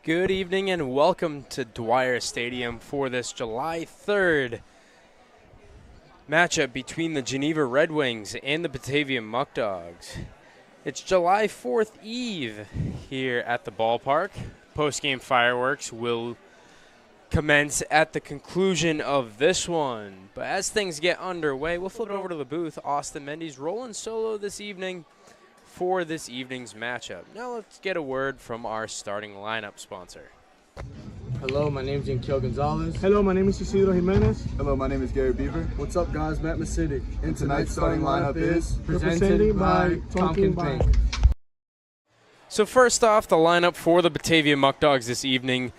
Good evening and welcome to Dwyer Stadium for this July 3rd matchup between the Geneva Red Wings and the Batavia Muckdogs. It's July 4th Eve here at the ballpark. Postgame fireworks will commence at the conclusion of this one. But as things get underway, we'll flip it over to the booth. Austin Mendy's rolling solo this evening for this evening's matchup. Now let's get a word from our starting lineup sponsor. Hello, my name is Yanquiel Gonzalez. Hello, my name is Isidro Jimenez. Hello, my name is Gary Beaver. What's up, guys? Matt Masidi. And tonight's starting lineup is presented by Tonkin Bank. So first off, the lineup for the Batavia Muckdogs this evening.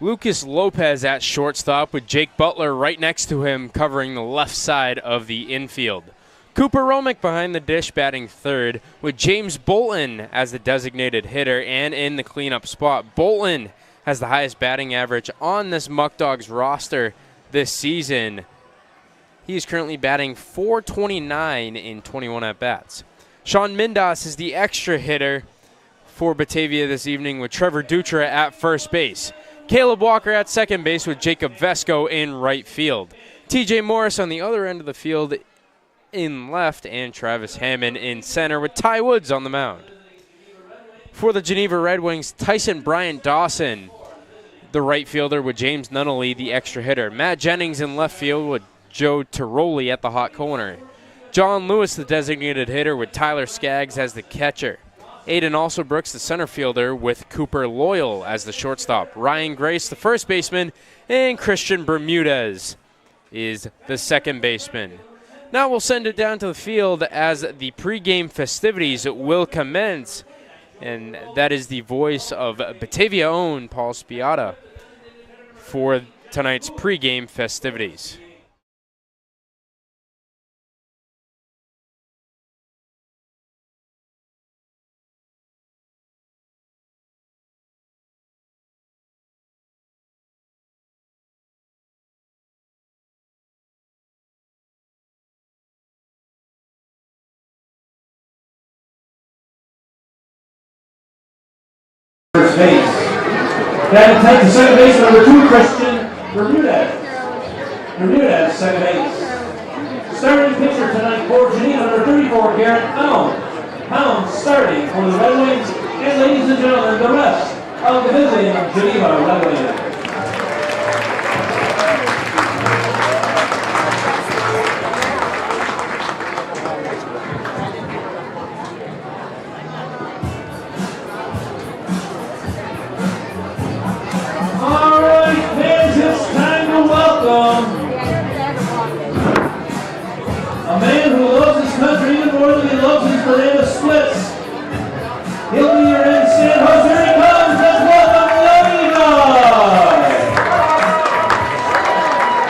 Lucas Lopez at shortstop with Jake Butler right next to him covering the left side of the infield. Cooper Romick behind the dish batting third with James Bolton as the designated hitter and in the cleanup spot. Bolton has the highest batting average on this Muckdogs roster this season. He is currently batting .429 in 21 at-bats. Sean Mindas is the extra hitter for Batavia this evening with Trevor Dutra at first base. Caleb Walker at second base with Jacob Vesco in right field. TJ Morris on the other end of the field in left, and Travis Hammond in center with Ty Woods on the mound. For the Geneva Red Wings, Tyson Bryant Dawson, the right fielder with James Nunnally, the extra hitter. Matt Jennings in left field with Joe Tiroli at the hot corner. John Lewis, the designated hitter, with Tyler Skaggs as the catcher. Aiden Alsobrooks, the center fielder, with Cooper Loyal as the shortstop. Ryan Grace, the first baseman, and Christian Bermudez is the second baseman. Now we'll send it down to the field as the pregame festivities will commence. And that is the voice of Batavia own Paul Spiata for tonight's pregame festivities. First base. Then take the second base, number 2, Christian Bermudez. Bermudez, second base. Starting pitcher tonight for Geneva, number 34, Garrett Pound. Pound starting for the Red Wings. And ladies and gentlemen, the rest of the visiting Geneva Red Wings. A man who loves his country even more than he loves his banana splits. He'll be your in San Jose. Here he comes. Let's welcome Yogi Guy.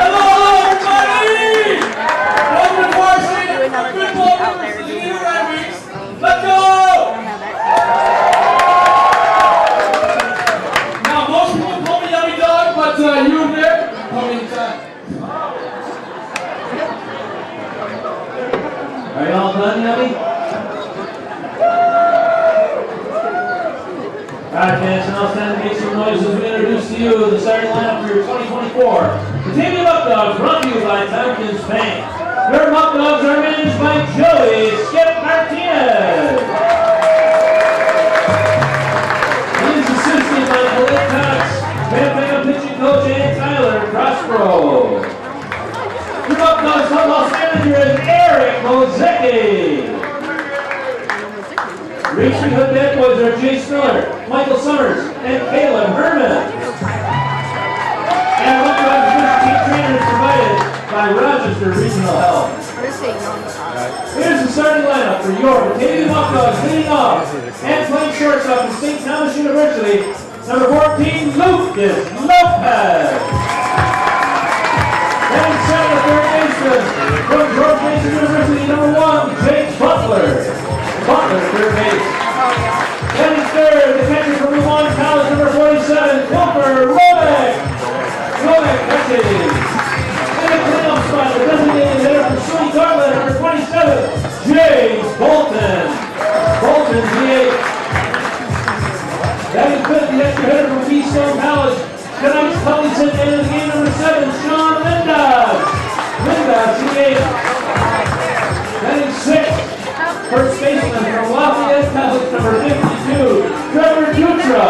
Hello, everybody. Welcome to Washington. Good ball for the Geneva Red Wings. Let's go. Now, most people call me Yogi Dog, but you over there call me Time. Are y'all done, Yummy? Alright, fans, now it's time to make some noise as we introduce to you the starting lineup for 2024. Batavia Muckdogs brought to you by Tompkins Bank. Your Muckdogs are managed by Joey Skip Martinez. He is assisted by Blake Cox, Batavia pitching coach, and Tyler Prospero. Your Muckdogs clubhouse manager is Eric Mozecki. Reaching the dead boys are Jace Miller, Michael Summers, and Caleb Herman. And Muckdogs team trainer is provided by Rochester Regional Health. Here's the starting lineup for your Batavia Muckdogs leading off and playing shortstop at St. Thomas University, number 14, Lucas Lopez. And center third baseman from George Mason University, number 1, Jake Butler. Butler, third base. Then in third, the catcher from Vermont College, number 47, Cooper Romick. Romick catches. In the cleanup spot, the designated hitter from SUNY Garland, number 27, James Bolton. Bolton, DH. That is good, the extra hitter from Keystone hit the end of the game, number 7, Sean Linda. Batting 6th, first baseman from Lafayette Catholic, number 52, Trevor Dutra.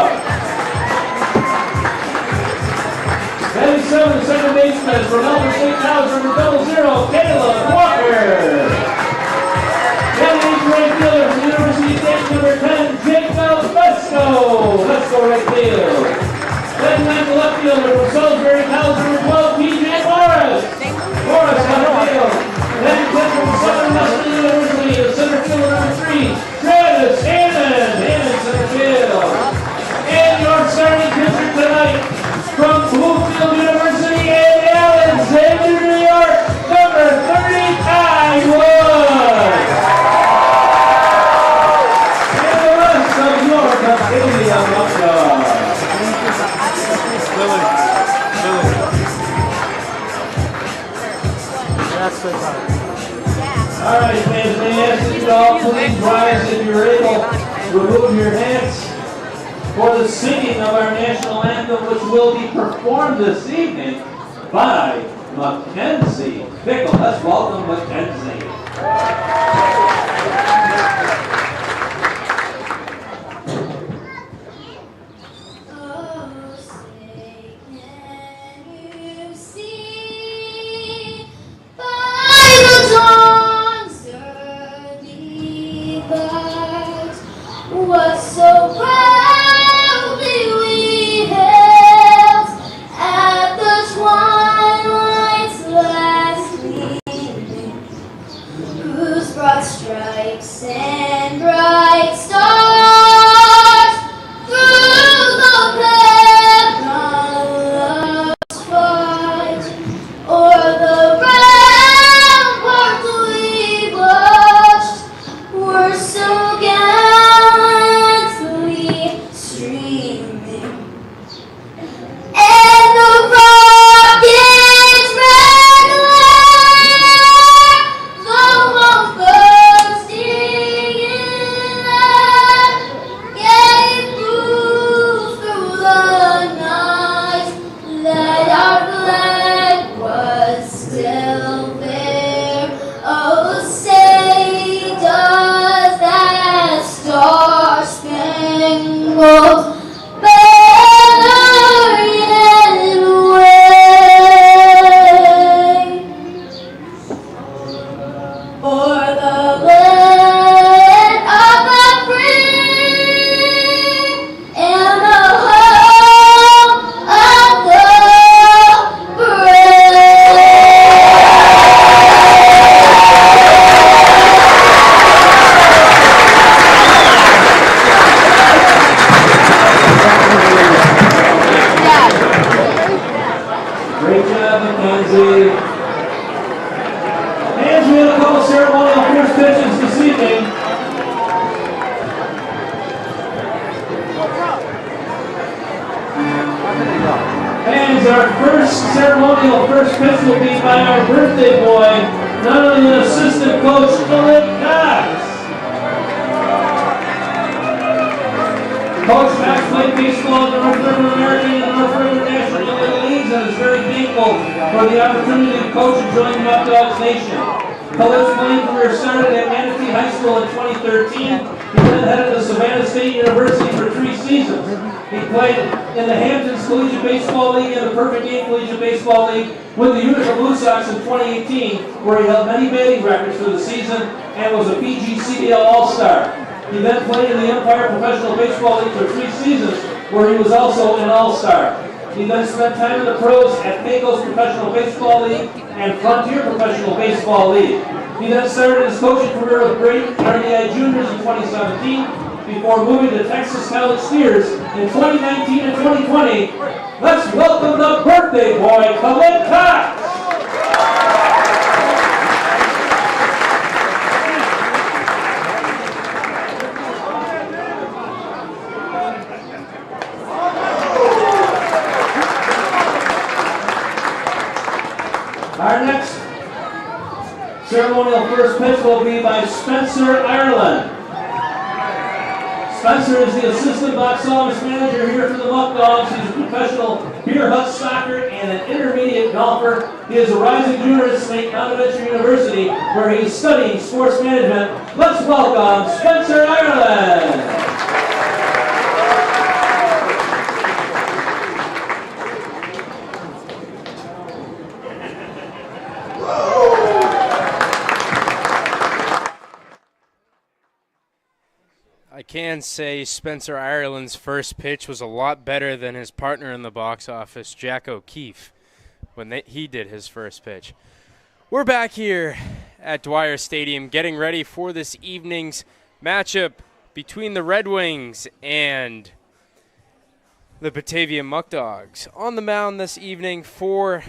Batting 7, second baseman from Elmer State College, number 00, Caleb Walker. Batting 8, right fielder from University of State, number 10, Jacob Vesco. Let's go right field. Batting 9, left fielder from Salisbury College, number 12, PJ Morris. Morris on the field. Batting 10 from Southern Western University, the center fielder number 3, Travis Hammond. Hammond center field. And your starting pitcher tonight from Bluefield University in Alexandria, New York, number 30, Ty Wood. And the rest of your Batavia Muckdogs. All right, fans, may I ask you all please rise if you're able, remove your hats for the singing of our national anthem, which will be performed this evening by Mackenzie Pickle. Let's welcome Mackenzie. What so proudly we hailed at the twilight's last gleaming, whose broad stripes and bright stars through the perilous fight o'er the rampart we watched were so gallantly streaming, and the rocket's red glare, though all bursting in air, gave proof through the night that our flag was still there. Oh, say does that star-spangled banner yet wave o'er the land of the free and the home of the brave? Great job, Mackenzie. And we have a couple ceremonial first pitches this evening. And our first ceremonial first pitch will be by our birthday boy, none other than assistant coach Philip Cox. Coach Max played baseball in the North River American and North River National Leagues and is very thankful for the opportunity to coach and join the Muckdogs Nation. Philip's playing career started at Manatee High School in 2013. He then headed to Savannah State University for 3 seasons. He played in the Hamptons Collegiate Baseball League and the Pregame Collegiate Baseball League with the Utica Blue Sox in 2018, where he held many batting records for the season and was a PGCDL All-Star. He then played in the Empire Professional Baseball League for 3 seasons, where he was also an All-Star. He then spent time in the pros at Pecos Professional Baseball League and Frontier Professional Baseball League. He then started his coaching career with Great RDI Juniors in 2017 before moving to Texas College Steers in 2019 and 2020. Let's welcome the birthday boy, Philip Cox. Our next ceremonial first pitch will be by Spencer Ireland. Spencer is the assistant box office manager here for the Muckdogs. He's a professional beer hut stocker and an intermediate golfer. He is a rising junior at St. Bonaventure University, where he's studying sports management. Let's welcome Spencer Ireland. I can say Spencer Ireland's first pitch was a lot better than his partner in the box office, Jack O'Keefe, when he did his first pitch. We're back here at Dwyer Stadium getting ready for this evening's matchup between the Red Wings and the Batavia Muckdogs. On the mound this evening for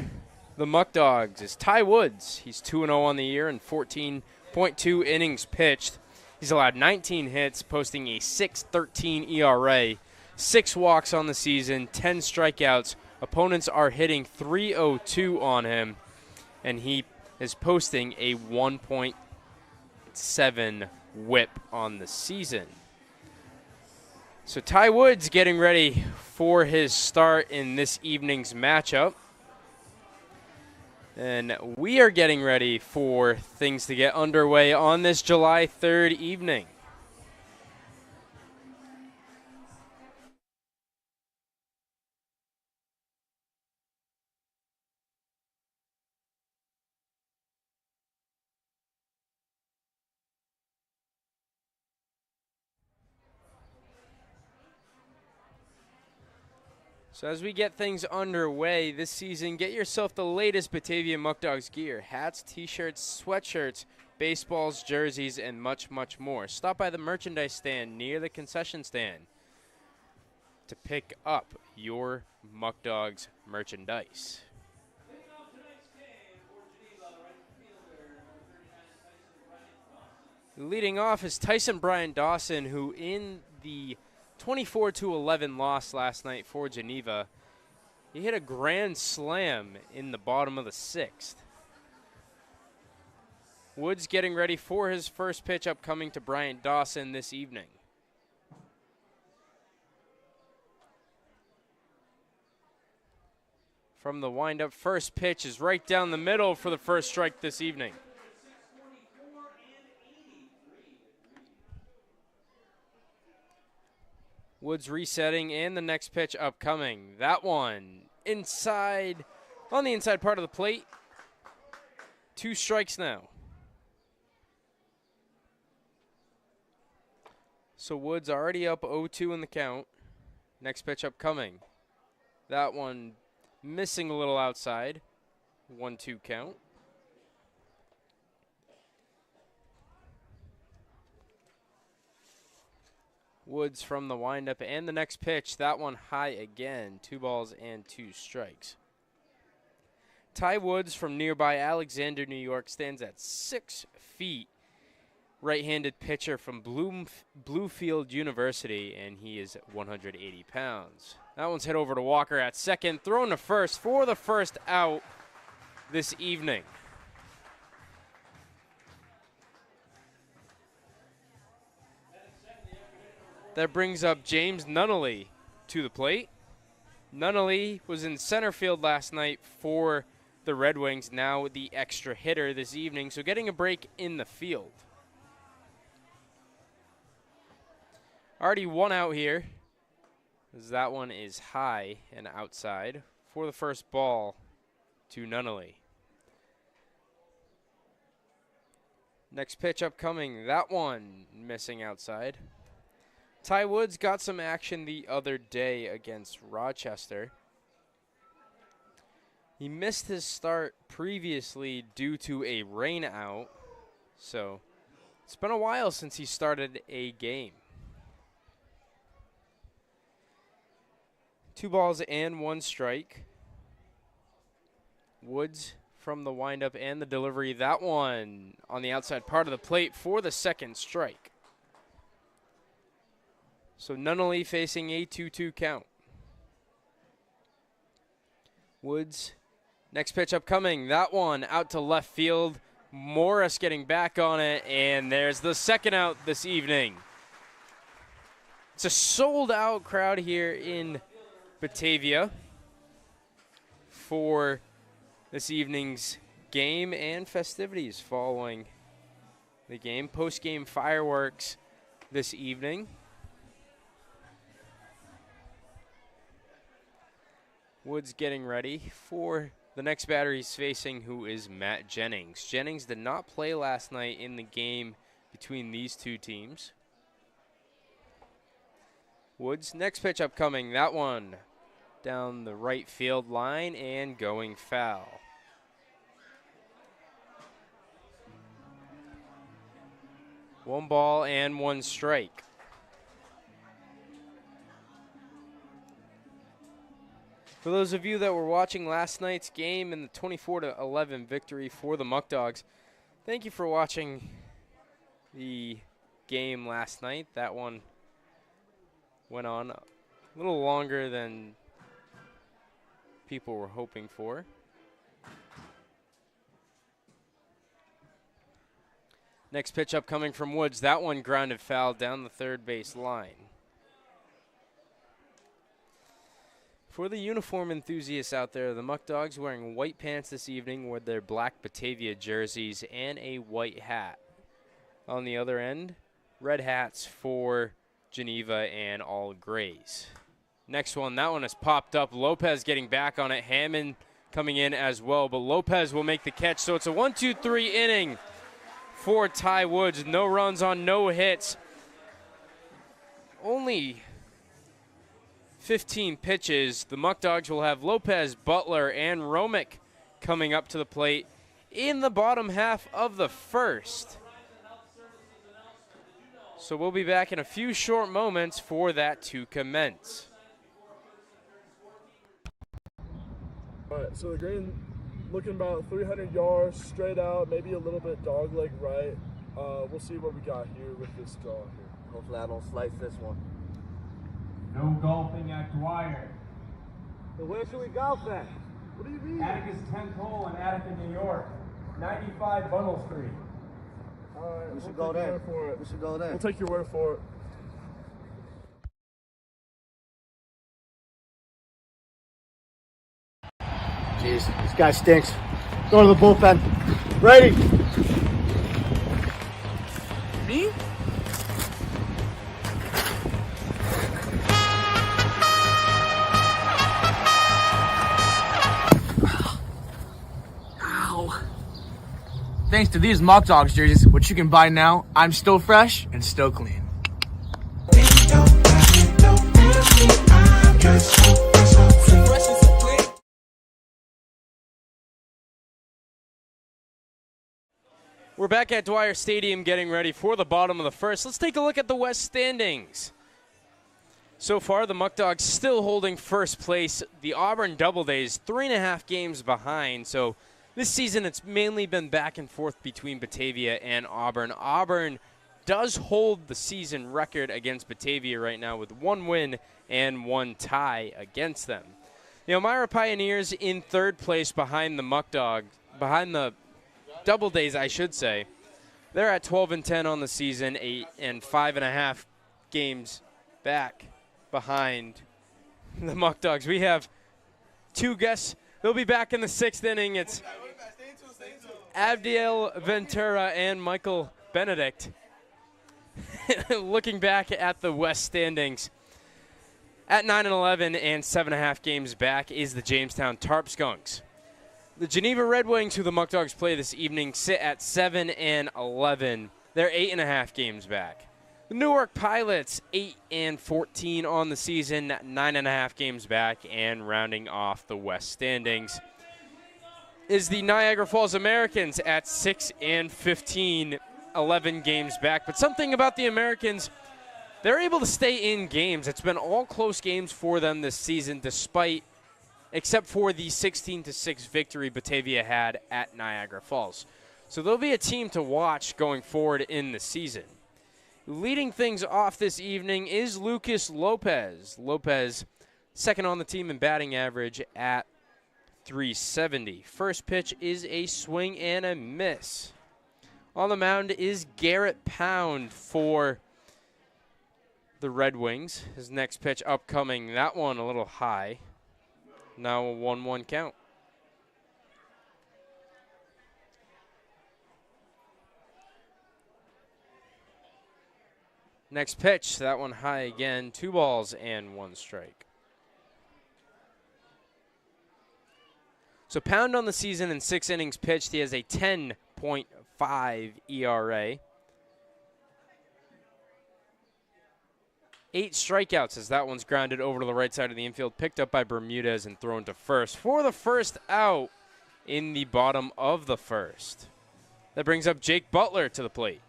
the Muckdogs is Ty Woods. He's 2-0 on the year and 14.2 innings pitched. He's allowed 19 hits, posting a 6.13 ERA, 6 walks on the season, 10 strikeouts. Opponents are hitting .302 on him, and he is posting a 1.7 whip on the season. So Ty Woods getting ready for his start in this evening's matchup. And we are getting ready for things to get underway on this July 3rd evening. So as we get things underway this season, get yourself the latest Batavia Muckdogs gear. Hats, t-shirts, sweatshirts, baseballs, jerseys, and much, much more. Stop by the merchandise stand near the concession stand to pick up your Muckdogs merchandise. Leading off is Tyson Brian Dawson, who in the 24-11 loss last night for Geneva, he hit a grand slam in the bottom of the 6th. Woods getting ready for his first pitch upcoming to Bryant Dawson this evening. From the windup, first pitch is right down the middle for the first strike this evening. Woods resetting, and the next pitch upcoming. That one inside, on the inside part of the plate. 2 strikes now. So Woods already up 0-2 in the count. Next pitch upcoming. That one missing a little outside. 1-2 count. Woods from the windup and the next pitch. That one high again. 2 balls and 2 strikes. Ty Woods from nearby Alexander, New York, stands at 6 feet. Right-handed pitcher from Bluefield University, and he is 180 pounds. That one's hit over to Walker at second. Thrown to first for the first out this evening. That brings up James Nunnally to the plate. Nunnally was in center field last night for the Red Wings, now the extra hitter this evening, so getting a break in the field. Already 1 out here, as that one is high and outside for the first ball to Nunnally. Next pitch upcoming, that one missing outside. Ty Woods got some action the other day against Rochester. He missed his start previously due to a rain out, so it's been a while since he started a game. 2 balls and 1 strike. Woods from the windup and the delivery. That one on the outside part of the plate for the second strike. So Nunnally facing a 2-2 count. Woods, next pitch upcoming. That one out to left field. Morris getting back on it, and there's the second out this evening. It's a sold-out crowd here in Batavia for this evening's game and festivities following the game. Post-game fireworks this evening. Woods getting ready for the next batter he's facing, who is Matt Jennings. Jennings did not play last night in the game between these two teams. Woods, next pitch upcoming, that one down the right field line and going foul. One ball and one strike. For those of you that were watching last night's game in the 24-11 victory for the Muckdogs, thank you for watching the game last night. That one went on a little longer than people were hoping for. Next pitch upcoming from Woods. That one grounded foul down the third base line. For the uniform enthusiasts out there, the Muckdogs wearing white pants this evening with their black Batavia jerseys and a white hat. On the other end, red hats for Geneva and all grays. Next one, that one has popped up. Lopez getting back on it. Hammond coming in as well, but Lopez will make the catch. So it's a 1-2-3 inning for Ty Woods. No runs on no hits. Only 15 pitches. The Muckdogs will have Lopez, Butler, and Romick coming up to the plate in the bottom half of the first. So we'll be back in a few short moments for that to commence. All right, so the green looking about 300 yards straight out, maybe a little bit dog leg right. We'll see what we got here with this draw here. Hopefully I don't slice this one. No golfing at Dwyer. So where should we golf at? What do you mean? Attica's 10th hole in Attica, New York. 95 Bundle Street. All right, We should we'll go take your there. word for it. We should go there. We'll take your word for it. Jeez, this guy stinks. Go to the bullpen. Ready? Me? Ow. Thanks to these Muckdogs jerseys, which you can buy now, I'm still fresh and still clean. We're back at Dwyer Stadium getting ready for the bottom of the first. Let's take a look at the West standings. So far, the Muckdogs still holding first place. The Auburn Doubledays 3.5 games behind. So this season, it's mainly been back and forth between Batavia and Auburn. Auburn does hold the season record against Batavia right now with 1 win and 1 tie against them. The Elmira Pioneers in third place behind the Muckdogs, behind the Doubledays, I should say. They're at 12-10 on the season, 8 and 5.5 games back behind the Muckdogs. We have 2 guests. They'll be back in the 6th inning. It's Abdiel Ventura and Michael Benedict. Looking back at the West standings, at 9-11 and 7.5 games back is the Jamestown Tarp Skunks. The Geneva Red Wings, who the Muckdogs play this evening, sit at 7-11. They're 8.5 games back. The Newark Pilots, 8-14 on the season, 9.5 games back, and rounding off the West standings is the Niagara Falls Americans at 6-15, 11 games back. But something about the Americans, they're able to stay in games. It's been all close games for them this season, except for the 16-6 victory Batavia had at Niagara Falls. So they'll be a team to watch going forward in the season. Leading things off this evening is Lucas Lopez. Lopez, second on the team in batting average at .370. First pitch is a swing and a miss. On the mound is Garrett Pound for the Red Wings. His next pitch upcoming, that one a little high. Now a 1-1 count. Next pitch, that one high again. 2 balls and 1 strike. So Pound on the season in 6 innings pitched. He has a 10.5 ERA. 8 strikeouts as that one's grounded over to the right side of the infield, picked up by Bermudez and thrown to first for the first out in the bottom of the first. That brings up Jake Butler to the plate.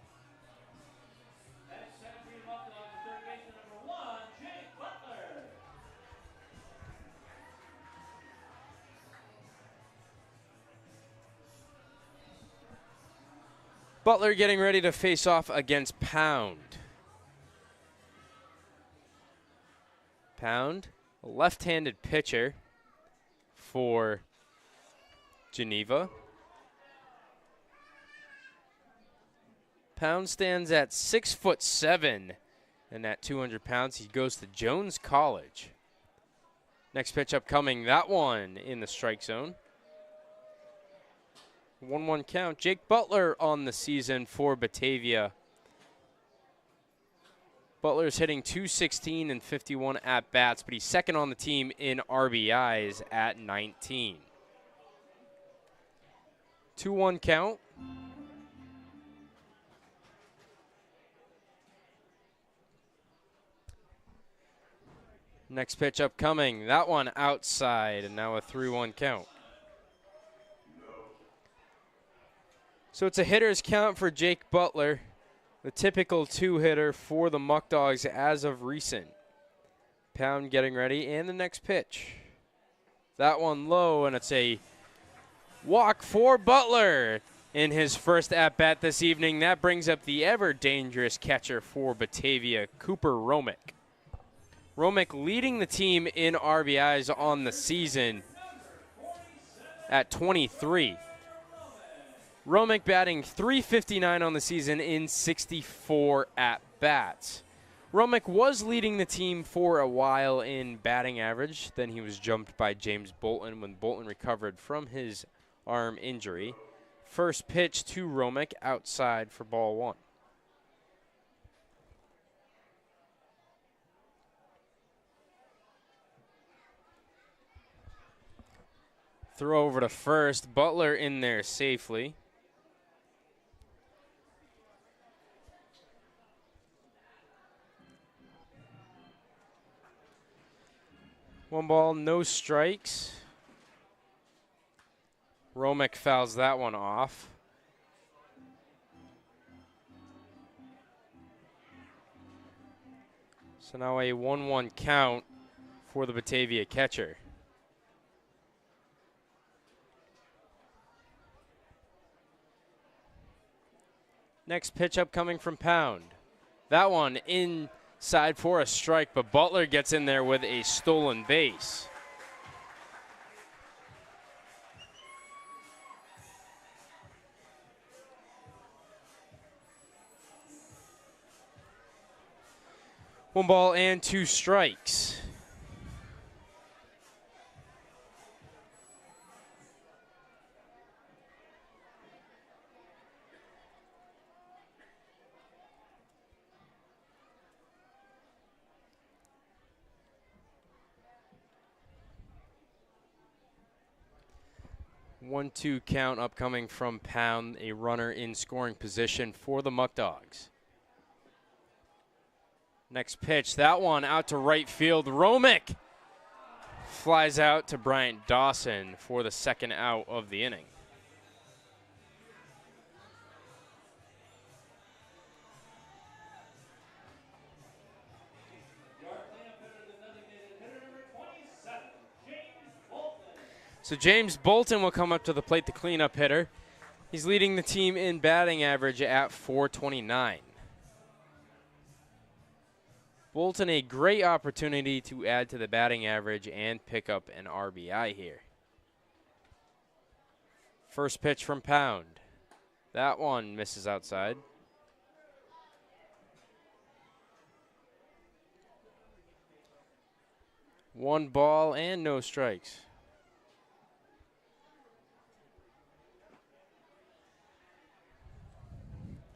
Butler getting ready to face off against Pound. Pound, a left-handed pitcher for Geneva. Pound stands at 6'7" and at 200 pounds. He goes to Jones College. Next pitch upcoming, that one in the strike zone. 1-1 count. Jake Butler on the season for Batavia. Butler's hitting .216 and 51 at-bats, but he's second on the team in RBIs at 19. 2-1 count. Next pitch upcoming. That one outside, and now a 3-1 count. So it's a hitter's count for Jake Butler, the typical 2-hitter for the Muckdogs as of recent. Pound getting ready, and the next pitch. That one low, and it's a walk for Butler in his first at-bat this evening. That brings up the ever-dangerous catcher for Batavia, Cooper Romick. Romick leading the team in RBIs on the season at 23. Romick batting .359 on the season in 64 at-bats. Romick was leading the team for a while in batting average. Then he was jumped by James Bolton when Bolton recovered from his arm injury. First pitch to Romick outside for ball 1. Throw over to first. Butler in there safely. One ball, no strikes. Romick fouls that one off. So now a 1-1 count for the Batavia catcher. Next pitch upcoming from Pound. That one inside for a strike, but Butler gets in there with a stolen base. One ball and 2 strikes. One-two count upcoming from Pound, a runner in scoring position for the Muckdogs. Next pitch, that one out to right field. Romick flies out to Bryant Dawson for the second out of the inning. So James Bolton will come up to the plate, the cleanup hitter. He's leading the team in batting average at .429. Bolton, a great opportunity to add to the batting average and pick up an RBI here. First pitch from Pound. That one misses outside. 1 ball and no strikes.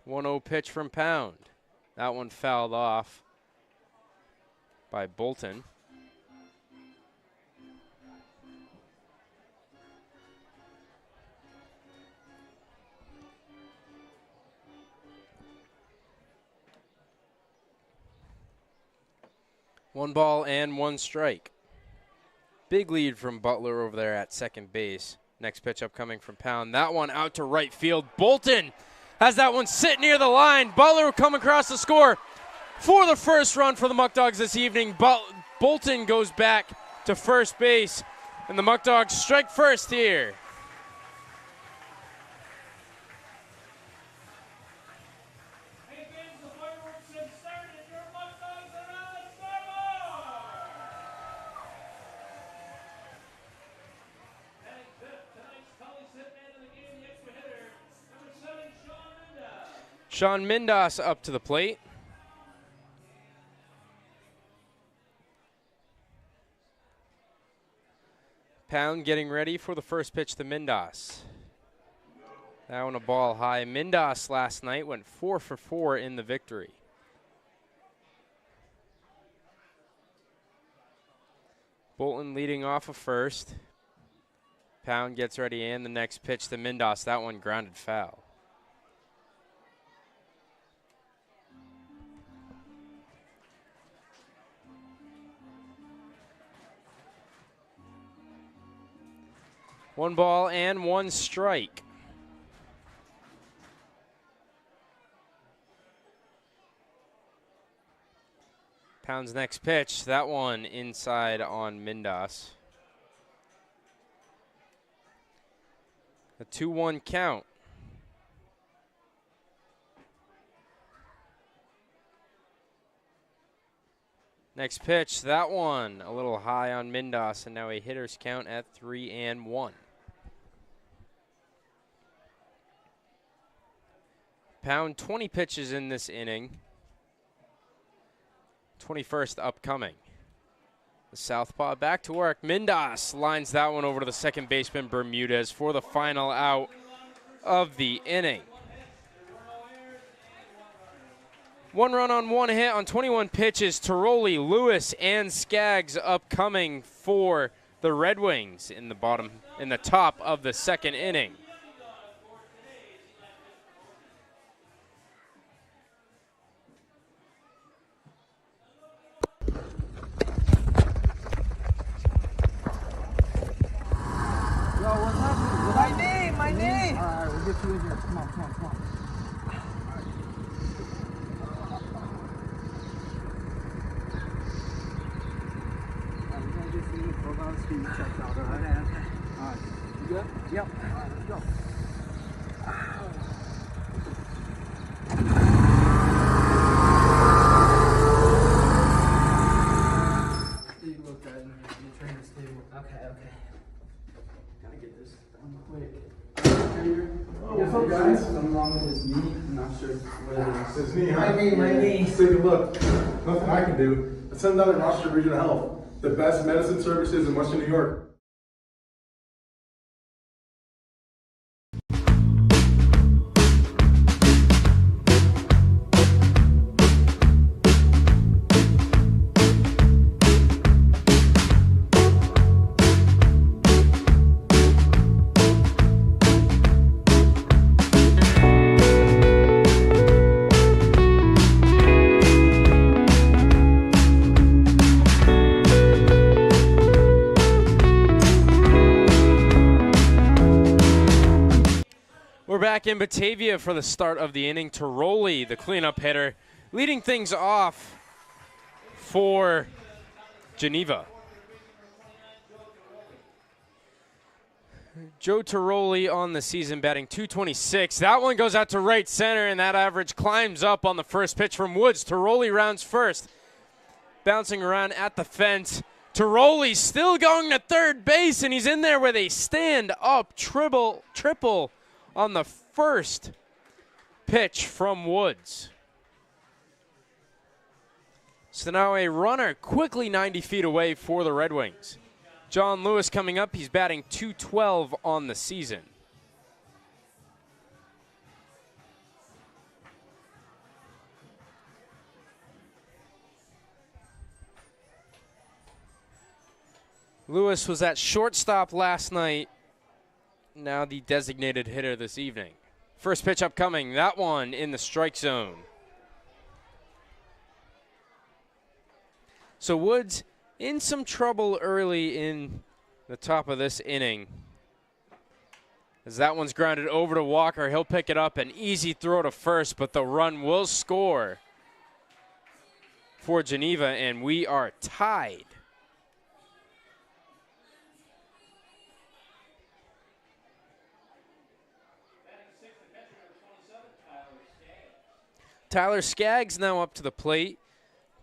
One 0 pitch from Pound. That one fouled off by Bolton. One ball and 1 strike. Big lead from Butler over there at second base. Next pitch upcoming from Pound. That one out to right field. Bolton has that one sit near the line. Butler will come across the score for the first run for the Muckdogs this evening. Bolton goes back to first base, and the Muckdogs strike first here. Sean Mindas up to the plate. Pound getting ready for the first pitch to Mindas. That one a ball high. Mindas last night went 4 for 4 in the victory. Bolton leading off of first. Pound gets ready, and the next pitch to Mindas. That one grounded foul. One ball and 1 strike. Pound's next pitch, that one inside on Mindas. A 2-1 count. Next pitch, that one a little high on Mindas, and now a hitter's count at 3-1. Pound 20 pitches in this inning. 21st upcoming. The southpaw back to work. Mindas lines that one over to the second baseman Bermudez for the final out of the inning. 1 run on 1 hit on 21 pitches. Tiroli, Lewis, and Skaggs upcoming for the Red Wings in the top of the second inning. My knee! All right, we'll get you in here. Come on. All right, we're going to get you in. Hold on, Steve. Checked out, all right? All right. You good? Yep. All right, let's go. Steve looked at it and the trainer's table. Okay. Gotta get this done quick. Oh, what's up, guys? Something wrong with his knee? I'm not sure what it is. His knee, huh? My knee. Let's take a look. Nothing I can do. Let's send down to Rochester Regional Health, the best medicine services in Western New York. Back in Batavia for the start of the inning. Tiroli, the cleanup hitter, leading things off for Geneva. Joe Tiroli on the season batting .226. That one goes out to right center, and that average climbs up on the first pitch from Woods. Tiroli rounds first, bouncing around at the fence. Tiroli still going to third base, and he's in there with a stand-up triple on the first pitch from Woods. So now a runner quickly 90 feet away for the Red Wings. John Lewis coming up. He's batting .212 on the season. Lewis was at shortstop last night. Now the designated hitter this evening. First pitch upcoming. That one in the strike zone. So Woods in some trouble early in the top of this inning. As that one's grounded over to Walker. He'll pick it up. An easy throw to first, but the run will score for Geneva, and we are tied. Tyler Skaggs now up to the plate,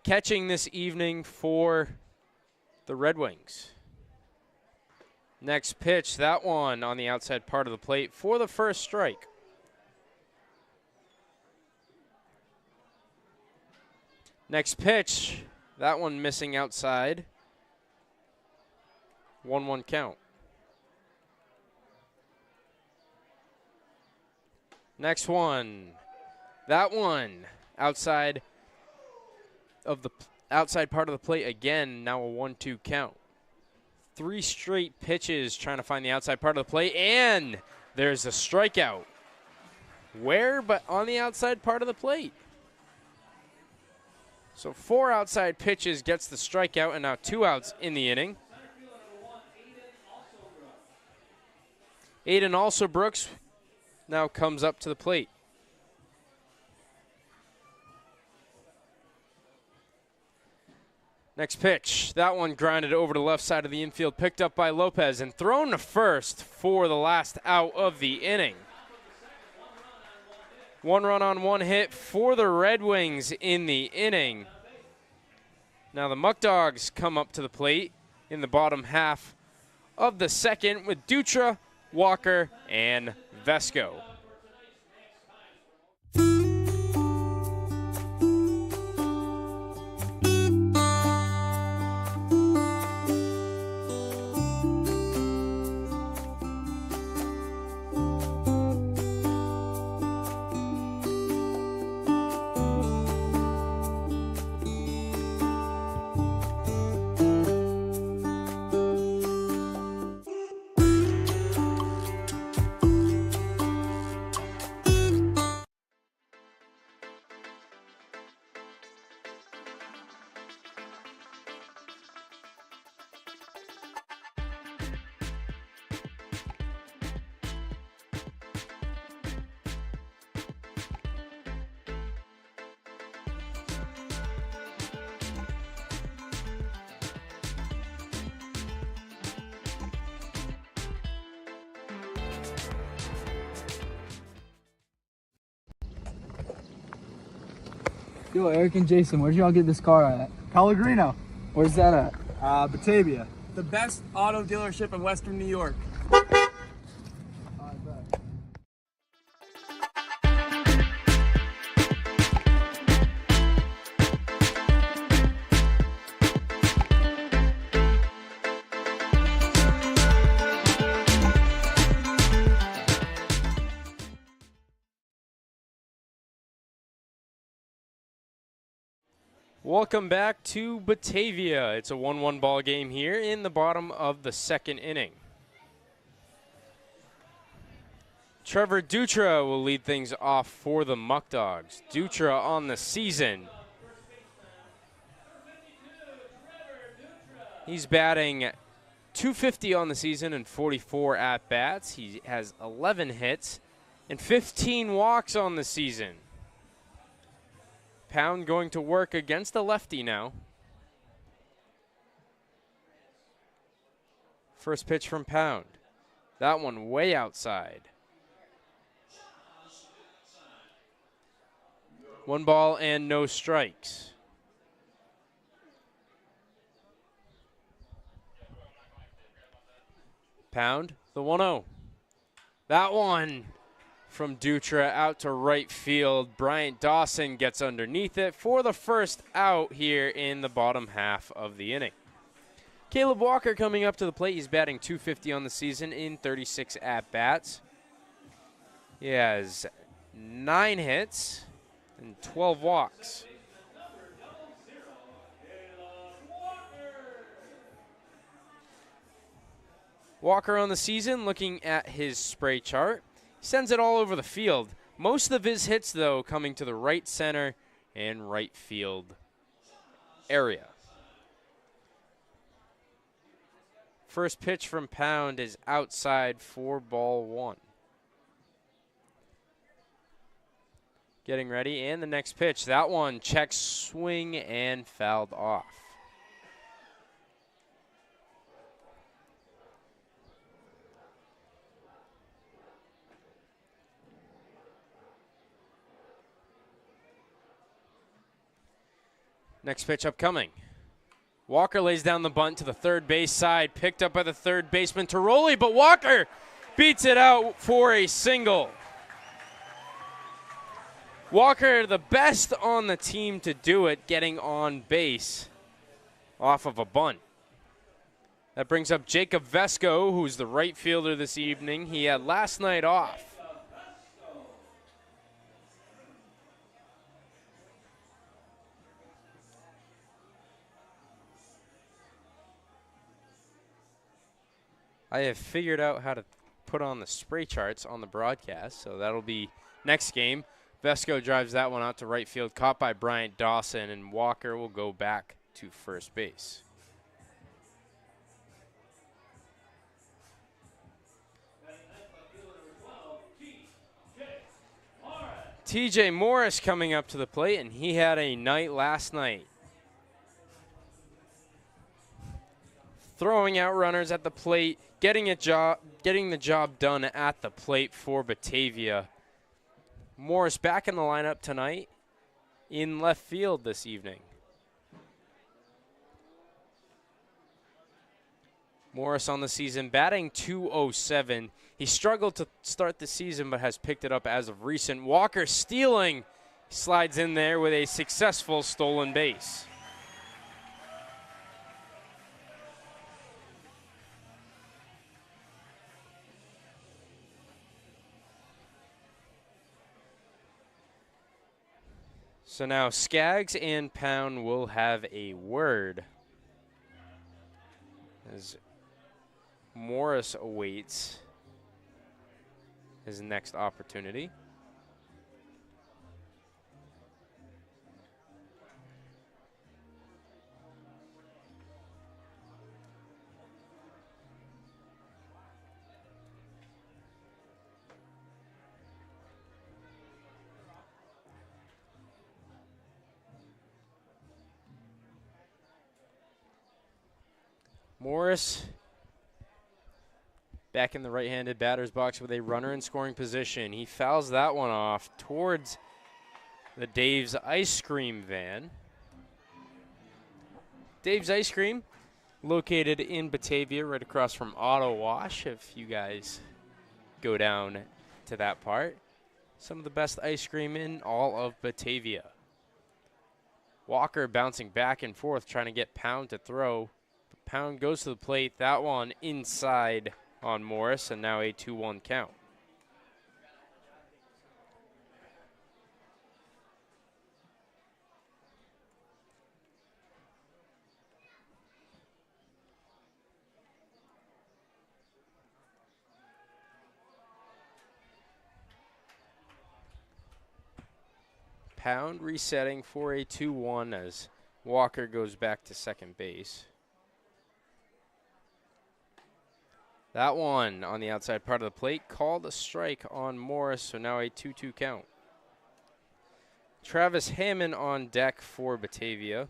catching this evening for the Red Wings. Next pitch, that one on the outside part of the plate for the first strike. Next pitch, that one missing outside. 1-1 count. Next one. That one outside of the outside part of the plate again, now a 1-2 count. 3 straight pitches trying to find the outside part of the plate, and there's a strikeout. Where? But on the outside part of the plate. So 4 outside pitches gets the strikeout, and now 2 outs in the inning. Aiden also Brooks now comes up to the plate. Next pitch, that one grounded over to the left side of the infield, picked up by Lopez and thrown to first for the last out of the inning. 1 run on 1 hit for the Red Wings in the inning. Now the Muckdogs come up to the plate in the bottom half of the second with Dutra, Walker, and Vesco. Yo, Eric and Jason, where'd y'all get this car at? Pellegrino. Where's that at? Batavia. The best auto dealership in Western New York. Welcome back to Batavia. It's a 1-1 ball game here in the bottom of the second inning. Trevor Dutra will lead things off for the Muckdogs. Dutra on the season. He's batting .250 on the season and 44 at-bats. He has 11 hits and 15 walks on the season. Pound going to work against the lefty now. First pitch from Pound. That one way outside. 1 ball and no strikes. Pound, the 1-0. That one from Dutra out to right field. Bryant Dawson gets underneath it for the first out here in the bottom half of the inning. Caleb Walker coming up to the plate. He's batting .250 on the season in 36 at-bats. He has 9 hits and 12 walks. Walker on the season, looking at his spray chart, sends it all over the field. Most of his hits, though, coming to the right center and right field area. First pitch from Pound is outside for ball 1. Getting ready, and the next pitch. That one check swing and fouled off. Next pitch upcoming. Walker lays down the bunt to the third base side, picked up by the third baseman Tiroli, but Walker beats it out for a single. Walker, the best on the team to do it, getting on base off of a bunt. That brings up Jacob Vesco, who's the right fielder this evening. He had last night off. I have figured out how to put on the spray charts on the broadcast, so that'll be next game. Vesco drives that one out to right field, caught by Bryant Dawson, and Walker will go back to first base. TJ Morris coming up to the plate, and he had a night last night. Throwing out runners at the plate, getting the job done at the plate for Batavia. Morris back in the lineup tonight in left field this evening. Morris on the season batting .207. He struggled to start the season but has picked it up as of recent. Walker stealing, slides in there with a successful stolen base. So now Skaggs and Pound will have a word as Morris awaits his next opportunity. Morris back in the right-handed batter's box with a runner in scoring position. He fouls that one off towards the Dave's Ice Cream van. Dave's Ice Cream, located in Batavia, right across from Auto Wash, if you guys go down to that part. Some of the best ice cream in all of Batavia. Walker bouncing back and forth, trying to get Pound to throw. Pound goes to the plate. That one inside on Morris, and now a 2-1 count. Pound resetting for a 2-1 as Walker goes back to second base. That one on the outside part of the plate called a strike on Morris, so now a 2-2 count. Travis Hammond on deck for Batavia.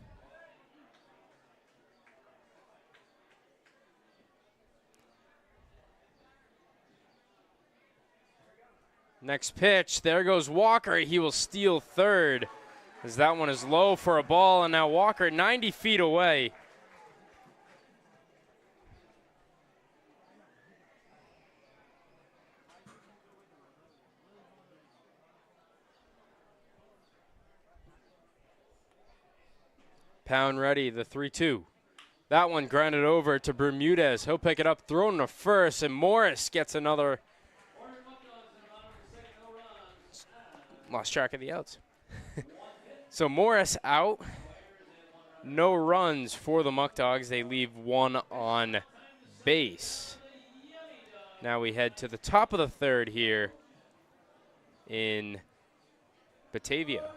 Next pitch, there goes Walker. He will steal third as that one is low for a ball, and now Walker 90 feet away. Pound ready, the 3-2. That one grounded over to Bermudez. He'll pick it up, thrown to first, and Morris gets another. Lost track of the outs. So Morris out. No runs for the Muckdogs. They leave one on base. Now we head to the top of the third here in Batavia.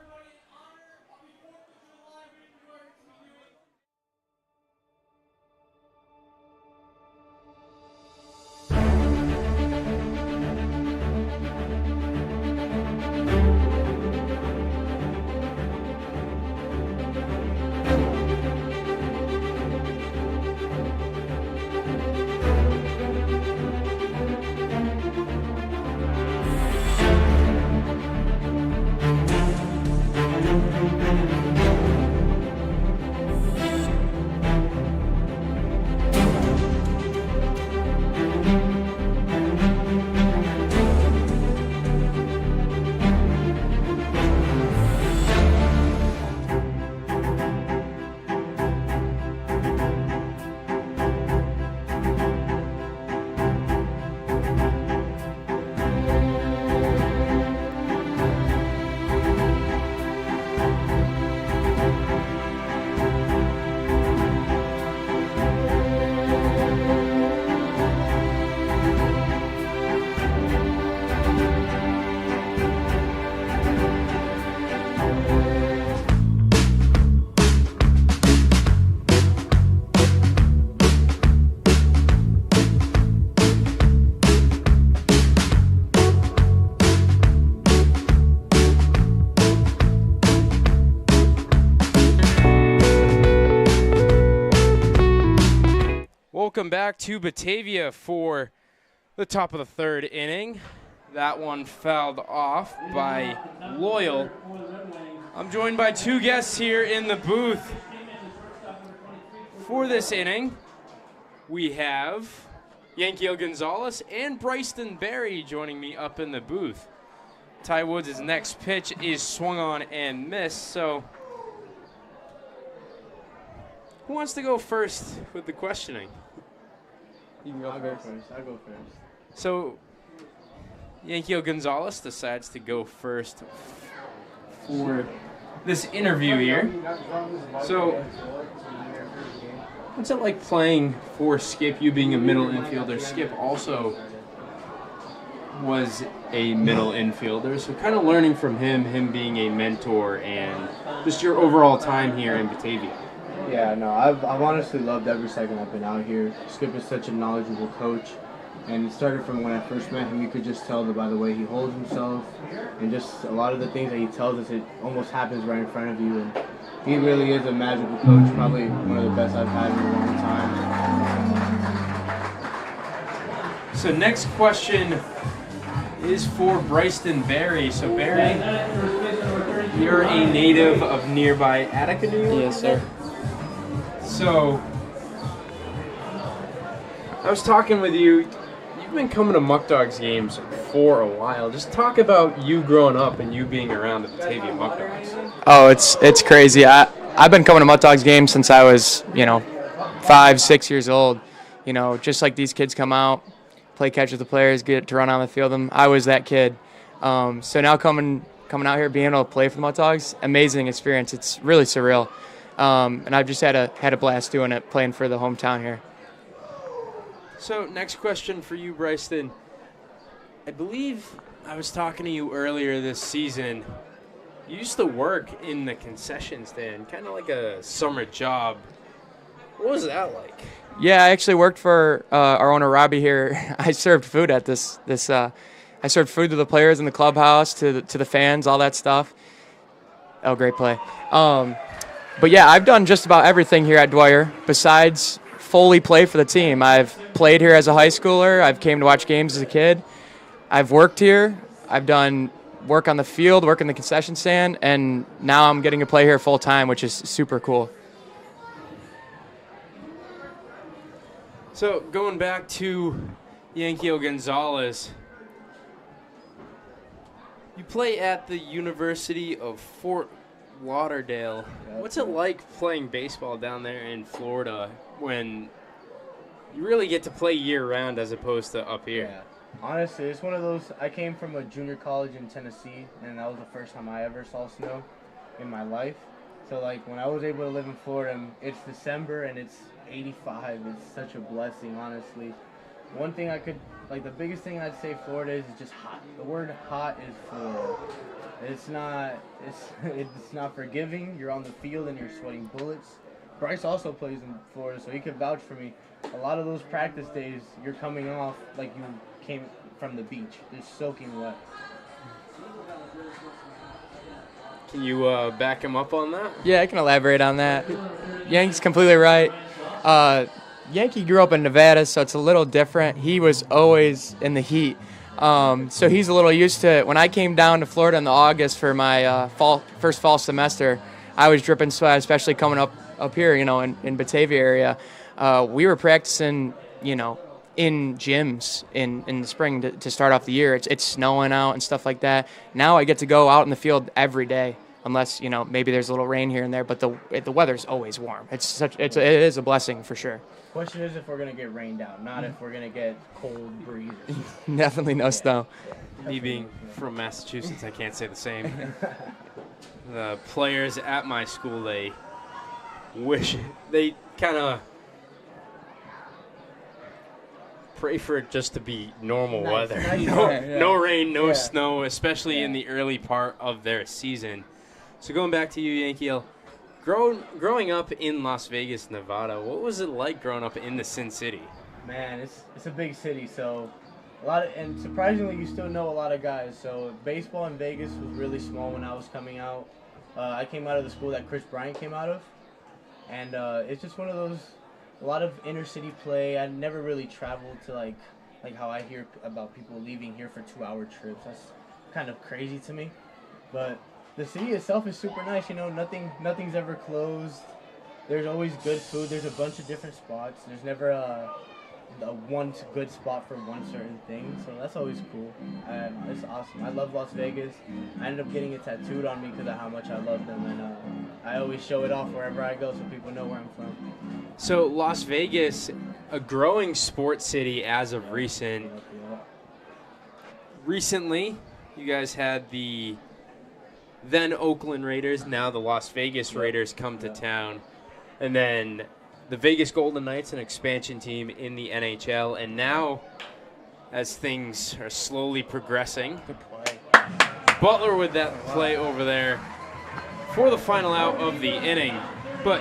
Welcome back to Batavia for the top of the third inning. That one fouled off by Loyal. I'm joined by two guests here in the booth for this inning. We have Yankiel Gonzalez and Bryson Berry joining me up in the booth. Ty Woods' next pitch is swung on and missed, so who wants to go first with the questioning? You can go first. I'll go first. So, Yankiel Gonzalez decides to go first for this interview here. So, what's it like playing for Skip, you being a middle infielder? Skip also was a middle infielder, so kind of learning from him being a mentor, and just your overall time here in Batavia. Yeah, no, I've honestly loved every second I've been out here. Skip is such a knowledgeable coach, and it started from when I first met him. You could just tell by the way he holds himself, and just a lot of the things that he tells us, it almost happens right in front of you. And he really is a magical coach, probably one of the best I've had in a long time. So next question is for Bryson Berry. So Berry, you're a native of nearby Attica, New York? Yes, sir. So, I was talking with you. You've been coming to Muckdogs games for a while. Just talk about you growing up and you being around the Batavia Muckdogs. Oh, it's crazy. I've been coming to Muckdogs games since I was, 5, 6 years old. Just like these kids come out, play catch with the players, get to run on the field. I was that kid. So now coming out here, being able to play for the Muckdogs, amazing experience. It's really surreal. And I've just had a blast doing it, playing for the hometown here. So next question for you, Bryson. I believe I was talking to you earlier this season. You used to work in the concession stand, kind of like a summer job. What was that like? Yeah, I actually worked for our owner Robbie here. I served food at this. I served food to the players in the clubhouse, to the fans, all that stuff. Oh, great play. But yeah, I've done just about everything here at Dwyer besides fully play for the team. I've played here as a high schooler. I've came to watch games as a kid. I've worked here. I've done work on the field, work in the concession stand, and now I'm getting to play here full time, which is super cool. So going back to Yankiel Gonzalez, you play at the University of Fort Lauderdale. Yeah, What's it like playing baseball down there in Florida when you really get to play year-round as opposed to up here? Yeah. Honestly, it's one of those. I came from a junior college in Tennessee, and that was the first time I ever saw snow in my life. So, like, when I was able to live in Florida, and it's December and it's 85, it's such a blessing, honestly. One thing the biggest thing I'd say Florida is just hot. The word hot is Florida. It's not forgiving. You're on the field and you're sweating bullets. Bryce also plays in Florida, so he could vouch for me. A lot of those practice days, you're coming off like you came from the beach. It's soaking wet. Can you back him up on that? Yeah, I can elaborate on that. Yankee's completely right. Yankee grew up in Nevada, so it's a little different. He was always in the heat. So he's a little used to it. When I came down to Florida in August for my first fall semester, I was dripping sweat, especially coming up here, in Batavia area. We were practicing, in gyms in the spring to start off the year. It's snowing out and stuff like that. Now I get to go out in the field every day, unless maybe there's a little rain here and there. But the weather's always warm. It is a blessing for sure. Question is if we're gonna get rained out, not if we're gonna get cold breezes. Definitely no snow. Me being from Massachusetts, I can't say the same. The players at my school, they kind of pray for it just to be normal weather. No rain, no snow, especially in the early part of their season. So going back to you, Yankee, growing up in Las Vegas, Nevada, what was it like growing up in the Sin City? Man, it's a big city, so and surprisingly, you still know a lot of guys. So baseball in Vegas was really small when I was coming out. I came out of the school that Chris Bryant came out of, and it's just one of those. A lot of inner city play. I never really traveled to like how I hear about people leaving here for 2-hour trips. That's kind of crazy to me, but the city itself is super nice. Nothing's ever closed. There's always good food. There's a bunch of different spots. There's never a one good spot for one certain thing, so that's always cool. It's awesome. I love Las Vegas. I ended up getting it tattooed on me because of how much I love them, and I always show it off wherever I go so people know where I'm from. So Las Vegas, a growing sports city as of recent. Recently, you guys had the then Oakland Raiders, now the Las Vegas Raiders come to town, and then the Vegas Golden Knights, an expansion team in the NHL, and now, as things are slowly progressing, Good play. Butler with that play over there for the final out of the inning. But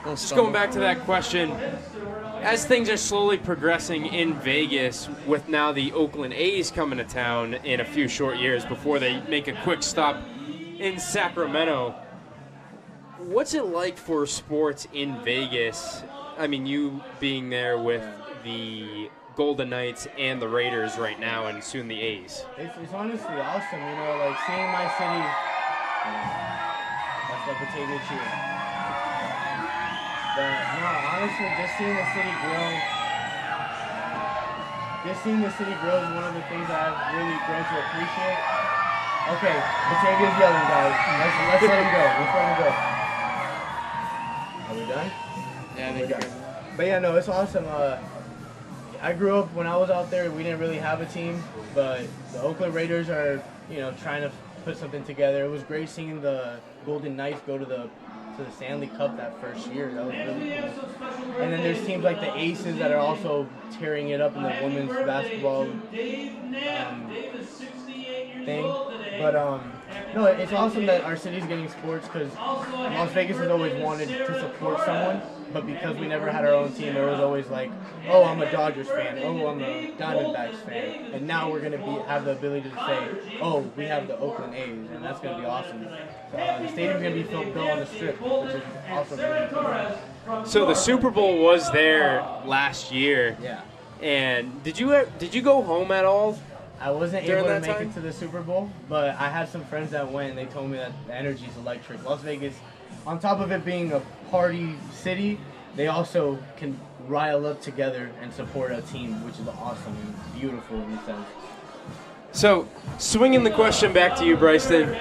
just going back to that question, as things are slowly progressing in Vegas, with now the Oakland A's coming to town in a few short years before they make a quick stop in Sacramento, what's it like for sports in Vegas? I mean, you being there with the Golden Knights and the Raiders right now, and soon the A's. It's honestly awesome, like seeing my city. That's the Batavia cheer. But no, honestly, just seeing the city grow. Just seeing the city grow is one of the things that I've really grown to appreciate. Okay, Batavia's yelling, guys. Let's let him go. Let's let him go. Are we done? Yeah, they're done. But yeah, no, it's awesome. I grew up when I was out there. We didn't really have a team, but the Oakland Raiders are, trying to put something together. It was great seeing the Golden Knights go to the Stanley Cup that first year. That was really cool. And then there's teams like the Aces that are also tearing it up in the women's basketball thing. But no, it's awesome that our city's getting sports because Las Vegas has always wanted to support someone, but because we never had our own team, it was always like, oh, I'm a Dodgers fan, oh, I'm a Diamondbacks fan, and now we're gonna have the ability to say, oh, we have the Oakland A's, and that's gonna be awesome. The stadium's gonna be built on the Strip, which is also really cool. So the Super Bowl was there last year. Yeah. And did you go home at all? I wasn't During able to that make time? it to the Super Bowl, but I had some friends that went, and they told me that the energy is electric. Las Vegas, on top of it being a party city, they also can rile up together and support a team, which is awesome and beautiful in a sense. So, swinging the question back to you, Bryson.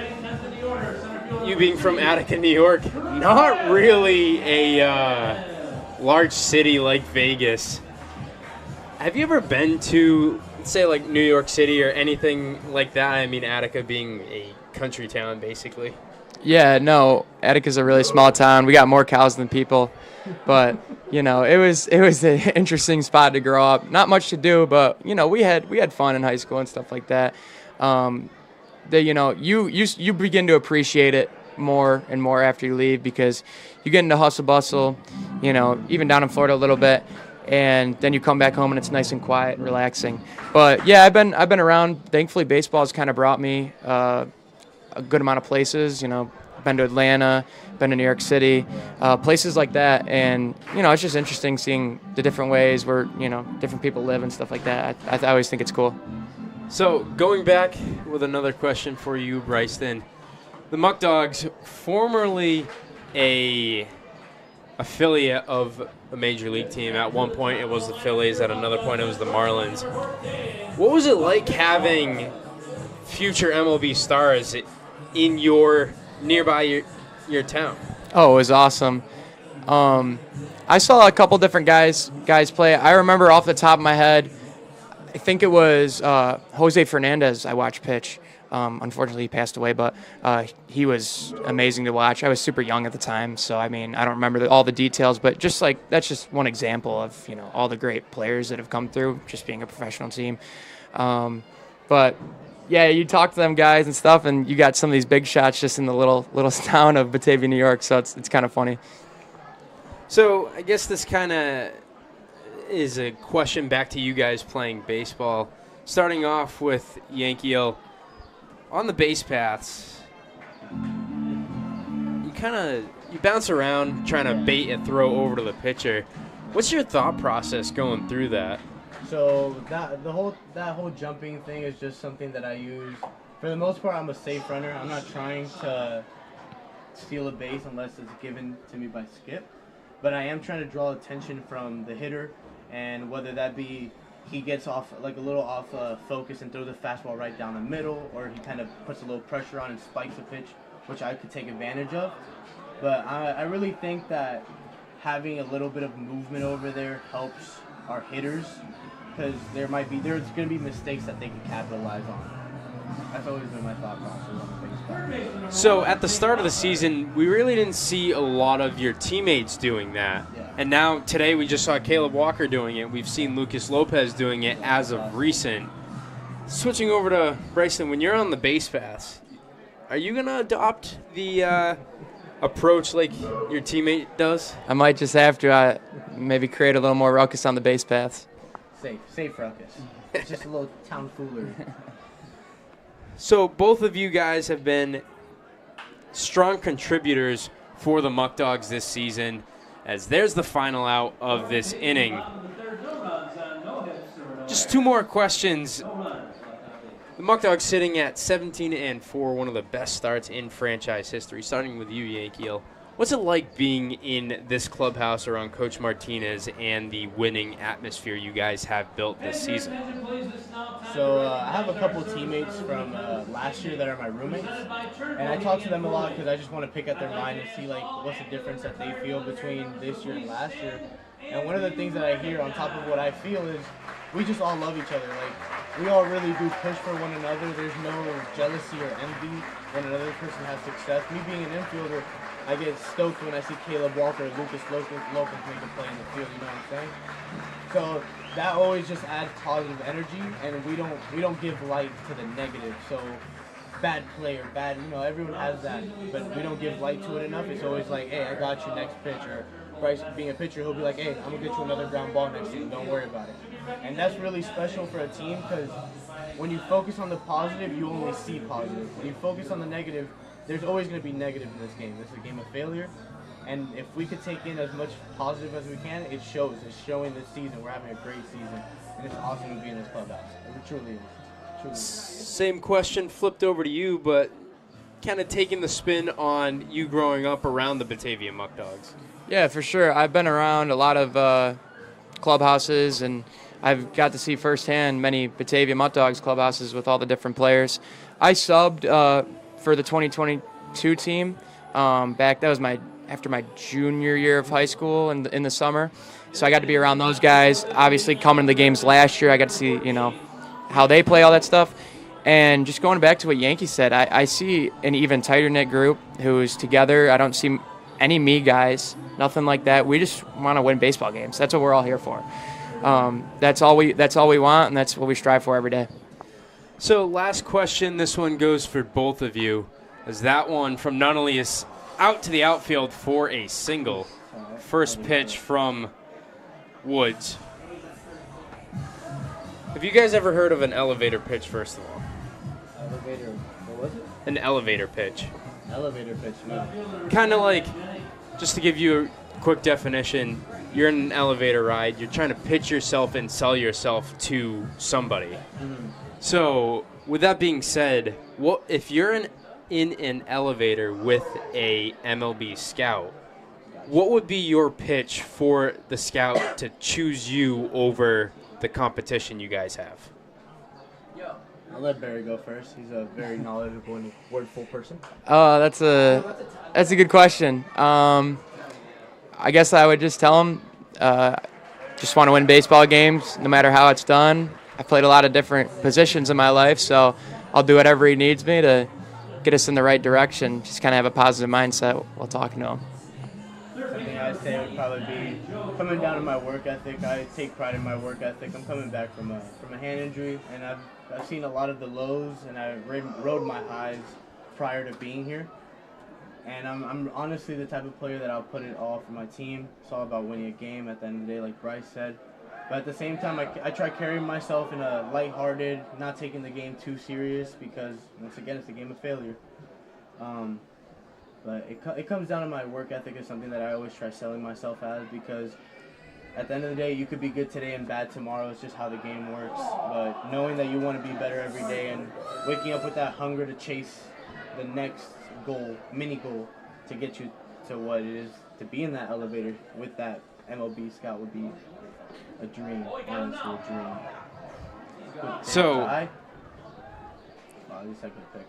you being from Attica, New York, not really a large city like Vegas. Have you ever been to, say, like New York City or anything like that? I mean, Attica being a country town, basically. Yeah, no, Attica's a really small town. We got more cows than people, but you know, it was an interesting spot to grow up. Not much to do, but you know, we had fun in high school and stuff like that. You know, you begin to appreciate it more and more after you leave because you get into hustle bustle. You know, even down in Florida a little bit. And then you come back home and it's nice and quiet and relaxing. But yeah, I've been around. Thankfully, baseball's kind of brought me a good amount of places. You know, been to Atlanta, been to New York City, places like that. And you know, it's just interesting seeing the different ways where different people live and stuff like that. I always think it's cool. So going back with another question for you, Bryson, the Muckdogs, formerly a affiliate of a major league team. At one point it was the Phillies, at another point it was the Marlins. What was it like having future MLB stars in your nearby your town? Oh, it was awesome. I saw a couple different guys play. I remember off the top of my head, I think it was Jose Fernandez I watched pitch. Unfortunately, he passed away, but he was amazing to watch. I was super young at the time, so I mean, I don't remember all the details, but just like that's just one example of all the great players that have come through just being a professional team. But yeah, you talk to them guys and stuff, and you got some of these big shots just in the little town of Batavia, New York. So it's kind of funny. So I guess this kind of is a question back to you guys playing baseball. Starting off with Yankiel. On the base paths, you bounce around trying to bait a throw over to the pitcher. What's your thought process going through that? So that whole jumping thing is just something that I use. For the most part, I'm a safe runner. I'm not trying to steal a base unless it's given to me by Skip. But I am trying to draw attention from the hitter, and whether that be he gets off a little off focus and throws a fastball right down the middle, or he kind of puts a little pressure on and spikes a pitch, which I could take advantage of. But I really think that having a little bit of movement over there helps our hitters, because there's going to be mistakes that they can capitalize on. That's always been my thought process on the baseball. So at the start of the season, we really didn't see a lot of your teammates doing that. Yeah. And now today we just saw Caleb Walker doing it. We've seen Lucas Lopez doing it as of recent. Switching over to Bryson, when you're on the base paths, are you going to adopt the approach like your teammate does? I might just have to maybe create a little more ruckus on the base paths. Safe ruckus. It's just a little tomfoolery. So both of you guys have been strong contributors for the Muckdogs this season, as there's the final out of this inning. Just two more questions. The Muckdogs sitting at 17-4, one of the best starts in franchise history. Starting with you, Yankiel. What's it like being in this clubhouse around Coach Martinez and the winning atmosphere you guys have built this season? So I have a couple teammates from last year that are my roommates, and I talk to them a lot because I just want to pick at their mind and see what's the difference that they feel between this year and last year. And one of the things that I hear on top of what I feel is we just all love each other. We all really do push for one another. There's no jealousy or envy when another person has success. Me being an infielder, I get stoked when I see Caleb Walker and Lucas Lopez make a play in the field, you know what I'm saying? So that always just adds positive energy, and we don't give light to the negative. So bad play or bad, everyone has that, but we don't give light to it enough. It's always like, hey, I got you next pitch, or Bryce being a pitcher, he'll be like, hey, I'm gonna get you another ground ball next inning, don't worry about it. And that's really special for a team, because when you focus on the positive, you only see positive. When you focus on the negative, there's always going to be negative in this game. This is a game of failure. And if we could take in as much positive as we can, it shows. It's showing this season. We're having a great season. And it's awesome to be in this clubhouse. It truly is. Truly is. Same question flipped over to you, but kind of taking the spin on you growing up around the Batavia Muckdogs. Yeah, for sure. I've been around a lot of clubhouses, and I've got to see firsthand many Batavia Muckdogs clubhouses with all the different players. I subbed for the 2020 2 team. That was after my junior year of high school in the summer. So I got to be around those guys. Obviously, coming to the games last year, I got to see, how they play, all that stuff. And just going back to what Yankee said, I see an even tighter-knit group who's together. I don't see any me guys, nothing like that. We just want to win baseball games. That's what we're all here for. That's all we want, and that's what we strive for every day. So last question, this one goes for both of you, as that one from Nunnally is out to the outfield for a single. First pitch from Woods. Have you guys ever heard of an elevator pitch, first of all? Elevator, what was it? An elevator pitch. Elevator pitch, no. Kind of like, just to give you a quick definition, you're in an elevator ride, you're trying to pitch yourself and sell yourself to somebody. So, with that being said, what if you're in an elevator with a MLB scout, what would be your pitch for the scout to choose you over the competition you guys have? I'll let Barry go first. He's a very knowledgeable and wordful person. That's a good question. I guess I would just tell him, just want to win baseball games, no matter how it's done. I played a lot of different positions in my life, so I'll do whatever he needs me to get us in the right direction. Just kind of have a positive mindset while talking to him. Something I'd say would probably be coming down to my work ethic. I take pride in my work ethic. I'm coming back from a hand injury, and I've seen a lot of the lows, and I rode my highs prior to being here. And I'm honestly the type of player that I'll put it all for my team. It's all about winning a game at the end of the day, like Bryce said. But at the same time, I try carrying myself in a lighthearted, not taking the game too serious, because once again, it's a game of failure. But it comes down to my work ethic is something that I always try selling myself as, because at the end of the day, you could be good today and bad tomorrow. It's just how the game works. But knowing that you want to be better every day and waking up with that hunger to chase the next goal, mini goal, to get you to what it is to be in that elevator with that MLB scout would be a dream, honestly, a dream. So, at least I could pick.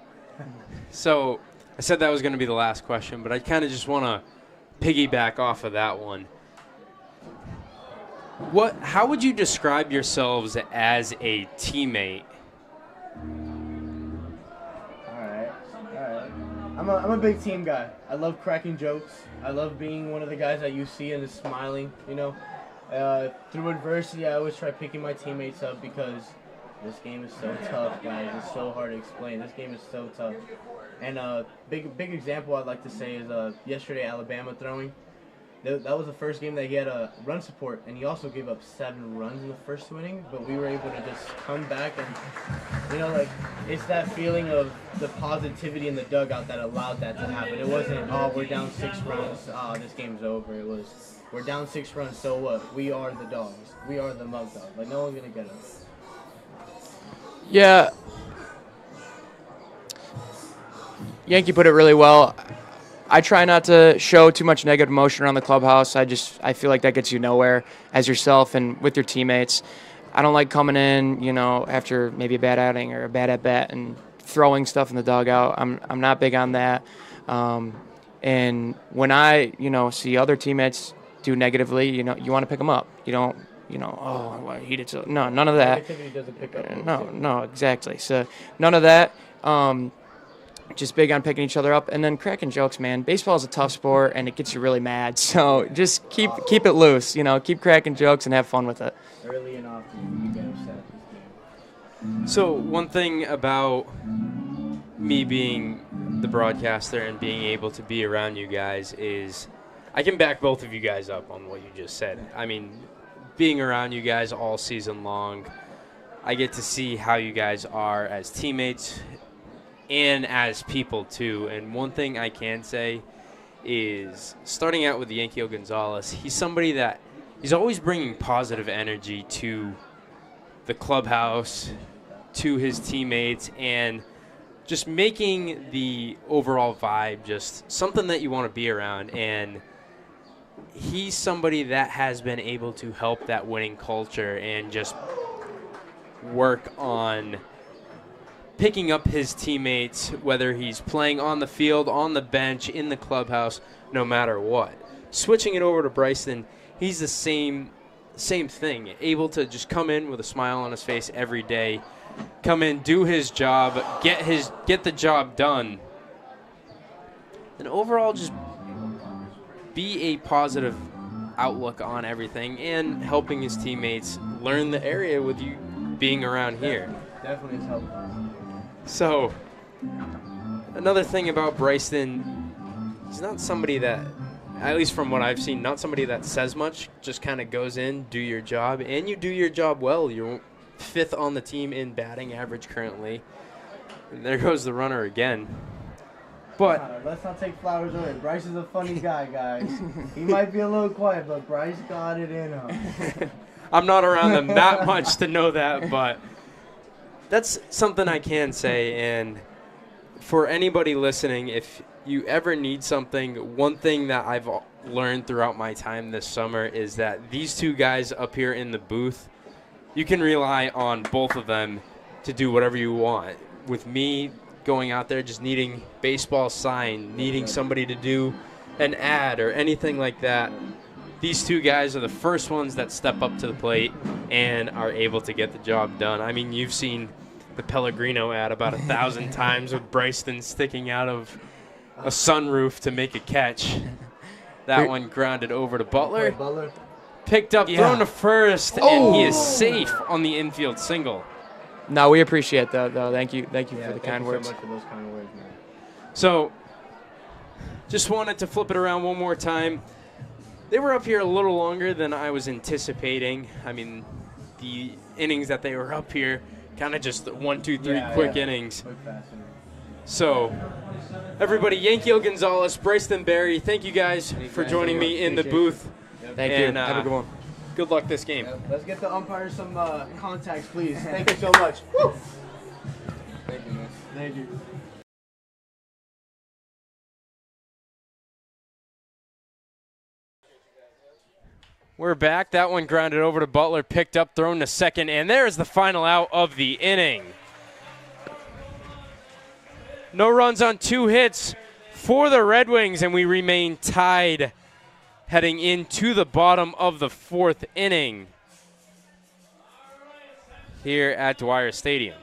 So, I said that was going to be the last question, but I kind of just want to piggyback off of that one. How would you describe yourselves as a teammate? All right. I'm a big team guy. I love cracking jokes. I love being one of the guys that you see and is smiling, Through adversity, I always try picking my teammates up, because this game is so tough, guys. It's so hard to explain. This game is so tough. And a big example I'd like to say is yesterday Alabama throwing. That was the first game that he had a run support, and he also gave up 7 runs in the first inning, but we were able to just come back and, it's that feeling of the positivity in the dugout that allowed that to happen. It wasn't, we're down 6 runs, this game's over. It was, we're down 6 runs, so what? We are the dogs. We are the Muckdogs. No one's going to get us. Yeah. Yankee put it really well. I try not to show too much negative emotion around the clubhouse. I feel like that gets you nowhere as yourself and with your teammates. I don't like coming in, after maybe a bad outing or a bad at bat and throwing stuff in the dugout. I'm not big on that. And when I, see other teammates do negatively, you want to pick them up. You don't, he did so. No, none of that. Negativity doesn't pick up. No, exactly. So none of that. Just big on picking each other up and then cracking jokes, man. Baseball is a tough sport and it gets you really mad. So just keep it loose, keep cracking jokes and have fun with it. Early and often you get upset. So one thing about me being the broadcaster and being able to be around you guys is I can back both of you guys up on what you just said. I mean, being around you guys all season long, I get to see how you guys are as teammates and as people too. And one thing I can say is, starting out with Yankee Gonzalez, he's somebody that he's always bringing positive energy to the clubhouse, to his teammates, and just making the overall vibe just something that you want to be around. And he's somebody that has been able to help that winning culture and just work on picking up his teammates, whether he's playing on the field, on the bench, in the clubhouse, no matter what. Switching it over to Bryson, he's the same thing, able to just come in with a smile on his face every day, come in, do his job, get the job done, and overall just be a positive outlook on everything and helping his teammates learn the area with you being around here. Definitely is helpful. So, another thing about Bryson, he's not somebody that, at least from what I've seen, not somebody that says much, just kind of goes in, do your job, and you do your job well. You're 5th on the team in batting average currently. And there goes the runner again. But let's not take flowers away. Bryce is a funny guy, guys. He might be a little quiet, but Bryce got it in him. I'm not around them that much to know that, but that's something I can say. And for anybody listening, if you ever need something, one thing that I've learned throughout my time this summer is that these two guys up here in the booth, you can rely on both of them to do whatever you want. With me going out there just needing baseball signed, needing somebody to do an ad or anything like that, these two guys are the first ones that step up to the plate and are able to get the job done. I mean, you've seen the Pellegrino ad about 1,000 times with Bryson sticking out of a sunroof to make a catch. That one grounded over to Butler. Picked up, thrown to first, and he is safe on the infield single. No, we appreciate that, though. Thank you for the kind words. So much for those kind words, man. So, just wanted to flip it around one more time. They were up here a little longer than I was anticipating. I mean, the innings that they were up here, kind of just 1, 2, 3 quick innings. Quick, fast innings. So, everybody, Yankeel Gonzalez, Bryson Berry, thank you guys for joining me in the booth. Thank you. Have a good one. Good luck this game. Let's get the umpires some contacts, please. Thank you so much. Woo! Thank you, man. Thank you. We're back. That one grounded over to Butler, picked up, thrown to second, and there's the final out of the inning. No runs on 2 hits for the Red Wings, and we remain tied heading into the bottom of the 4th inning here at Dwyer Stadium.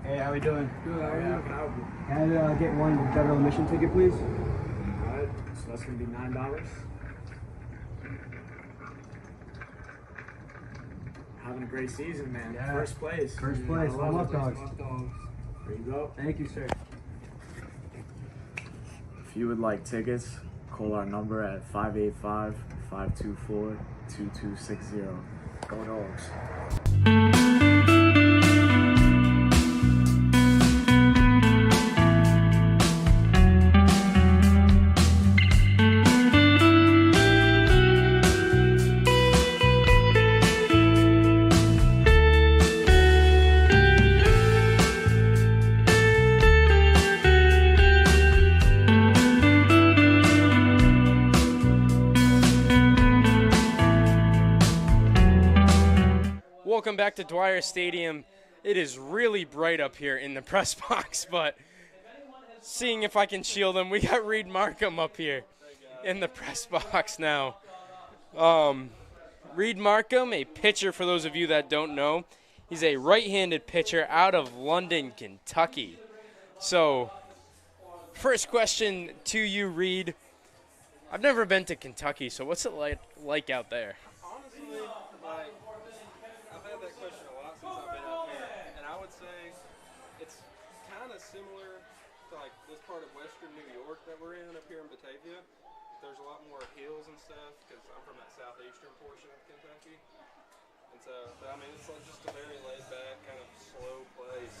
Hey, how we doing? Good, how are you? Can I get one federal admission ticket, please? Alright, so that's going to be $9. Having a great season, man. Yeah. First place. First place, I love it. Muckdogs. There you go. Thank you, sir. If you would like tickets, call our number at 585-524-2260. Go Dogs. Welcome back to Dwyer Stadium. It is really bright up here in the press box, but seeing if I can shield him, we got Reed Markham up here in the press box now. Reed Markham, a pitcher for those of you that don't know. He's a right-handed pitcher out of London, Kentucky. So, first question to you, Reed. I've never been to Kentucky, so what's it like out there? Honestly, like, I've had that question a lot since I've been up here, and I would say it's kind of similar to like this part of western New York that we're in up here in Batavia. there's a lot more hills and stuff because I'm from that southeastern portion of Kentucky. And so, but I mean, it's like just a very laid back, kind of slow place.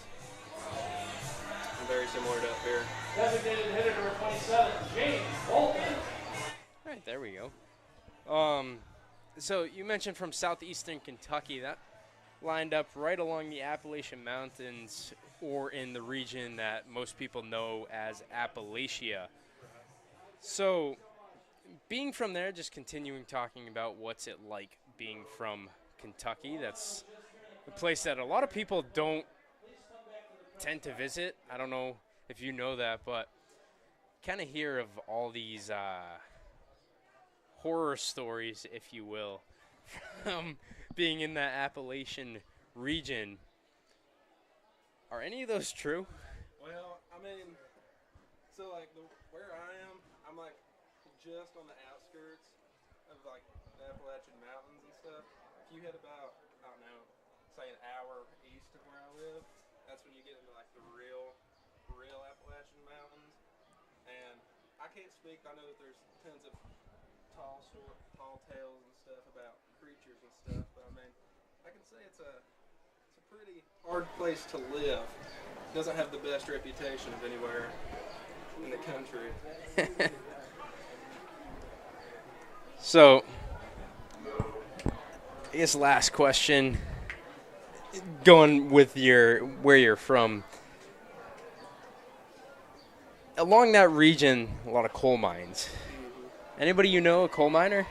And very similar to up here. Designated hitter number 27, James Bolton. All right, there we go. So you mentioned from southeastern Kentucky. That lined up right along the Appalachian Mountains, or in the region that most people know as Appalachia. So being from there, just continuing talking about what's it like being from Kentucky. That's a place that a lot of people don't tend to visit. I don't know if you know that, but kind of hear of all these horror stories, if you will, from being in that Appalachian region. Are any of those true? Well, I mean, so like where I am, I'm like just on the outskirts of like the Appalachian Mountains and stuff. If you head about, I don't know, say an hour east of where I live, that's when you get into like the real Appalachian Mountains. And I can't speak, I know that there's tons of tall tales and stuff about creatures and stuff, but I mean, I can say it's a pretty hard place to live. It doesn't have the best reputation of anywhere in the country. So, I guess last question, going with where you're from. Along that region, a lot of coal mines. Anybody you know a coal miner?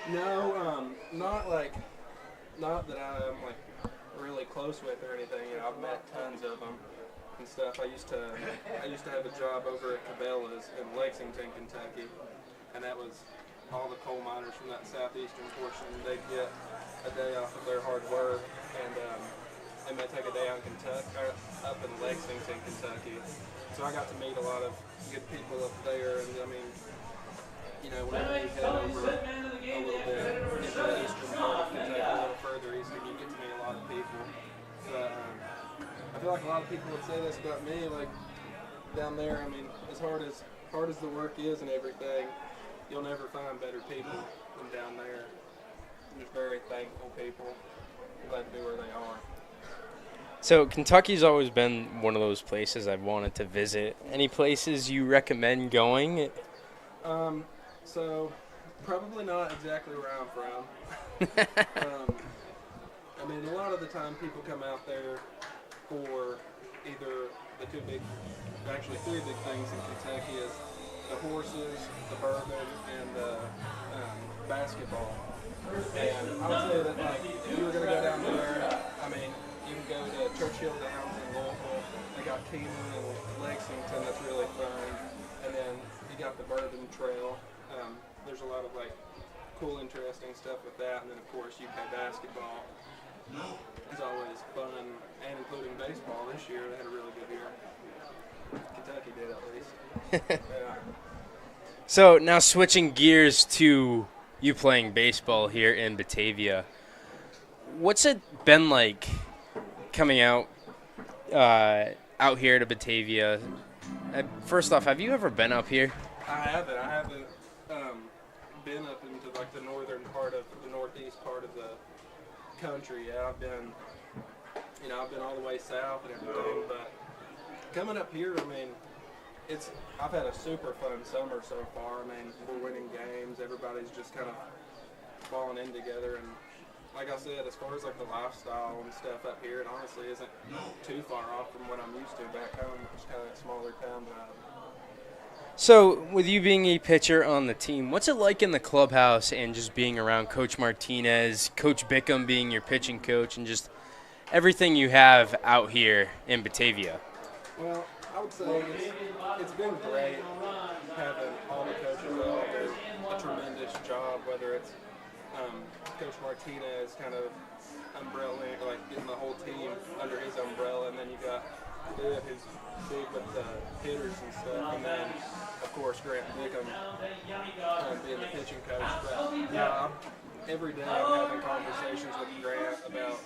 No, not that I'm like really close with or anything. You know, I've met tons of them and stuff. I used to have a job over at Cabela's in Lexington, Kentucky, and that was all the coal miners from that southeastern portion. They'd get a day off of their hard work, and they take a day out up in Lexington, Kentucky. So I got to meet a lot of good people up there, and I mean, you know, whenever you head over a little bit into the eastern part of Kentucky, a little further eastern, you get to meet a lot of people. But I feel like a lot of people would say this about me, like down there. I mean, as hard as the work is and everything, you'll never find better people than down there. Just very thankful people, glad to be where they are. So Kentucky's always been one of those places I've wanted to visit. Any places you recommend going? So probably not exactly where I'm from. I mean, a lot of the time people come out there for either three big things in Kentucky is the horses, the bourbon, and the basketball. And I would say that like if you were going to go down there, I mean, you can go to Churchill Downs in Louisville. They got Keeneland and Lexington, that's really fun. And then you got the Bourbon Trail. There's a lot of like cool, interesting stuff with that. And then of course UK basketball is always fun, and including baseball this year. They had a really good year. Kentucky did at least. Yeah. So now switching gears to you playing baseball here in Batavia. What's it been like coming out here to Batavia? First off, have you ever been up here? I haven't been up into like the northern part of the northeast part of the country. Yeah, I've been all the way south and everything, but coming up here, I mean, I've had a super fun summer so far. I mean, we're winning games. Everybody's just kind of falling in together, and like I said, as far as like the lifestyle and stuff up here, it honestly isn't too far off from what I'm used to back home, which is kind of a smaller town vibe. So, with you being a pitcher on the team, what's it like in the clubhouse and just being around Coach Martinez, Coach Bickham being your pitching coach, and just everything you have out here in Batavia? Well, I would say it's been great having all the coaches out there, a tremendous job, whether it's Coach Martinez kind of umbrellaing, like getting the whole team under his umbrella, and then you got Dib, who's big with the hitters and stuff, and then of course Grant Bickham being the pitching coach. But yeah, every day I'm having conversations with Grant about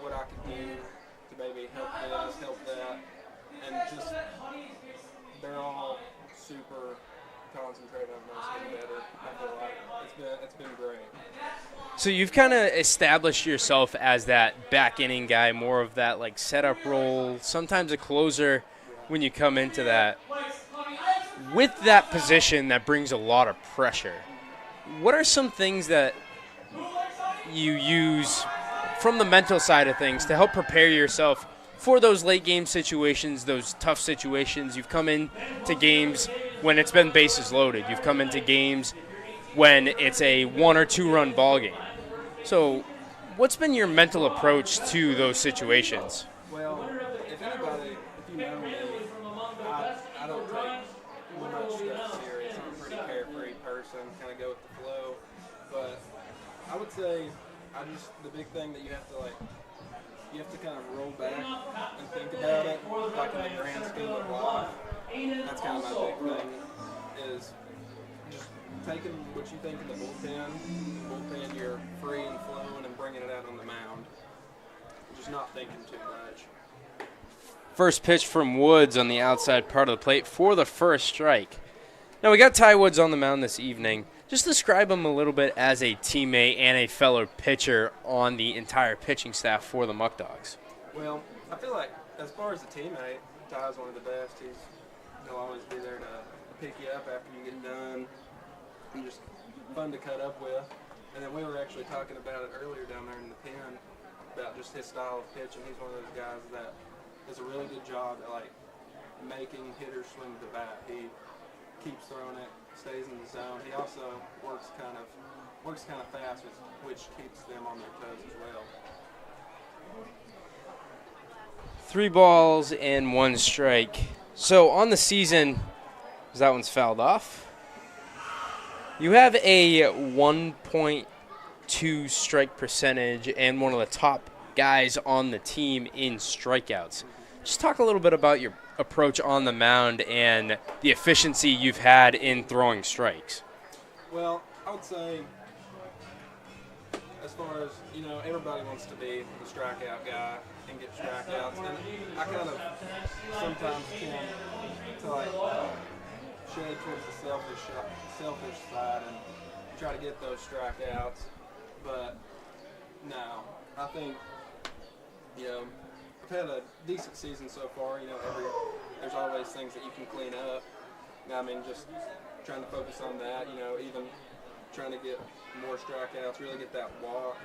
what I can do to maybe help this, help that, and just they're all super concentrate on us getting better. I feel like it's been great. So you've kind of established yourself as that back inning guy, more of that like setup role, sometimes a closer when you come into that. With that position, that brings a lot of pressure. What are some things that you use from the mental side of things to help prepare yourself for those late game situations, those tough situations? You've come into games when it's been bases loaded. You've come into games when it's a 1 or 2 run ball game. So what's been your mental approach to those situations? Well, if you know me, I don't take much stuff serious. I'm a pretty carefree person, kind of go with the flow. But I would say the big thing that you have to kind of roll back and think about it, like in the grand scheme of life. That's kind of my big thing, is just taking what you think in the bullpen, you're free and flowing and bringing it out on the mound. Just not thinking too much. First pitch from Woods on the outside part of the plate for the first strike. Now we got Ty Woods on the mound this evening. Just describe him a little bit as a teammate and a fellow pitcher on the entire pitching staff for the Muckdogs. Well, I feel like as far as a teammate, Ty's one of the best. He'll always be there to pick you up after you get done. He's just fun to cut up with. And then we were actually talking about it earlier down there in the pen about just his style of pitching. He's one of those guys that does a really good job at like making hitters swing the bat. He keeps throwing it, stays in the zone. He also works kind of fast, which keeps them on their toes as well. 3 balls and 1 strike. So on the season, that one's fouled off. You have a 1.2 strike percentage and one of the top guys on the team in strikeouts. Just talk a little bit about your approach on the mound and the efficiency you've had in throwing strikes. Well, I would say, as far as, everybody wants to be the strikeout guy and get strikeouts. And I kind of sometimes tend to shade towards the selfish side and try to get those strikeouts. But no, I think, I've had a decent season so far. There's always things that you can clean up. I mean, just trying to focus on that, even trying to get more strikeouts, really get that walk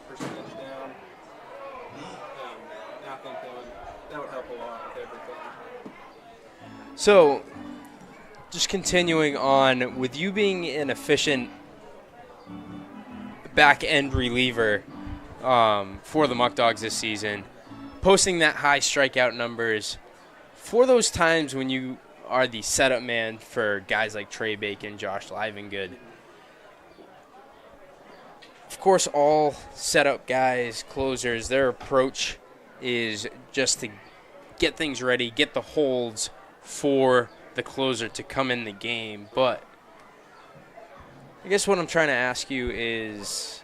percentage down. And I think that would help a lot with everything. So, just continuing on, with you being an efficient back-end reliever for the Muckdogs this season, posting that high strikeout numbers, for those times when you are the setup man for guys like Trey Bacon, Josh Livengood, of course, all setup guys, closers, their approach is just to get things ready, get the holds for the closer to come in the game. But I guess what I'm trying to ask you is,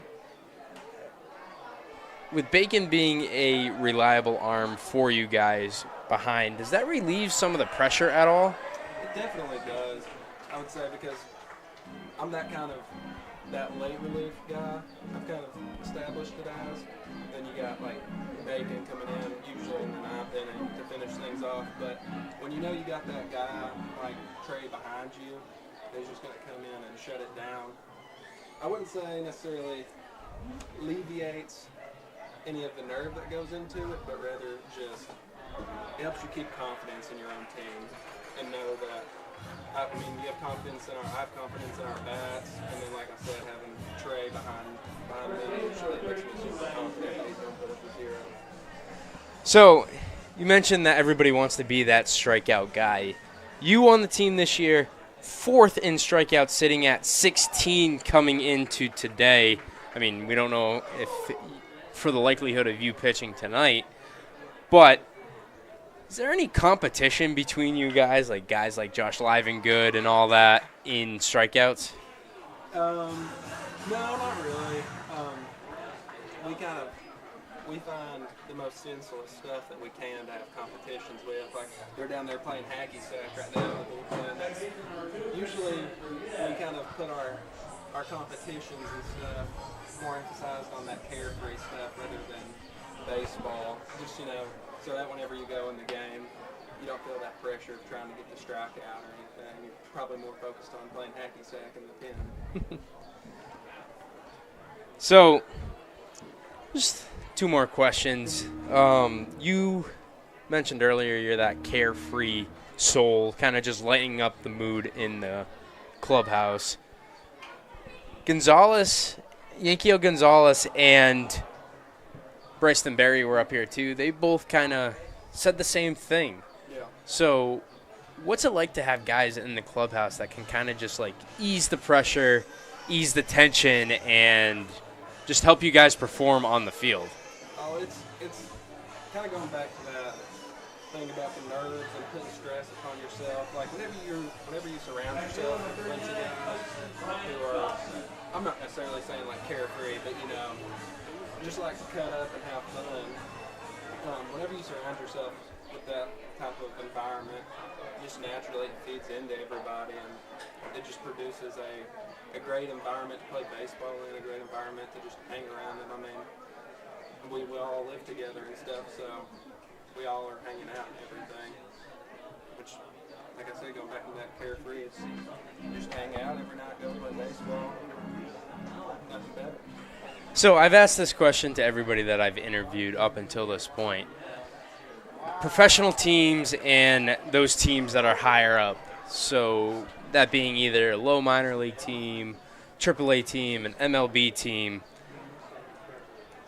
with Bacon being a reliable arm for you guys behind, does that relieve some of the pressure at all? It definitely does, I would say, because I'm that late relief guy. I've kind of established it as. Then you got Bacon coming in, usually in the 9th inning to finish things off. But when you got that guy like Trey behind you, he's just going to come in and shut it down. I wouldn't say necessarily alleviates any of the nerve that goes into it, but rather just it helps you keep confidence in your own team and know that. I mean, you have confidence I have confidence in our bats, and then, like I said, having Trey behind me usually makes me super confident that he's going to put up a 0. So, you mentioned that everybody wants to be that strikeout guy. You on the team this year, 4th in strikeouts, sitting at 16 coming into today. I mean, we don't know if for the likelihood of you pitching tonight, but is there any competition between you guys like Josh Livengood and all that in strikeouts? No, not really. We find the most senseless stuff that we can to have competitions with. Like, they're down there playing hacky sack right now in the bullpen. put our competitions and stuff more emphasized on that carefree stuff rather than baseball. Just, so that whenever you go in the game, you don't feel that pressure of trying to get the strikeout or anything. You're probably more focused on playing hacky sack in the pen. So, just two more questions. You mentioned earlier you're that carefree soul, kind of just lighting up the mood in the clubhouse. Yankeel Gonzalez and Bryson Berry were up here too. They both kind of said the same thing. Yeah. So, what's it like to have guys in the clubhouse that can kind of just like ease the pressure, ease the tension, and just help you guys perform on the field? Oh, it's kind of going back to that thing about the nerves and putting stress upon yourself. Like whenever you surround yourself with a bunch of guys who are, I'm not necessarily saying like carefree, but just like to cut up and have fun. Whenever you surround yourself with that type of environment, just naturally it feeds into everybody, and it just produces a great environment to play baseball in, a great environment to just hang around in. I mean, we all live together and stuff, so we all are hanging out and everything. Which, like I said, going back to that carefree, it's just hang out every night, go play baseball. Nothing better. So I've asked this question to everybody that I've interviewed up until this point. Professional teams and those teams that are higher up, so that being either a low minor league team, AAA team, an MLB team,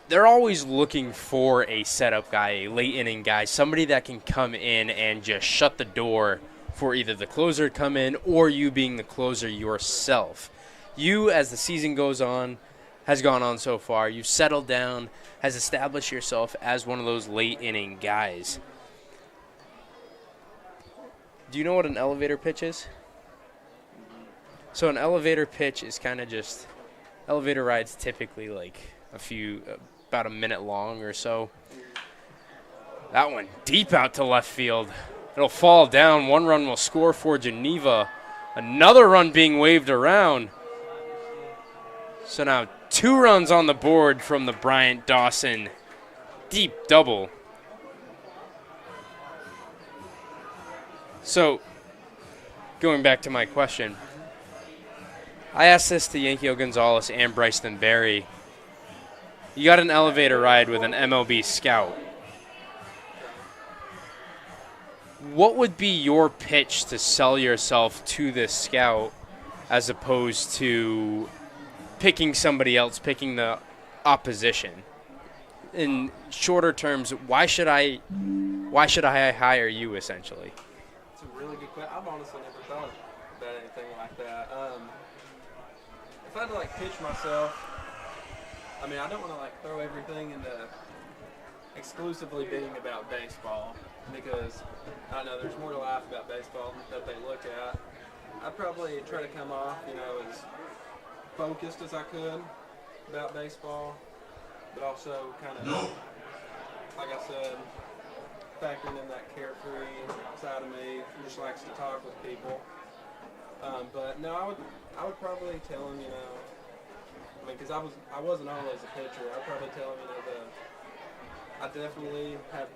they're always looking for a setup guy, a late inning guy, somebody that can come in and just shut the door for either the closer to come in or you being the closer yourself. You, as the season has gone on so far, you've settled down, has established yourself as one of those late inning guys. Do you know what an elevator pitch is? So an elevator pitch is kind of just, elevator rides typically like about a minute long or so. That one deep out to left field. It'll fall down. One run will score for Geneva. Another run being waved around. So now 2 runs on the board from the Bryant Dawson deep double. So, going back to my question, I asked this to Yankeel Gonzalez and Bryson Berry. You got an elevator ride with an MLB scout. What would be your pitch to sell yourself to this scout as opposed to picking somebody else, picking the opposition? In shorter terms, why should I hire you essentially? It's a really good question. I've honestly never thought about anything like that. If I had to pitch myself, I mean, I don't want to throw everything into exclusively being about baseball, because I know there's more to life about baseball that they look at. I'd probably try to come off, as focused as I could about baseball, but also kind of, like I said, factoring in that carefree side of me who just likes to talk with people. But no, I would probably tell him, because I wasn't always a pitcher. I'd probably tell him, that I definitely have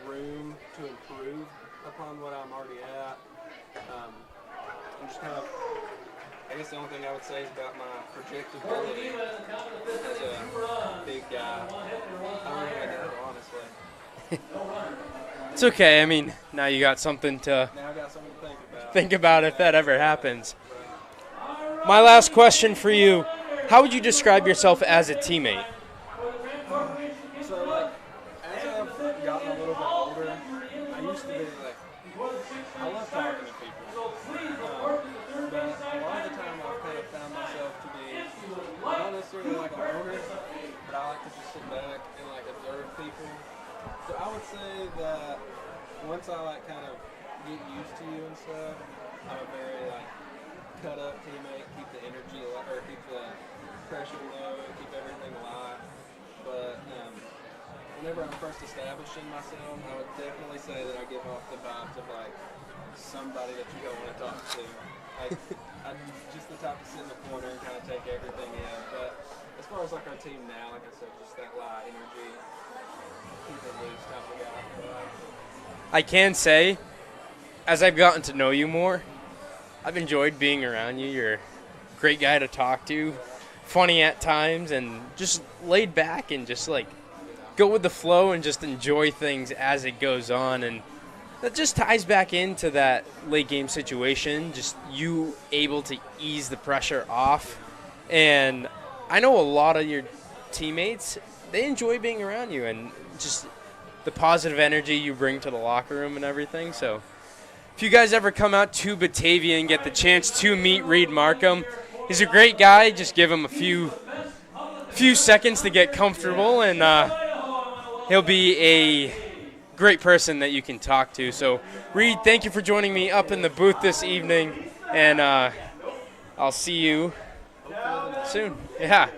room to improve upon what I'm already at. I'm just kind of, I guess the only thing I would say is about my projectability as a big guy. I don't really know, honestly. It's okay. I mean, now you got something to think about if that ever happens. My last question for you, how would you describe yourself as a teammate? So, as I've gotten a little bit older, I used to be I love talking to people. But a lot of the time I've kind of found myself to be not necessarily like an owner, but I like to just sit back and observe people. So I would say that once I kind of get used to you and stuff, I'm a very cut up teammate, keep the energy or keep the pressure low, keep everything light. But whenever I'm first establishing myself, I would definitely say that I give off the vibes of somebody that you don't want to talk to. Like, I'm just the type to sit in the corner and kind of take everything in. But as far as like our team now, like I said, just that light energy, keep it loose type of guy. But I can say, as I've gotten to know you more, I've enjoyed being around you. You're a great guy to talk to, funny at times, and just laid back and just like go with the flow and just enjoy things as it goes on. And that just ties back into that late game situation, just you able to ease the pressure off. And I know a lot of your teammates, they enjoy being around you and just the positive energy you bring to the locker room and everything. So if you guys ever come out to Batavia and get the chance to meet Reed Markham, he's a great guy. Just give him a few seconds to get comfortable, and he'll be a great person that you can talk to. So, Reed, thank you for joining me up in the booth this evening, and I'll see you soon. Yeah.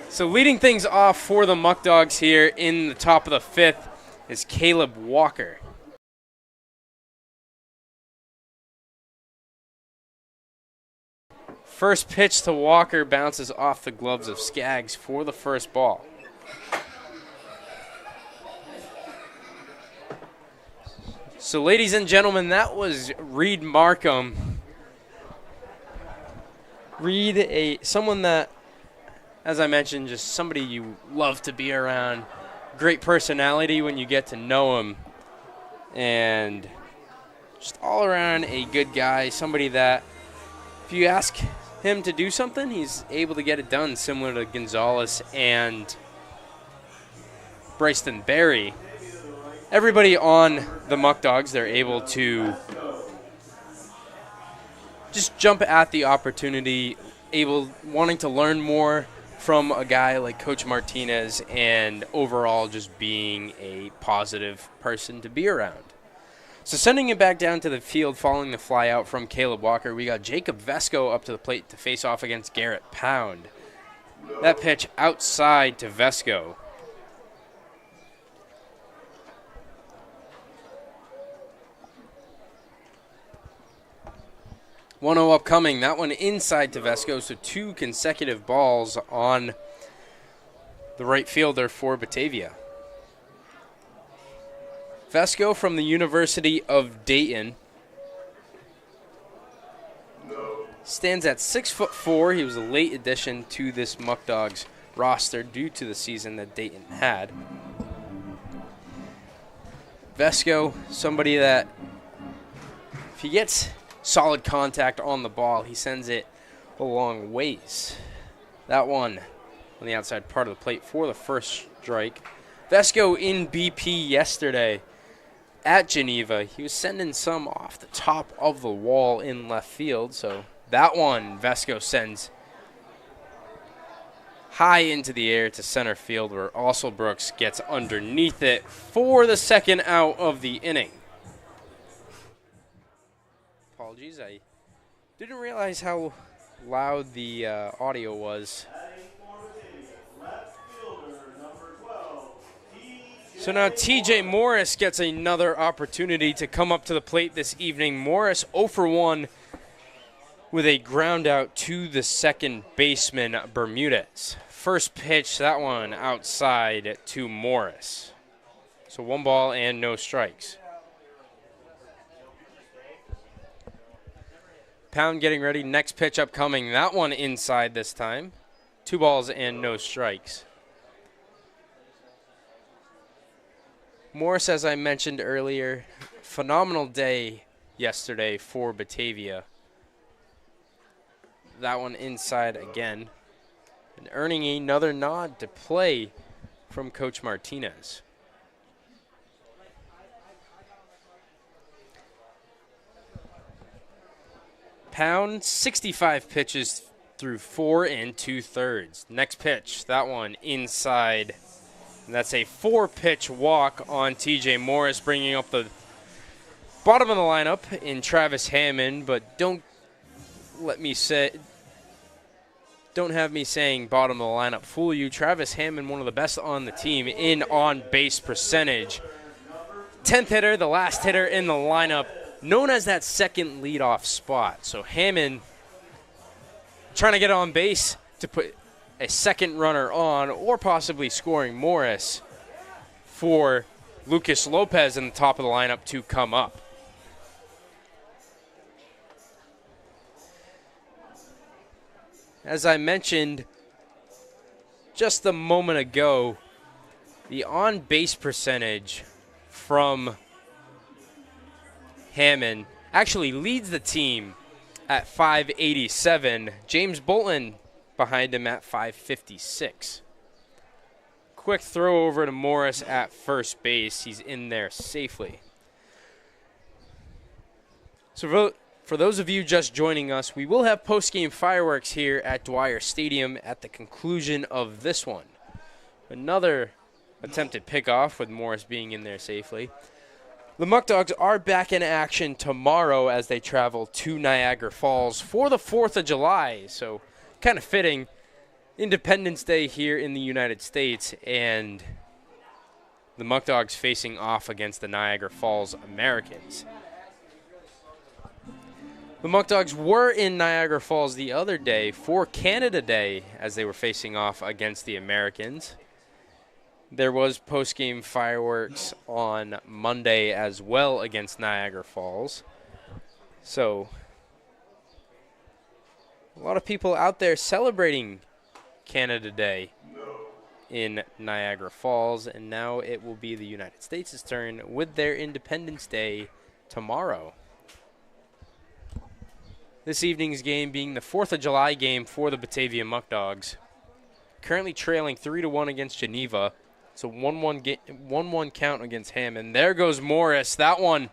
So leading things off for the Muckdogs here in the top of the fifth is Caleb Walker. First pitch to Walker bounces off the gloves of Skaggs for the first ball. So ladies and gentlemen, that was Reed Markham. Reed, someone that, as I mentioned, just somebody you love to be around. Great personality when you get to know him. And just all around a good guy. Somebody that, if you ask him to do something, he's able to get it done, similar to Gonzalez and Bryson Berry. Everybody on the Muckdogs, they're able to just jump at the opportunity, wanting to learn more from a guy like Coach Martinez, and overall just being a positive person to be around. So sending it back down to the field following the fly out from Caleb Walker, we got Jacob Vesco up to the plate to face off against Garrett Pound. That pitch outside to Vesco. (1-0) upcoming. That one inside to Vesco, so 2 consecutive balls on the right fielder for Batavia. Vesco from the University of Dayton stands at 6'4". He was a late addition to this Muckdogs roster due to the season that Dayton had. Vesco, somebody that if he gets solid contact on the ball, he sends it a long ways. That one on the outside part of the plate for the first strike. Vesco in BP yesterday at Geneva. He was sending some off the top of the wall in left field, so that one Vesco sends high into the air to center field, where also Brooks gets underneath it for the second out of the inning. Apologies, I didn't realize how loud the audio was. So now TJ Morris gets another opportunity to come up to the plate this evening. Morris 0 for 1 with a ground out to the second baseman, Bermudez. First pitch, that one outside to Morris. So 1 ball and no strikes. Pound getting ready. Next pitch upcoming. That one inside this time. 2 balls and no strikes. Morris, as I mentioned earlier, phenomenal day yesterday for Batavia. That one inside again. And earning another nod to play from Coach Martinez. Pound, 65 pitches through 4 2/3. Next pitch, that one inside. And that's a 4-pitch walk on TJ Morris, bringing up the bottom of the lineup in Travis Hammond. But don't have me saying bottom of the lineup fool you. Travis Hammond, one of the best on the team in on-base percentage. 10th hitter, the last hitter in the lineup, known as that second leadoff spot. So Hammond trying to get on base to put a second runner on, or possibly scoring Morris for Lucas Lopez in the top of the lineup to come up. As I mentioned just a moment ago, the on-base percentage from Hammond actually leads the team at 587. James Bolton behind him at 556. Quick throw over to Morris at first base. He's in there safely. So for those of you just joining us, we will have post-game fireworks here at Dwyer Stadium at the conclusion of this one. Another attempted pickoff with Morris being in there safely. The Muckdogs are back in action tomorrow as they travel to Niagara Falls for the 4th of July. So kind of fitting, Independence Day here in the United States, and the Muckdogs facing off against the Niagara Falls Americans. The Muckdogs were in Niagara Falls the other day for Canada Day as they were facing off against the Americans. There was post-game fireworks on Monday as well against Niagara Falls. So a lot of people out there celebrating Canada Day in Niagara Falls, and now it will be the United States' turn with their Independence Day tomorrow. This evening's game being the 4th of July game for the Batavia Muckdogs. Currently trailing 3-1 against Geneva. It's a 1-1 count against Hammond. There goes Morris. That one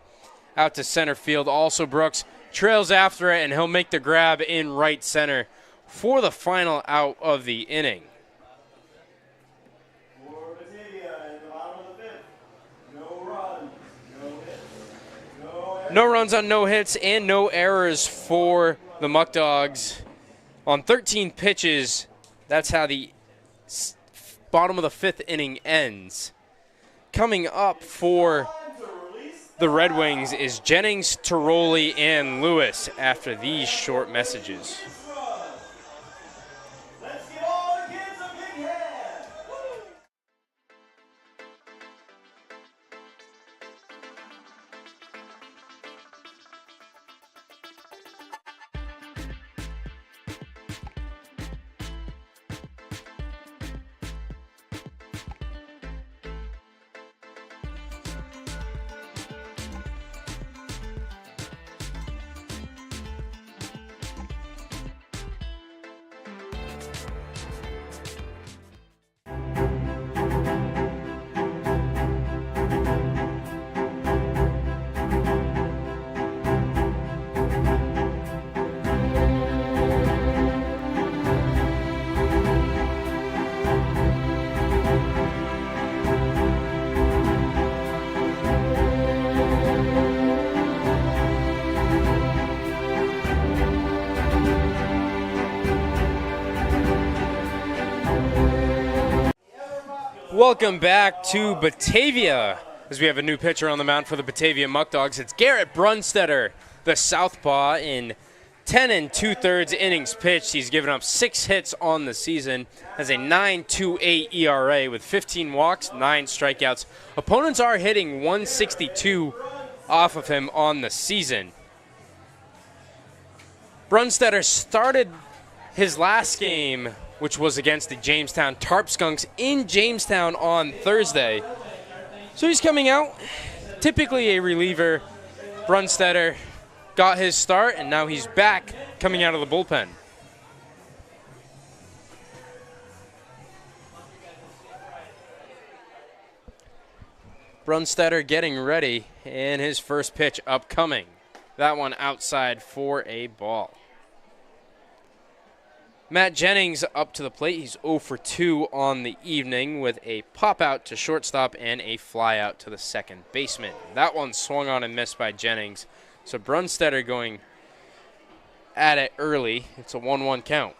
out to center field. Also Brooks trails after it, and he'll make the grab in right center for the final out of the inning. No runs on no hits and no errors for the Muckdogs. On 13 pitches, that's how the bottom of the 5th inning ends. Coming up for the Red Wings is Jennings, Tiroli, and Lewis after these short messages. Welcome back to Batavia as we have a new pitcher on the mound for the Batavia Muckdogs. It's Garrett Brunstetter, the southpaw, in 10 2/3 innings pitched. He's given up 6 hits on the season, has a 9.28 ERA with 15 walks, 9 strikeouts. Opponents are hitting 162 off of him on the season. Brunstetter started his last game, which was against the Jamestown Tarp Skunks in Jamestown on Thursday. So he's coming out, typically a reliever. Brunstetter got his start, and now he's back coming out of the bullpen. Brunstetter getting ready, and his first pitch upcoming. That one outside for a ball. Matt Jennings up to the plate. He's 0 for 2 on the evening with a pop out to shortstop and a fly out to the second baseman. That one swung on and missed by Jennings. So Brunstetter going at it early. It's a 1-1 count.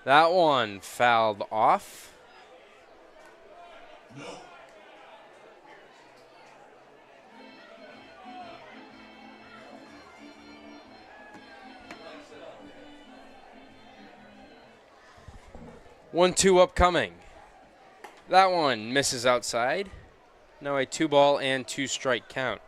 That one fouled off. One-two upcoming. That one misses outside. Now a 2-ball and 2-strike count.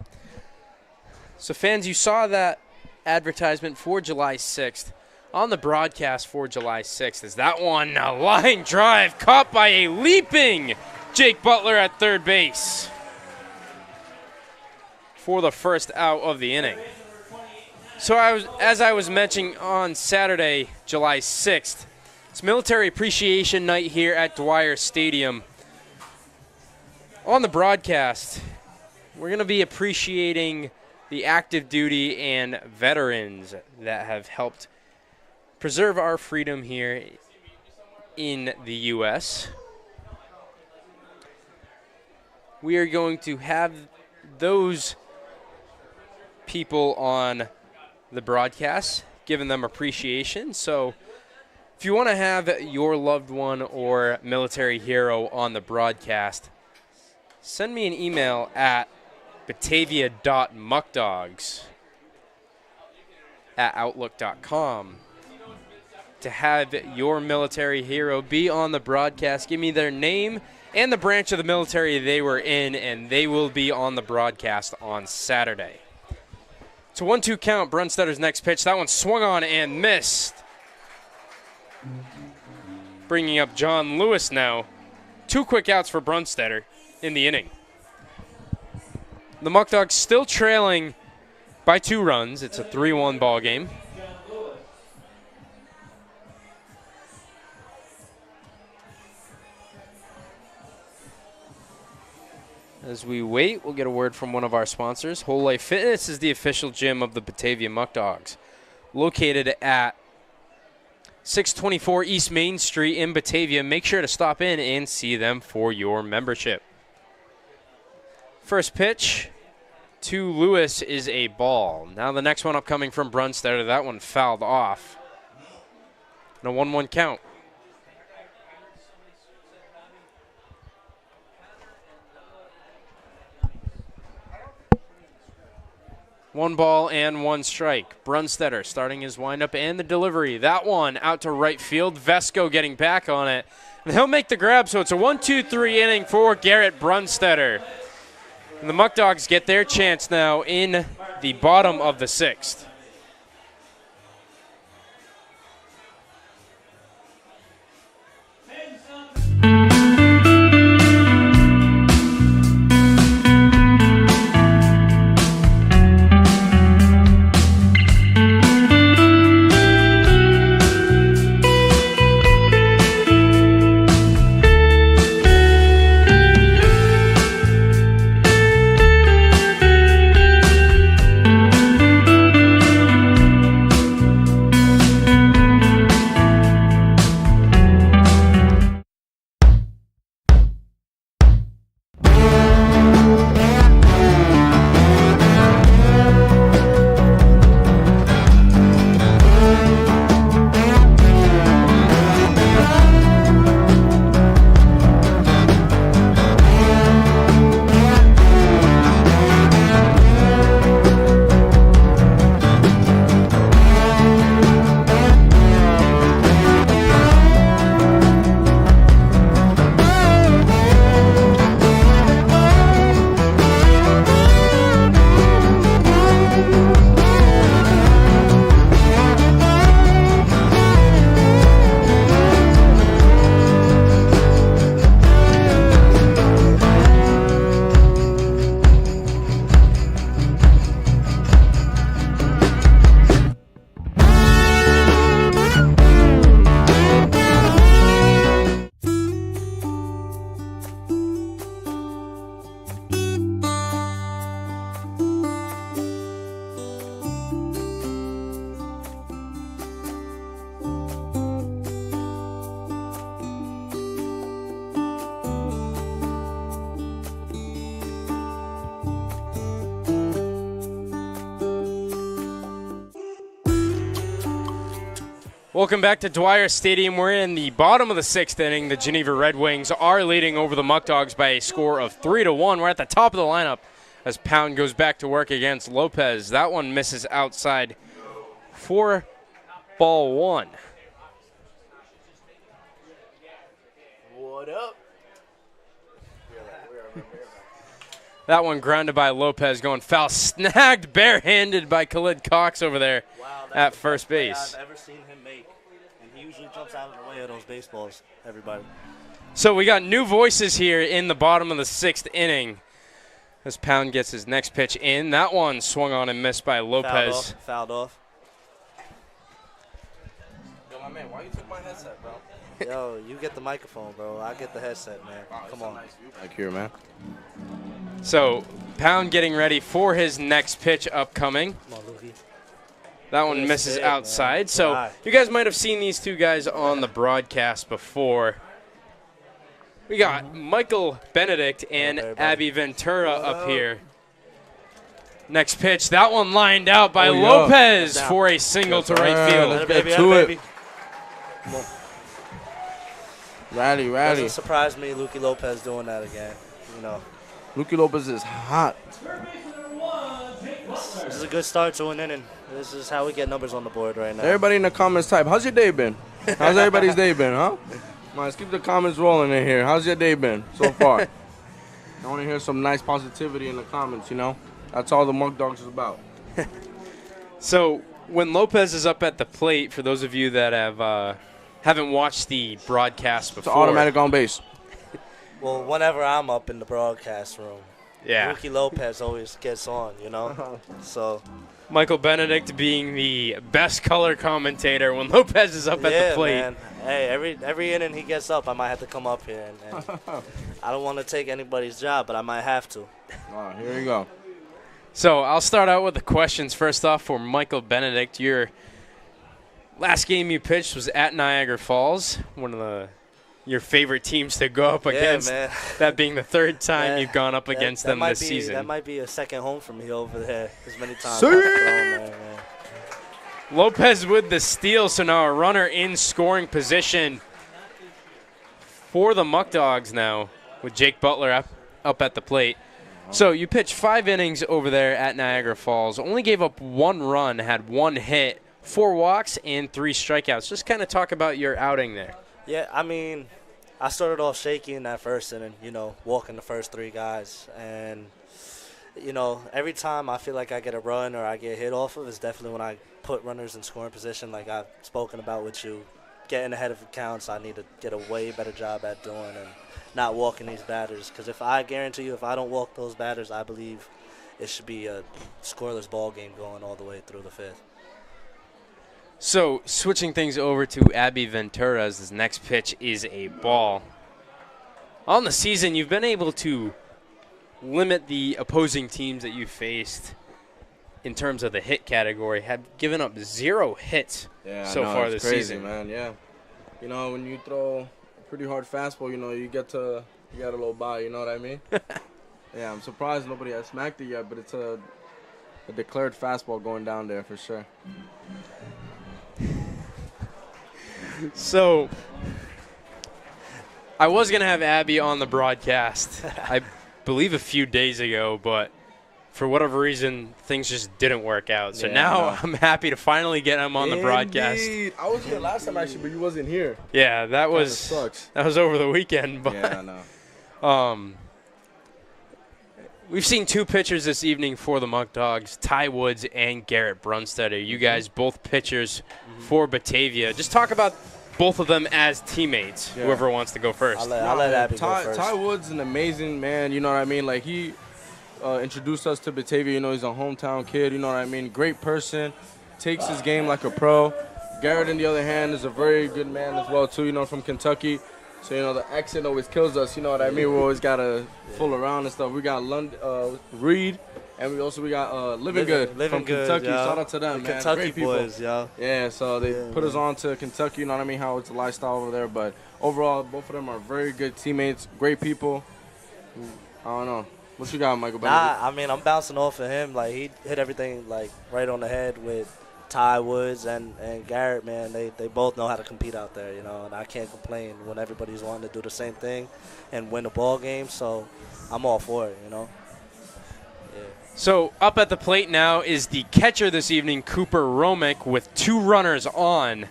So fans, you saw that advertisement for July 6th on the broadcast for July 6th. Is that one a line drive caught by a leaping Jake Butler at third base for the first out of the inning. So as I was mentioning on Saturday, July 6th, it's Military Appreciation Night here at Dwyer Stadium. On the broadcast, we're going to be appreciating the active duty and veterans that have helped preserve our freedom here in the U.S. We are going to have those people on the broadcast, giving them appreciation. So if you want to have your loved one or military hero on the broadcast, send me an email at batavia.muckdogs@outlook.com to have your military hero be on the broadcast. Give me their name and the branch of the military they were in, and they will be on the broadcast on Saturday. It's a 1-2 count. Brunstetter's next pitch. That one swung on and missed. Bringing up John Lewis now. 2 quick outs for Brunstetter in the inning. The Muckdogs still trailing by 2 runs. It's a 3-1 ball game. As we wait, we'll get a word from one of our sponsors. Whole Life Fitness is the official gym of the Batavia Muckdogs, located at 624 East Main Street in Batavia. Make sure to stop in and see them for your membership. First pitch to Lewis is a ball. Now the next one upcoming from Brunstetter. That one fouled off. And a 1-1 count. One ball and 1 strike. Brunstetter starting his windup and the delivery. That one out to right field. Vesco getting back on it. And he'll make the grab, so it's a 1-2-3 inning for Garrett Brunstetter. And the Muckdogs get their chance now in the bottom of the 6th. Welcome back to Dwyer Stadium. We're in the bottom of the 6th inning. The Geneva Red Wings are leading over the Muckdogs by a score of 3-1. We're at the top of the lineup as Pound goes back to work against Lopez. That one misses outside for ball one. What up? That one grounded by Lopez, going foul, snagged barehanded by Khalid Cox over there at first base. I've ever seen him make, and he usually jumps out of the way of those baseballs, everybody. So we got new voices here in the bottom of the 6th inning as Pound gets his next pitch in. That one swung on and missed by Lopez. Fouled off. Yo, my man, why you took my headset, bro? Yo, you get the microphone, bro. I get the headset, man. Come on. Back here, man. So Pound getting ready for his next pitch upcoming. Come on, Luki. That one misses outside. Man. So you guys might have seen these two guys on the broadcast before. We got Michael Benedict and Abby Ventura up here. Next pitch, that one lined out by Lopez for a single to right field. Let's get to it. Come on. Rally. Doesn't surprise me, Luki Lopez doing that again. You know. Luki Lopez is hot. This is a good start to an inning. This is how we get numbers on the board right now. Everybody in the comments type, how's your day been? How's everybody's day been, huh? Come on, let's keep the comments rolling in here. How's your day been so far? I want to hear some nice positivity in the comments, you know? That's all the Muckdogs is about. So when Lopez is up at the plate, for those of you that haven't watched the broadcast before. It's automatic on base. Well, whenever I'm up in the broadcast room, yeah, Luki Lopez always gets on, you know? So Michael Benedict being the best color commentator when Lopez is up at the plate. Man. Hey, every inning he gets up, I might have to come up here. And I don't want to take anybody's job, but I might have to. Oh, here you go. So I'll start out with the questions. First off, for Michael Benedict, your last game you pitched was at Niagara Falls, one of your favorite teams to go up against. Man. That being the third time you've gone up against them this season. That might be a second home for me over there, as many times I've thrown there, man. Lopez with the steal, so now a runner in scoring position for the Muckdogs now with Jake Butler up at the plate. So you pitched 5 innings over there at Niagara Falls, only gave up 1 run, had 1 hit, 4 walks, and 3 strikeouts. Just kind of talk about your outing there. Yeah, I mean, I started off shaky in that first inning, you know, walking the first 3 guys. And, you know, every time I feel like I get a run or I get hit off of is definitely when I put runners in scoring position, like I've spoken about with you. Getting ahead of accounts, I need to get a way better job at doing and not walking these batters. Because if I guarantee you, if I don't walk those batters, I believe it should be a scoreless ball game going all the way through the 5th. So switching things over to Abby Ventura as his next pitch is a ball. On the season, you've been able to limit the opposing teams that you faced in terms of the hit category. Have given up 0 hits so far this crazy, season. Man, yeah. You know, when you throw a pretty hard fastball, you know, you get a little bite, you know what I mean? Yeah, I'm surprised nobody has smacked it yet, but it's a declared fastball going down there for sure. So I was going to have Abby on the broadcast, I believe a few days ago, but for whatever reason, things just didn't work out. So now I'm happy to finally get him on the broadcast. I was here last time, actually, but you wasn't here. Yeah, that was over the weekend. But, yeah, I know. We've seen 2 pitchers this evening for the Muckdogs, Ty Woods and Garrett Brunstetter. You guys both pitchers for Batavia. Just talk about both of them as teammates, whoever wants to go first. I'll let Abby go first. Ty Woods is an amazing man, you know what I mean? Like, he introduced us to Batavia. You know, he's a hometown kid, you know what I mean? Great person, takes his game like a pro. Garrett, on the other hand, is a very good man as well, too, you know, from Kentucky. So, you know, the accent always kills us, you know what I mean? We always got to fool around and stuff. We got Reed, and we got Living Good from Kentucky. Yo. Shout out to them, man. Kentucky Great people. boys, yo. Yeah, so they put us on to Kentucky, you know what I mean, how it's a lifestyle over there. But overall, both of them are very good teammates, great people. I don't know. What you got, Michael Benedict? I mean, I'm bouncing off of him. Like, he hit everything, like, right on the head with Ty Woods and Garrett, man, they both know how to compete out there, you know, and I can't complain when everybody's wanting to do the same thing and win a ball game. So I'm all for it, you know. Yeah. So up at the plate now is the catcher this evening, Cooper Romick, with 2 runners on.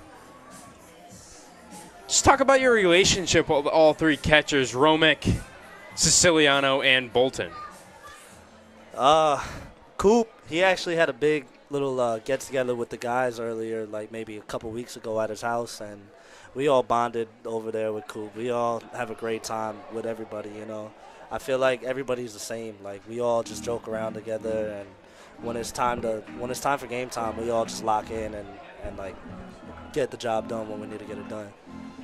Just talk about your relationship with all 3 catchers, Romick, Siciliano, and Bolton. Coop, he actually had a big little get-together with the guys earlier, like maybe a couple weeks ago at his house, and we all bonded over there with Coop. We all have a great time with everybody, you know. I feel like everybody's the same. Like, we all just joke around together, and when it's time for game time, we all just lock in and like get the job done when we need to get it done.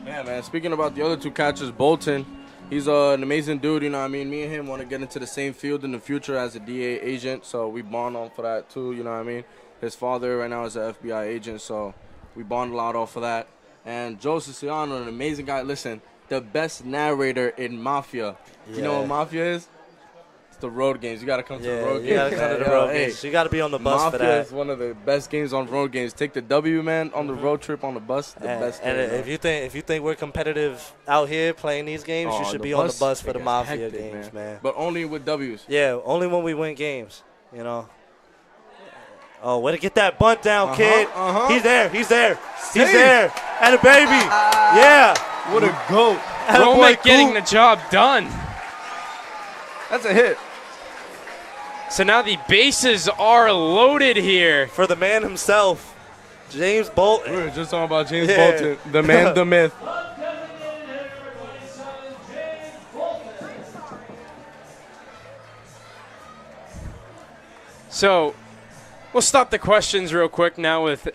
Yeah, man. Speaking about the other 2 catchers, Bolton, he's an amazing dude. You know what I mean? Me and him want to get into the same field in the future as a DA agent, so we bond on for that too. You know what I mean? His father right now is an FBI agent, so we bond a lot off of that. And Joe Siciliano, an amazing guy. Listen, the best narrator in Mafia. Yeah. You know what Mafia is? It's the road games. You got to come to the road games. You got to come to the road games. You got to be on the bus Mafia for that. is one of the best games on road games. Take the W, man, on the road trip on the bus. The best and game, if you think we're competitive out here playing these games, you should be on the bus for the Mafia hectic, games, man. But only with W's. Yeah, only when we win games, you know. Oh, way to get that bunt down, kid. He's there. He's there. He's there. And a baby. Yeah. What a goat. Romick getting the job done. That's a hit. So now the bases are loaded here. For the man himself, James Bolton. We were just talking about James Bolton, the man, the myth. So we'll stop the questions real quick now with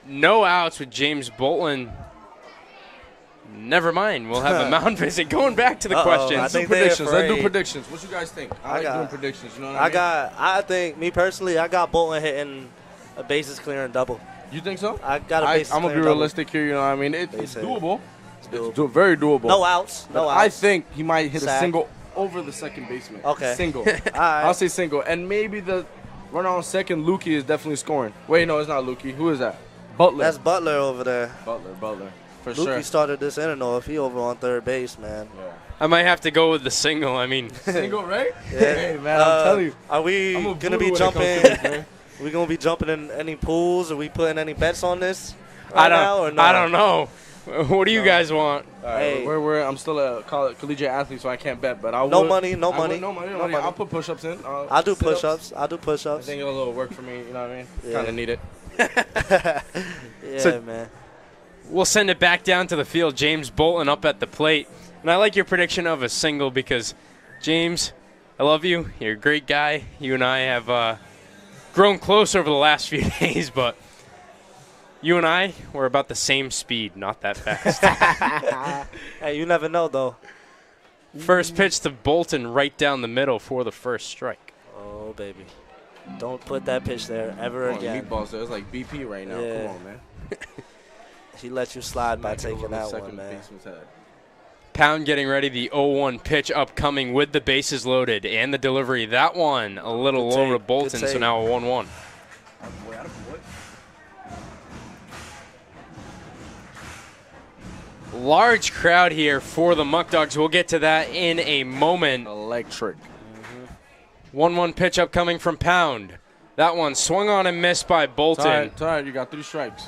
no outs with James Bolton. Never mind. We'll have a mound visit. Going back to the questions. Let's do predictions. Let's do predictions. What you guys think? I like doing predictions. You know what I mean? I think, me personally, I got Bolton hitting a bases clearing double. You think so? I got a bases I'm going to be clearing realistic here. You know what I mean? It's doable. It's doable. It's very doable. No outs. No outs. I think he might hit Sack. a single over the second baseman. Okay. Single. All right. I'll say single. And maybe the runner on second, Lukey, is definitely scoring. Wait, no, it's not Lukey. Who is that? Butler. That's Butler over there. Butler. For Lukey sure. started this inning off. He over on third base, man. Yeah. I might have to go with the single. I mean, single, right? Yeah. Hey, man, I'm telling you. Are we going to be jumping? We going to be jumping in any pools? Are we putting any bets on this now or no? I don't know. What do you guys want? Hey. I'm still a collegiate athlete, so I can't bet, but I will. No money. I'll put push-ups in. I'll do push-ups. I think it'll work for me, you know what I mean? Yeah. Kind of need it. Yeah, So, man. We'll send it back down to the field. James Bolton up at the plate. And I like your prediction of a single because, James, I love you. You're a great guy. You and I have grown close over the last few days, but you and I, we're about the same speed, not that fast. Hey, you never know, though. First pitch to Bolton right down the middle for the first strike. Oh, baby. Don't put that pitch there ever again. Meatballs there. It's like BP right now. Yeah. Come on, man. He let you slide by taking that second one, man. baseman's head. Pound getting ready. The 0-1 pitch upcoming with the bases loaded and the delivery. That one a little low to Bolton, so now a 1-1. Large crowd here for the Muckdogs. We'll get to that in a moment. Electric. 1-1 pitch upcoming from Pound. That one swung on and missed by Bolton. It's all right. You got 3 strikes.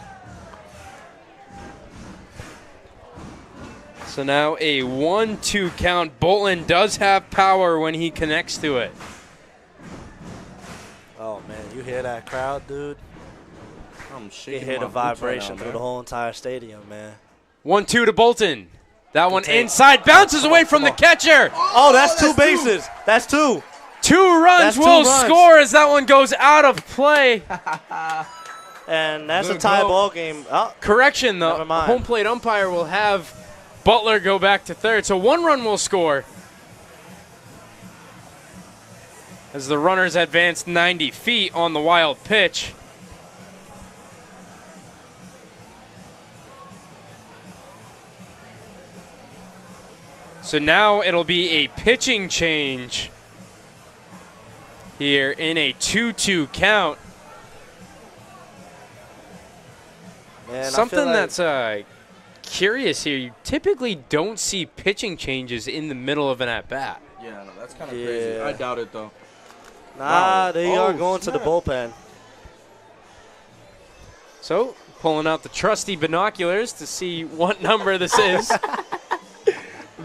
So now a 1-2 count. Bolton does have power when he connects to it. Oh, man. You hear that crowd, dude? I'm You shaking hear my the boots right vibration now, through man. the whole entire stadium, man. 1-2 to Bolton. That one take. inside. Bounces away from the catcher. Oh, that's 2 bases. That's 2. 2 runs That's 2 will runs. score as that one goes out of play. And that's Good a tie goal. ball game. Oh, Correction, the Never mind. home plate umpire will have Butler go back to third. So 1 run will score. As the runners advance 90 feet on the wild pitch. So now it'll be a pitching change here in a 2-2 count. Man, Something that's curious here, you typically don't see pitching changes in the middle of an at-bat. Yeah, no, that's kind of crazy. I doubt it, though. Nah, they are going to the bullpen. So, pulling out the trusty binoculars to see what number this is.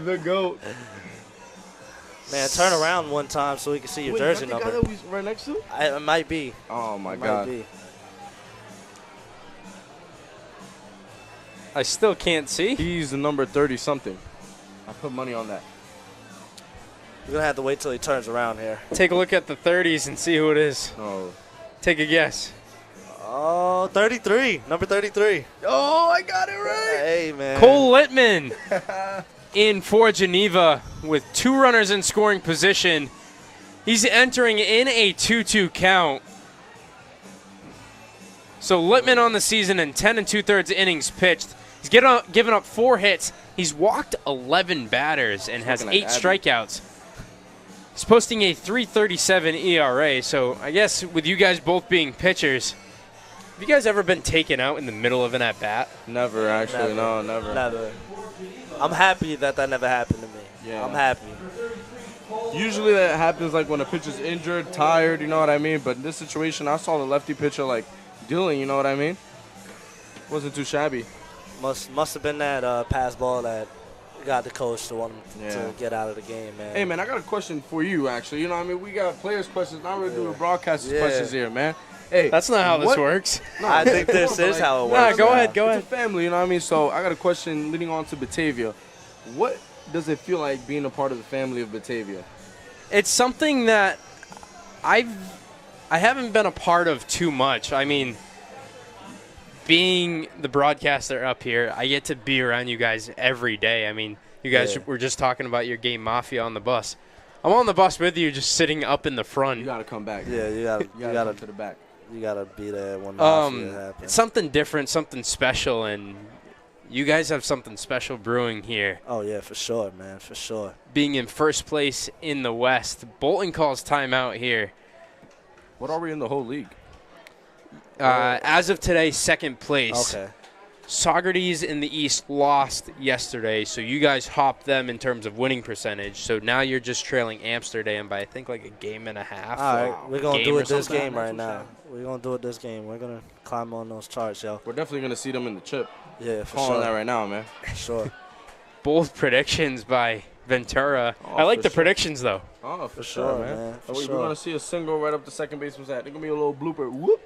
The GOAT. Man, turn around one time so we can see your jersey number. Is that the guy that we right next to? It might be. Oh, my God. Might be. I still can't see. He's the number 30-something. I put money on that. You're going to have to wait till he turns around here. Take a look at the 30s and see who it is. Oh. Take a guess. Oh, 33. Number 33. Oh, I got it right. Hey, man. Cole Littman in for Geneva with 2 runners in scoring position. He's entering in a 2-2 count. So Littman on the season in 10 2/3 innings pitched. He's given up 4 hits. He's walked 11 batters and has 8 strikeouts. He's posting a 3.37 ERA. So I guess with you guys both being pitchers, have you guys ever been taken out in the middle of an at-bat? Never, actually. No, never. Never. I'm happy that never happened to me. Yeah. I'm happy. Usually that happens like when a pitcher's injured, tired, you know what I mean? But in this situation, I saw the lefty pitcher like dealing, you know what I mean? Wasn't too shabby. Must have been that pass ball that got the coach to want him to get out of the game, man. Hey, man, I got a question for you, actually. You know what I mean? We got players' questions. Now we're doing broadcasters' questions here, man. Hey, that's not how this works. No, I think this is how it works. Nah, go ahead. It's a family, you know what I mean? So I got a question leading on to Batavia. What does it feel like being a part of the family of Batavia? It's something that I haven't been a part of too much. I mean, being the broadcaster up here, I get to be around you guys every day. I mean, you guys were just talking about your game Mafia on the bus. I'm on the bus with you, just sitting up in the front. You got to come back. Yeah, you got to to the back. You got to be there when Mafia happens. It's something different, something special, and you guys have something special brewing here. Oh, yeah, for sure, man, for sure. Being in first place in the West. Bolton calls timeout here. What are we in the whole league? As of today, second place. Okay. Socrates in the East lost yesterday, so you guys hopped them in terms of winning percentage. So now you're just trailing Amsterdam by, I think, like a game and a half. All right, we're going to do it this game right now. We're going to do it this game. We're going to climb on those charts, yo. We're definitely going to see them in the chip. Yeah, for Calling sure. that right now, man. Sure. Both predictions by Ventura. Oh, I like the sure. predictions, though. Oh, for sure, man. man. For We're sure. going to see a single right up the second baseman's hat. There's going to be a little blooper. Whoop.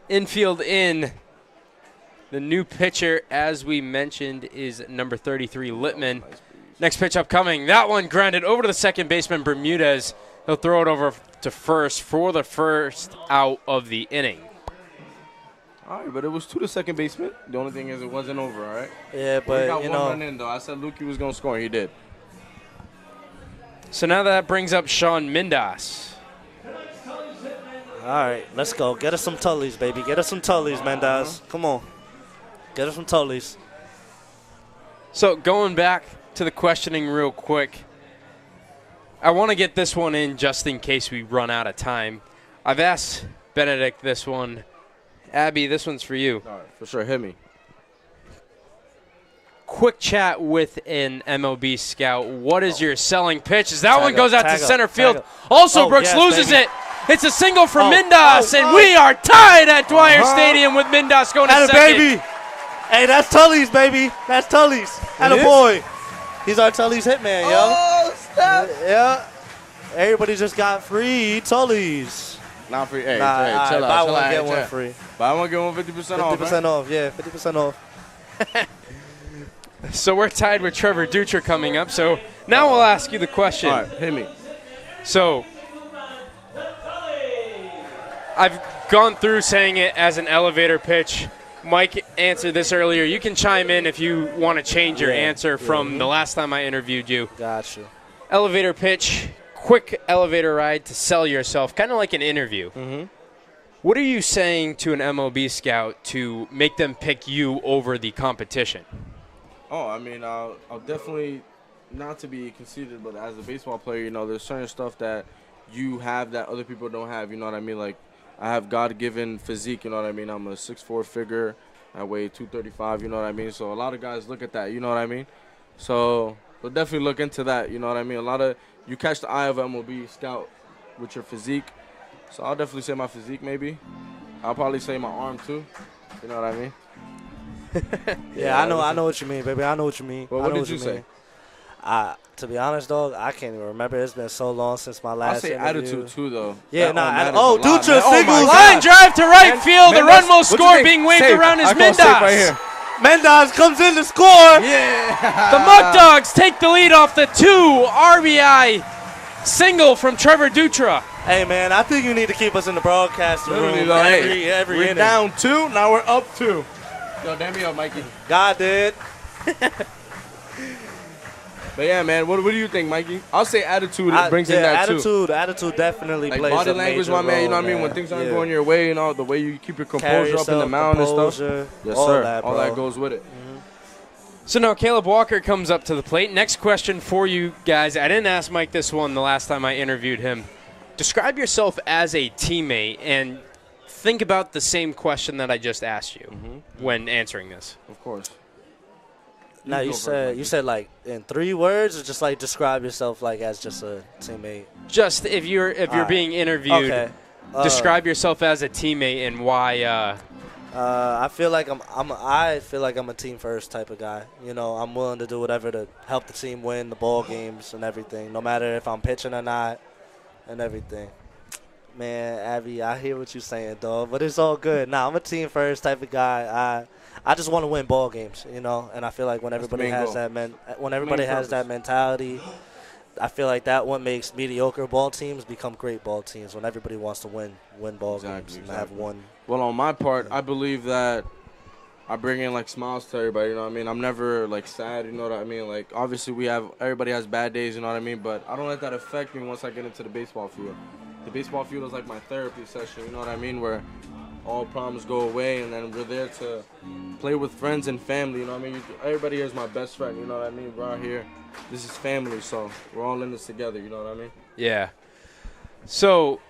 Infield in. The new pitcher, as we mentioned, is number 33, Littman. Next pitch upcoming. That one grounded over to the second baseman, Bermudez. He'll throw it over to first for the first out of the inning. All right, but it was to the second baseman. The only thing is it wasn't over, all right? Yeah, We but, got you one know. run in, though. I said Lukey was going to score, and he did. So now that brings up Sean Mindas. All right, let's go. Get us some Tullies, baby. Get us some Tullies, Mendes. Come on. Get us some Tullies. So going back to the questioning real quick, I want to get this one in just in case we run out of time. I've asked Benedict this one. Abby, this one's for you. All right, for sure. Hit me. Quick chat with an MLB scout. What is your selling pitch? As that one goes out to center field. Also, Brooks loses it. It's a single for Mindas, and we are tied at Dwyer Stadium with Mindas going to second. Baby. Hey, that's Tully's, baby. That's Tully's. Atta boy. He's our Tully's hitman, yo. Oh, snap. Yeah. Everybody just got free Tully's. Not free. Hey, Nah, chill buy out. one, get one free. Buy one, get one 50% off. 50% off, yeah. 50% off. So we're tied with Trevor Dutra coming up. So now we'll ask you the question. All right, hit me. So I've gone through saying it as an elevator pitch. Mike answered this earlier. You can chime in if you want to change your answer from the last time I interviewed you. Gotcha. Elevator pitch, quick elevator ride to sell yourself, kind of like an interview. Mm-hmm. What are you saying to an MLB scout to make them pick you over the competition? Oh, I mean, I'll definitely, not to be conceited, but as a baseball player, you know, there's certain stuff that you have that other people don't have, you know what I mean? Like, I have God-given physique, you know what I mean? I'm a 6'4" figure. I weigh 235, you know what I mean? So a lot of guys look at that, you know what I mean? So we'll definitely look into that, you know what I mean? You catch the eye of MLB scout with your physique. So I'll definitely say my physique maybe. I'll probably say my arm too, you know what I mean? Yeah, I know what you mean, baby. I know what you mean. Well, what did you say? To be honest, dog, I can't even remember. It's been so long since my last I'll say interview. attitude too, though. Yeah, Dutra singles. Line drive to right field. The run will score. Being waved around is Mendoz. Right here. Mendoz comes in to score. Yeah. The Muckdogs take the lead off the 2 RBI single from Trevor Dutra. Hey, man, I think you need to keep us in the broadcast room every we're inning. down 2, now we're up 2. Yo, damn me up, Mikey. God did. But yeah, man, what do you think, Mikey? I'll say attitude brings in that too. Attitude definitely like plays body a language, major my man. You know role, what I mean? When things aren't going your way, you know the way you keep your composure up in the mound and stuff. Yes, sir. All that goes with it. So now Caleb Walker comes up to the plate. Next question for you guys. I didn't ask Mike this one the last time I interviewed him. Describe yourself as a teammate and think about the same question that I just asked you when answering this. Of course. Now you said like in 3 words, or just like describe yourself like as just a teammate. Just if you're being interviewed, describe yourself as a teammate and why. I feel like I'm a team first type of guy. You know, I'm willing to do whatever to help the team win the ball games and everything, no matter if I'm pitching or not, and everything. Man, Abby, I hear what you're saying, dog, but it's all good. Nah, I'm a team first type of guy. I just want to win ball games, you know, and I feel like when everybody has that mentality, I feel like that what makes mediocre ball teams become great ball teams when everybody wants to win ball games and have one. Well, on my part, I believe that I bring in like smiles to everybody, you know what I mean? I'm never like sad, you know what I mean? Like obviously everybody has bad days, you know what I mean? But I don't let that affect me once I get into the baseball field. The baseball field is like my therapy session, you know what I mean? Where all problems go away, and then we're there to play with friends and family, you know what I mean? Everybody here is my best friend, you know what I mean? We're out here. This is family, so we're all in this together, you know what I mean? Yeah. So,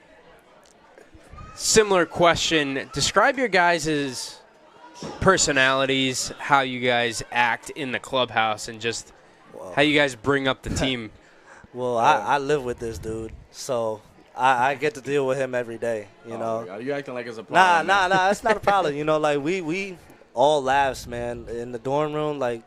similar question. Describe your guys' personalities, how you guys act in the clubhouse, and just how you guys bring up the team. Well, I live with this dude, so I get to deal with him every day, you know. God, you acting like it's a problem. Nah, that's not a problem. You know, like we all laughs, man. In the dorm room, like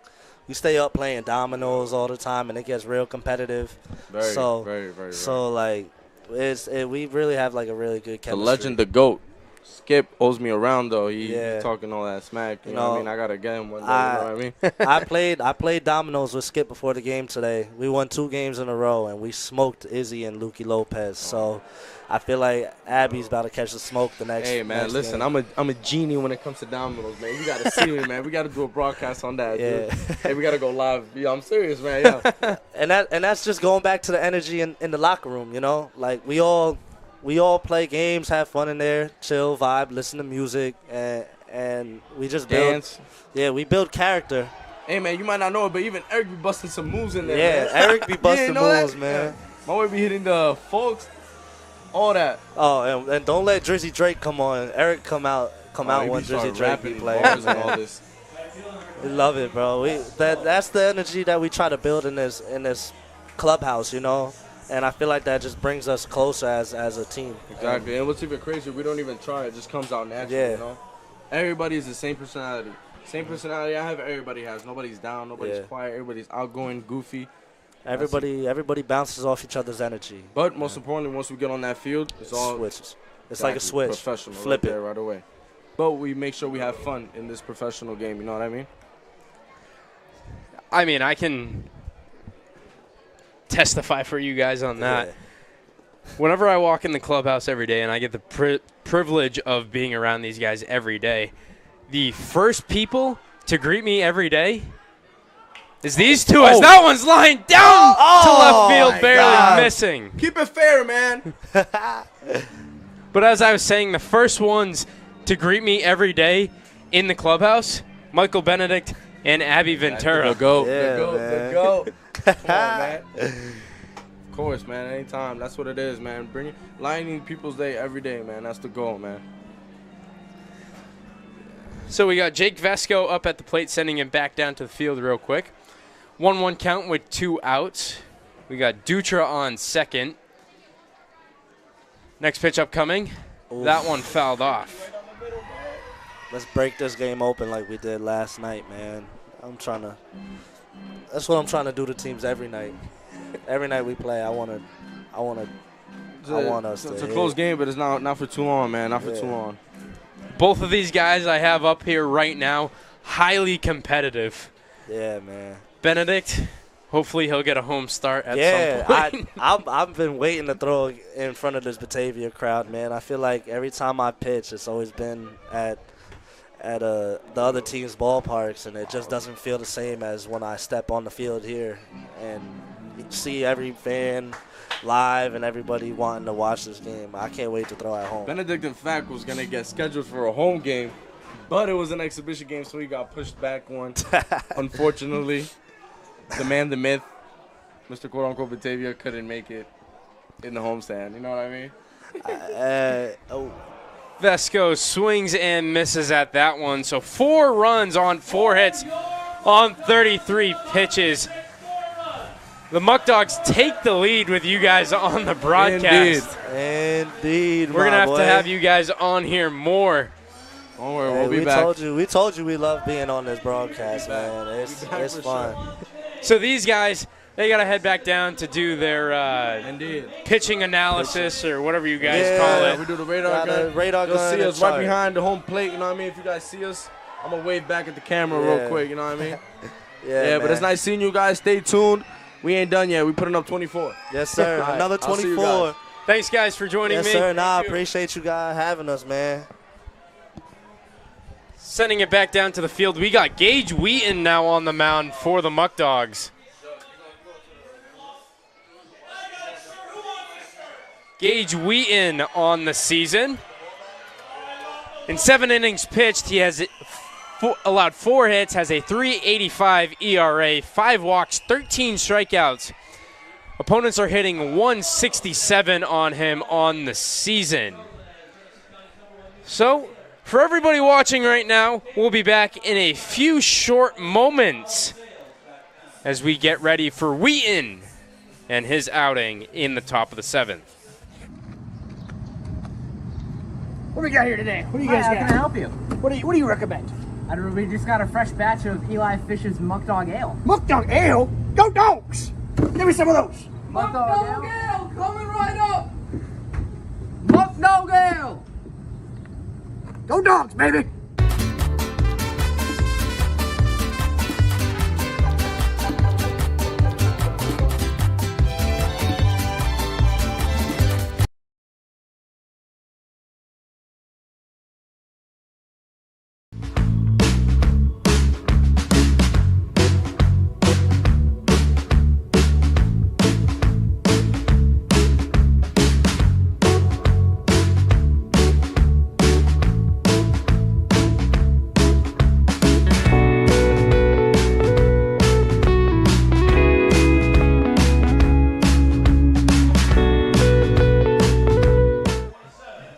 we stay up playing dominoes all the time, and it gets real competitive. Very. So like, we really have like a really good chemistry. The legend, the GOAT. Skip owes me around though. He's talking all that smack. You know what I mean? I gotta get him one day. You know what I mean? I played dominoes with Skip before the game today. We won 2 games in a row, and we smoked Izzy and Lukey Lopez. So I feel like Abby's about to catch the smoke the next. Hey man, listen, game. I'm a genie when it comes to dominoes, man. You gotta see me, man. We gotta do a broadcast on that, dude. Hey, we gotta go live. Yeah, I'm serious, man. Yeah. and that's just going back to the energy in the locker room. You know, like we all play games, have fun in there, chill, vibe, listen to music, and we just dance. We build character. Hey, man, you might not know it, but even Eric be busting some moves in there, man. Eric be busting moves, man. Yeah. My boy be hitting the folks, all that. Oh, and don't let Drizzy Drake come on. Eric come out when Drizzy Drake be playing. All this. We love it, bro. That's the energy that we try to build in this clubhouse, you know. And I feel like that just brings us closer as a team. Exactly. And what's even crazier, we don't even try. It just comes out naturally, you know? Everybody is the same personality. Same personality I have, everybody has. Nobody's down. Nobody's quiet. Everybody's outgoing, goofy. Everybody bounces off each other's energy. But most importantly, once we get on that field, it's all switches. It's like a switch. Professional. Flip it right away. But we make sure we have fun in this professional game. You know what I mean? I mean, I can testify for you guys on that. Yeah. Whenever I walk in the clubhouse every day, and I get the privilege of being around these guys every day, the first people to greet me every day is these two, as that one's lying down to left field, barely missing. Keep it fair, man. But as I was saying, the first ones to greet me every day in the clubhouse, Michael Benedict and Abby Ventura. The GOAT. The GOAT. Come on, man. Of course, man. Anytime. That's what it is, man. Lighting people's day every day, man. That's the goal, man. So we got Jake Vesco up at the plate, sending him back down to the field real quick. 1-1 count with 2 outs. We got Dutra on second. Next pitch upcoming. Oof. That one fouled off. Let's break this game open like we did last night, man. That's what I'm trying to do to teams every night. Every night we play, I want us to It's a hit. close game, but it's not for too long, man. Not for too long. Both of these guys I have up here right now, highly competitive. Yeah, man. Benedict, hopefully he'll get a home start at some point. I've been waiting to throw in front of this Batavia crowd, man. I feel like every time I pitch, it's always been at the other team's ballparks, and it just doesn't feel the same as when I step on the field here and see every fan live and everybody wanting to watch this game. I can't wait to throw at home. Benedict, in fact, was going to get scheduled for a home game, but it was an exhibition game, so he got pushed back one. Unfortunately, the man, the myth, Mr. Quote-Unquote Batavia couldn't make it in the homestand. You know what I mean? Vesco swings and misses at that one. So 4 runs on 4 hits on 33 pitches. The Muckdogs take the lead with you guys on the broadcast. Indeed. We're going to have you guys on here more. Don't worry, we'll be back. We told you we love being on this broadcast, man. It's fun. Sure. So these guys, they got to head back down to do their pitching analysis or whatever you guys call it. We do the radar gun. You'll see us right behind the home plate, you know what I mean? If you guys see us, I'm going to wave back at the camera real quick, you know what I mean? Yeah, but it's nice seeing you guys. Stay tuned. We ain't done yet. We putting up 24. Yes, sir. Right. Another 24. Thanks, guys, for joining me. Yes, sir. I appreciate you guys having us, man. Sending it back down to the field, we got Gage Wheaton now on the mound for the Muckdogs. Gage Wheaton on the season. In 7 innings pitched, he has allowed 4 hits, has a 3.85 ERA, 5 walks, 13 strikeouts. Opponents are hitting 167 on him on the season. So, for everybody watching right now, we'll be back in a few short moments as we get ready for Wheaton and his outing in the top of the 7th. What do we got here today? What do you guys got? How can I help you? What do you recommend? We just got a fresh batch of Eli Fish's Muckdog Ale. Muckdog Ale? Go Dogs! Give me some of those. Muckdog Ale coming right up. Muckdog Ale. Go Dogs, baby.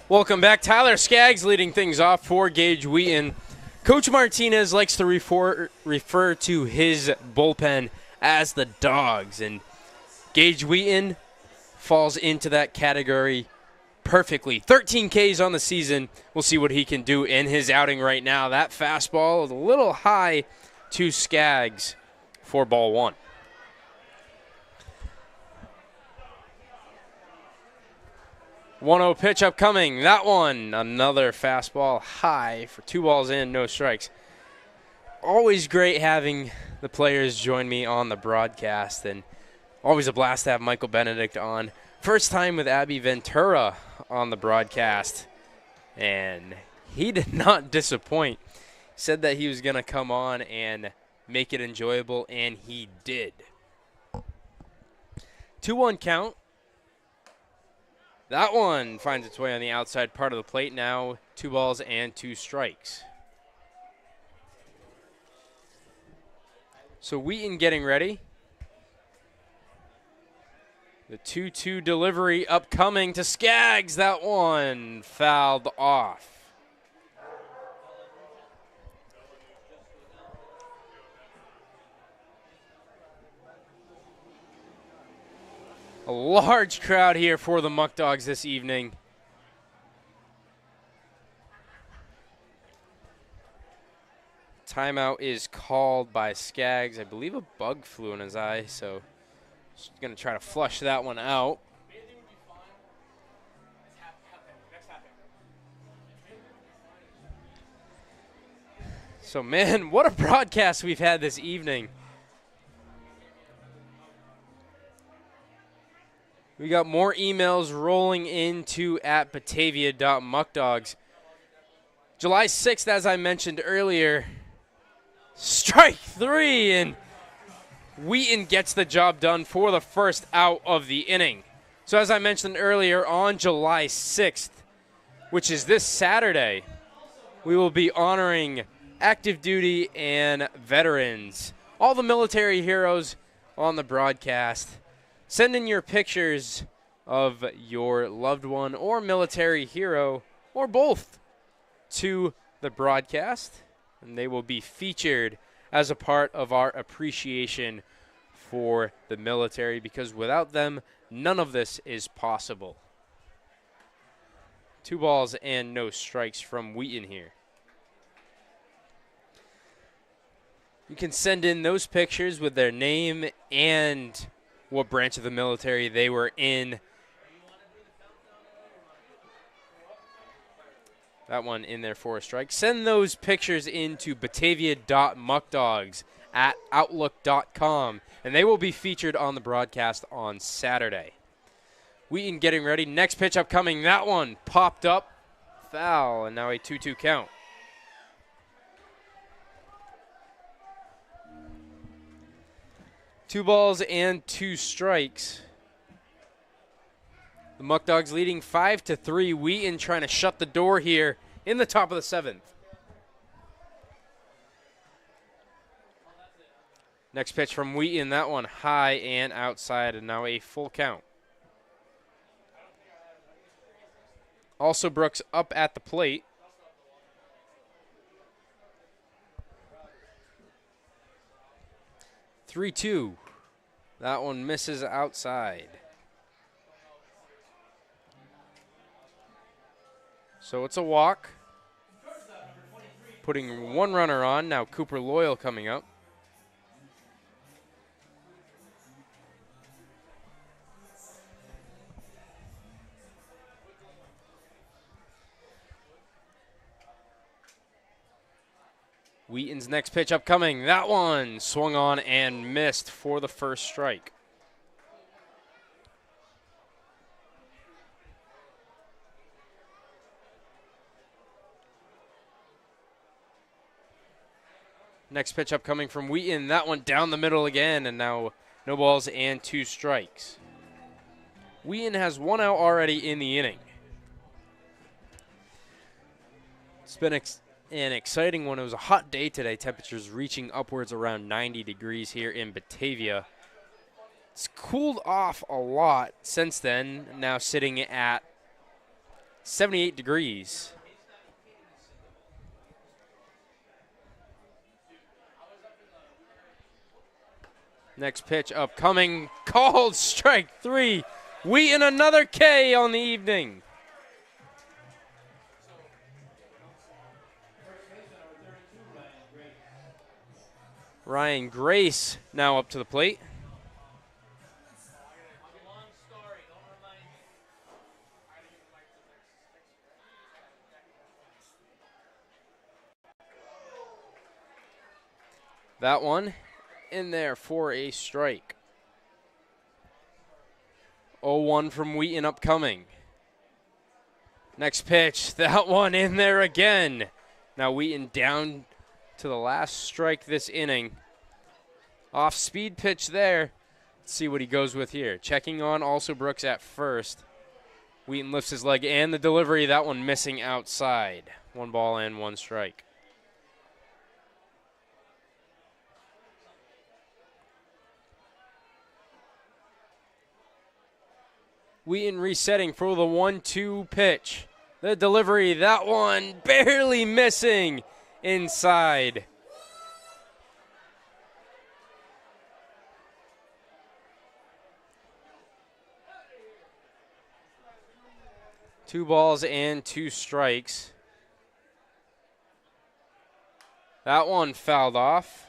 Welcome back. Tyler Skaggs leading things off for Gage Wheaton. Coach Martinez likes to refer to his bullpen as the Dogs, and Gage Wheaton falls into that category perfectly. 13 Ks on the season. We'll see what he can do in his outing right now. That fastball is a little high to Skaggs for ball 1. One-0 pitch upcoming. That one, another fastball high for 2 balls in, no strikes. Always great having the players join me on the broadcast, and always a blast to have Michael Benedict on. First time with Abby Ventura on the broadcast, and he did not disappoint. Said that he was going to come on and make it enjoyable, and he did. 2-1 count. That one finds its way on the outside part of the plate now. 2 balls and 2 strikes. So Wheaton getting ready. The 2-2 delivery upcoming to Skaggs. That one fouled off. A large crowd here for the Muckdogs this evening. Timeout is called by Skaggs. I believe a bug flew in his eye, so just going to try to flush that one out. So, man, what a broadcast we've had this evening. We got more emails rolling into at Batavia.Muckdogs. July 6th, as I mentioned earlier, strike 3, and Wheaton gets the job done for the first out of the inning. So as I mentioned earlier, on July 6th, which is this Saturday, we will be honoring active duty and veterans, all the military heroes on the broadcast. Send in your pictures of your loved one or military hero, or both, to the broadcast, and they will be featured as a part of our appreciation for the military, because without them, none of this is possible. 2 balls and no strikes from Wheaton here. You can send in those pictures with their name and what branch of the military they were in. That one in there for a strike. Send those pictures into Batavia.Muckdogs at Outlook.com, and they will be featured on the broadcast on Saturday. Wheaton getting ready. Next pitch upcoming. That one popped up. Foul, and now a 2-2 count. Two balls and 2 strikes. The Muckdogs leading 5-3. Wheaton trying to shut the door here in the top of the 7th. Next pitch from Wheaton. That one high and outside, and now a full count. Also Brooks up at the plate. Three-two. That one misses outside. So it's a walk. Putting 1 runner on. Now Cooper Loyal coming up. Wheaton's next pitch upcoming. That one swung on and missed for the first strike. Next pitch upcoming from Wheaton. That one down the middle again, and now no balls and 2 strikes. Wheaton has 1 out already in the inning. It's been an exciting one. It was a hot day today. Temperatures reaching upwards around 90 degrees here in Batavia. It's cooled off a lot since then, now sitting at 78 degrees. Next pitch upcoming, called strike 3. Wheaton another K on the evening. Ryan Grace now up to the plate. That one in there for a strike. 0-1 from Wheaton upcoming. Next pitch, that one in there again. Now Wheaton down to the last strike this inning. Off speed pitch there. Let's see what he goes with here. Checking on also Brooks at first. Wheaton lifts his leg and the delivery, that one missing outside. 1 ball and 1 strike. Wheaton resetting for the 1-2 pitch. The delivery, that one barely missing inside. Two balls and 2 strikes. That one fouled off.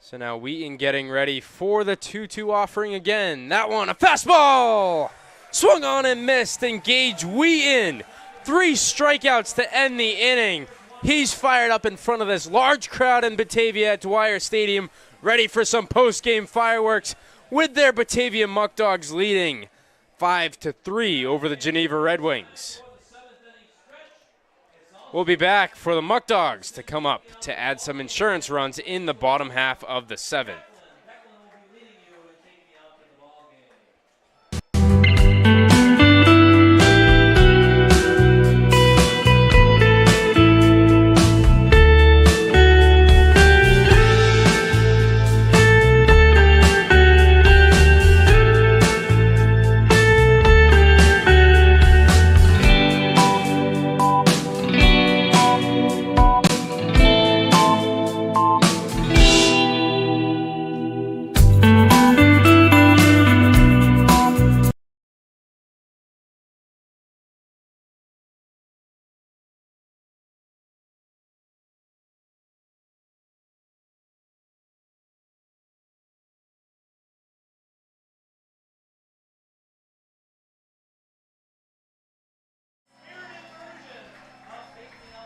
So now Wheaton getting ready for the 2-2 offering again. That one, a fastball! Swung on and missed, and Gage Wheaton, 3 strikeouts to end the inning. He's fired up in front of this large crowd in Batavia at Dwyer Stadium, ready for some post-game fireworks with their Batavia Muckdogs leading 5-3 over the Geneva Red Wings. We'll be back for the Muckdogs to come up to add some insurance runs in the bottom half of the 7th.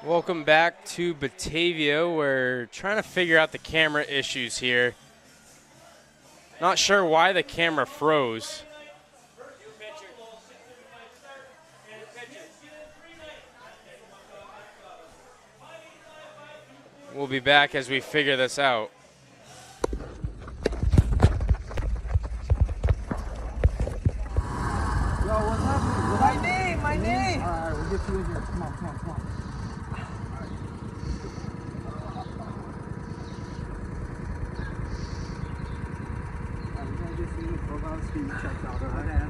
Welcome back to Batavia. We're trying to figure out the camera issues here. Not sure why the camera froze. We'll be back as we figure this out. Yo, what's happening? My name, my name. All right, we'll get you in here. Come on, come on, come on. We're gonna get you profiles to checked out. All right.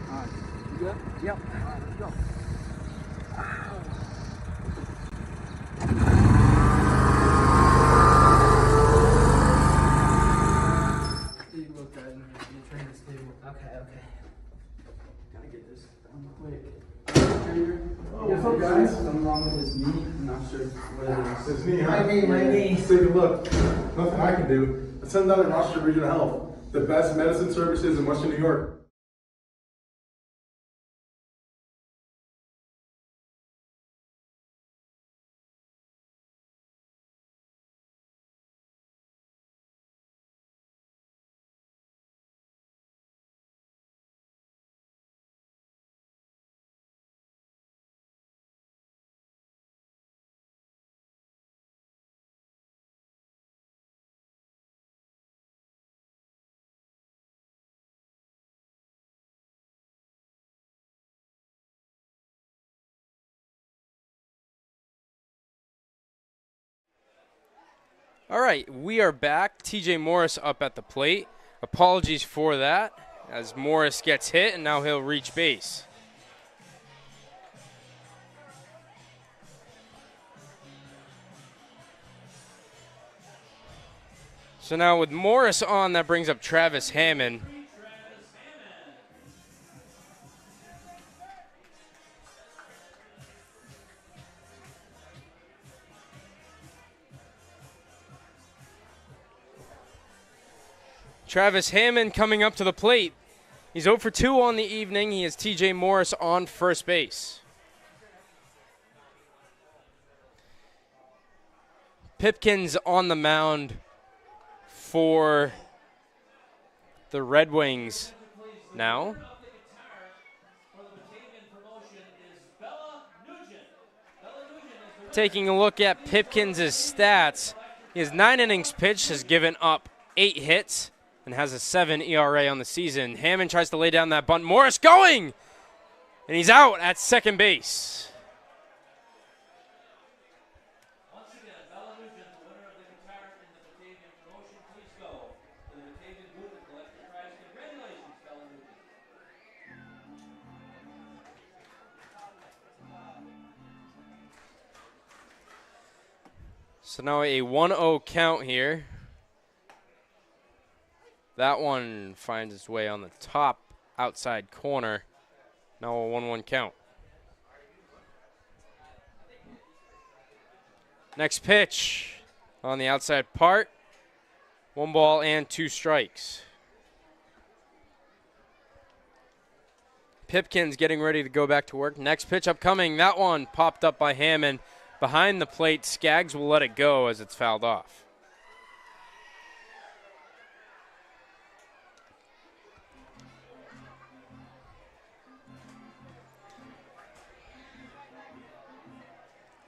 All right. You good? Yep. All right, let's go. Steve looked at it and you train the stable. Okay, okay. Gotta get this done quick. What's up, guys? Something wrong with his knee. I'm not sure what it is. It's me, huh? My knee. Let's take a look. Nothing I can do. Let's send down to Rochester Regional Health. The best medicine services in Western New York. All right, we are back. TJ Morris up at the plate. Apologies for that, as Morris gets hit, and now he'll reach base. So now with Morris on, that brings up Travis Hammond. Travis Hammond coming up to the plate. He's 0 for 2 on the evening. He has TJ Morris on first base. Pipkins on the mound for the Red Wings now. Taking a look at Pipkins' stats, he has 9 innings pitched, has given up 8 hits, and has a 7 ERA on the season. Hammond tries to lay down that bunt. Morris going! And he's out at second base. So now a 1-0 count here. That one finds its way on the top outside corner. Now a 1-1 count. Next pitch on the outside part. 1 ball and 2 strikes. Pipkin's getting ready to go back to work. Next pitch upcoming. That one popped up by Hammond. Behind the plate, Skaggs will let it go as it's fouled off.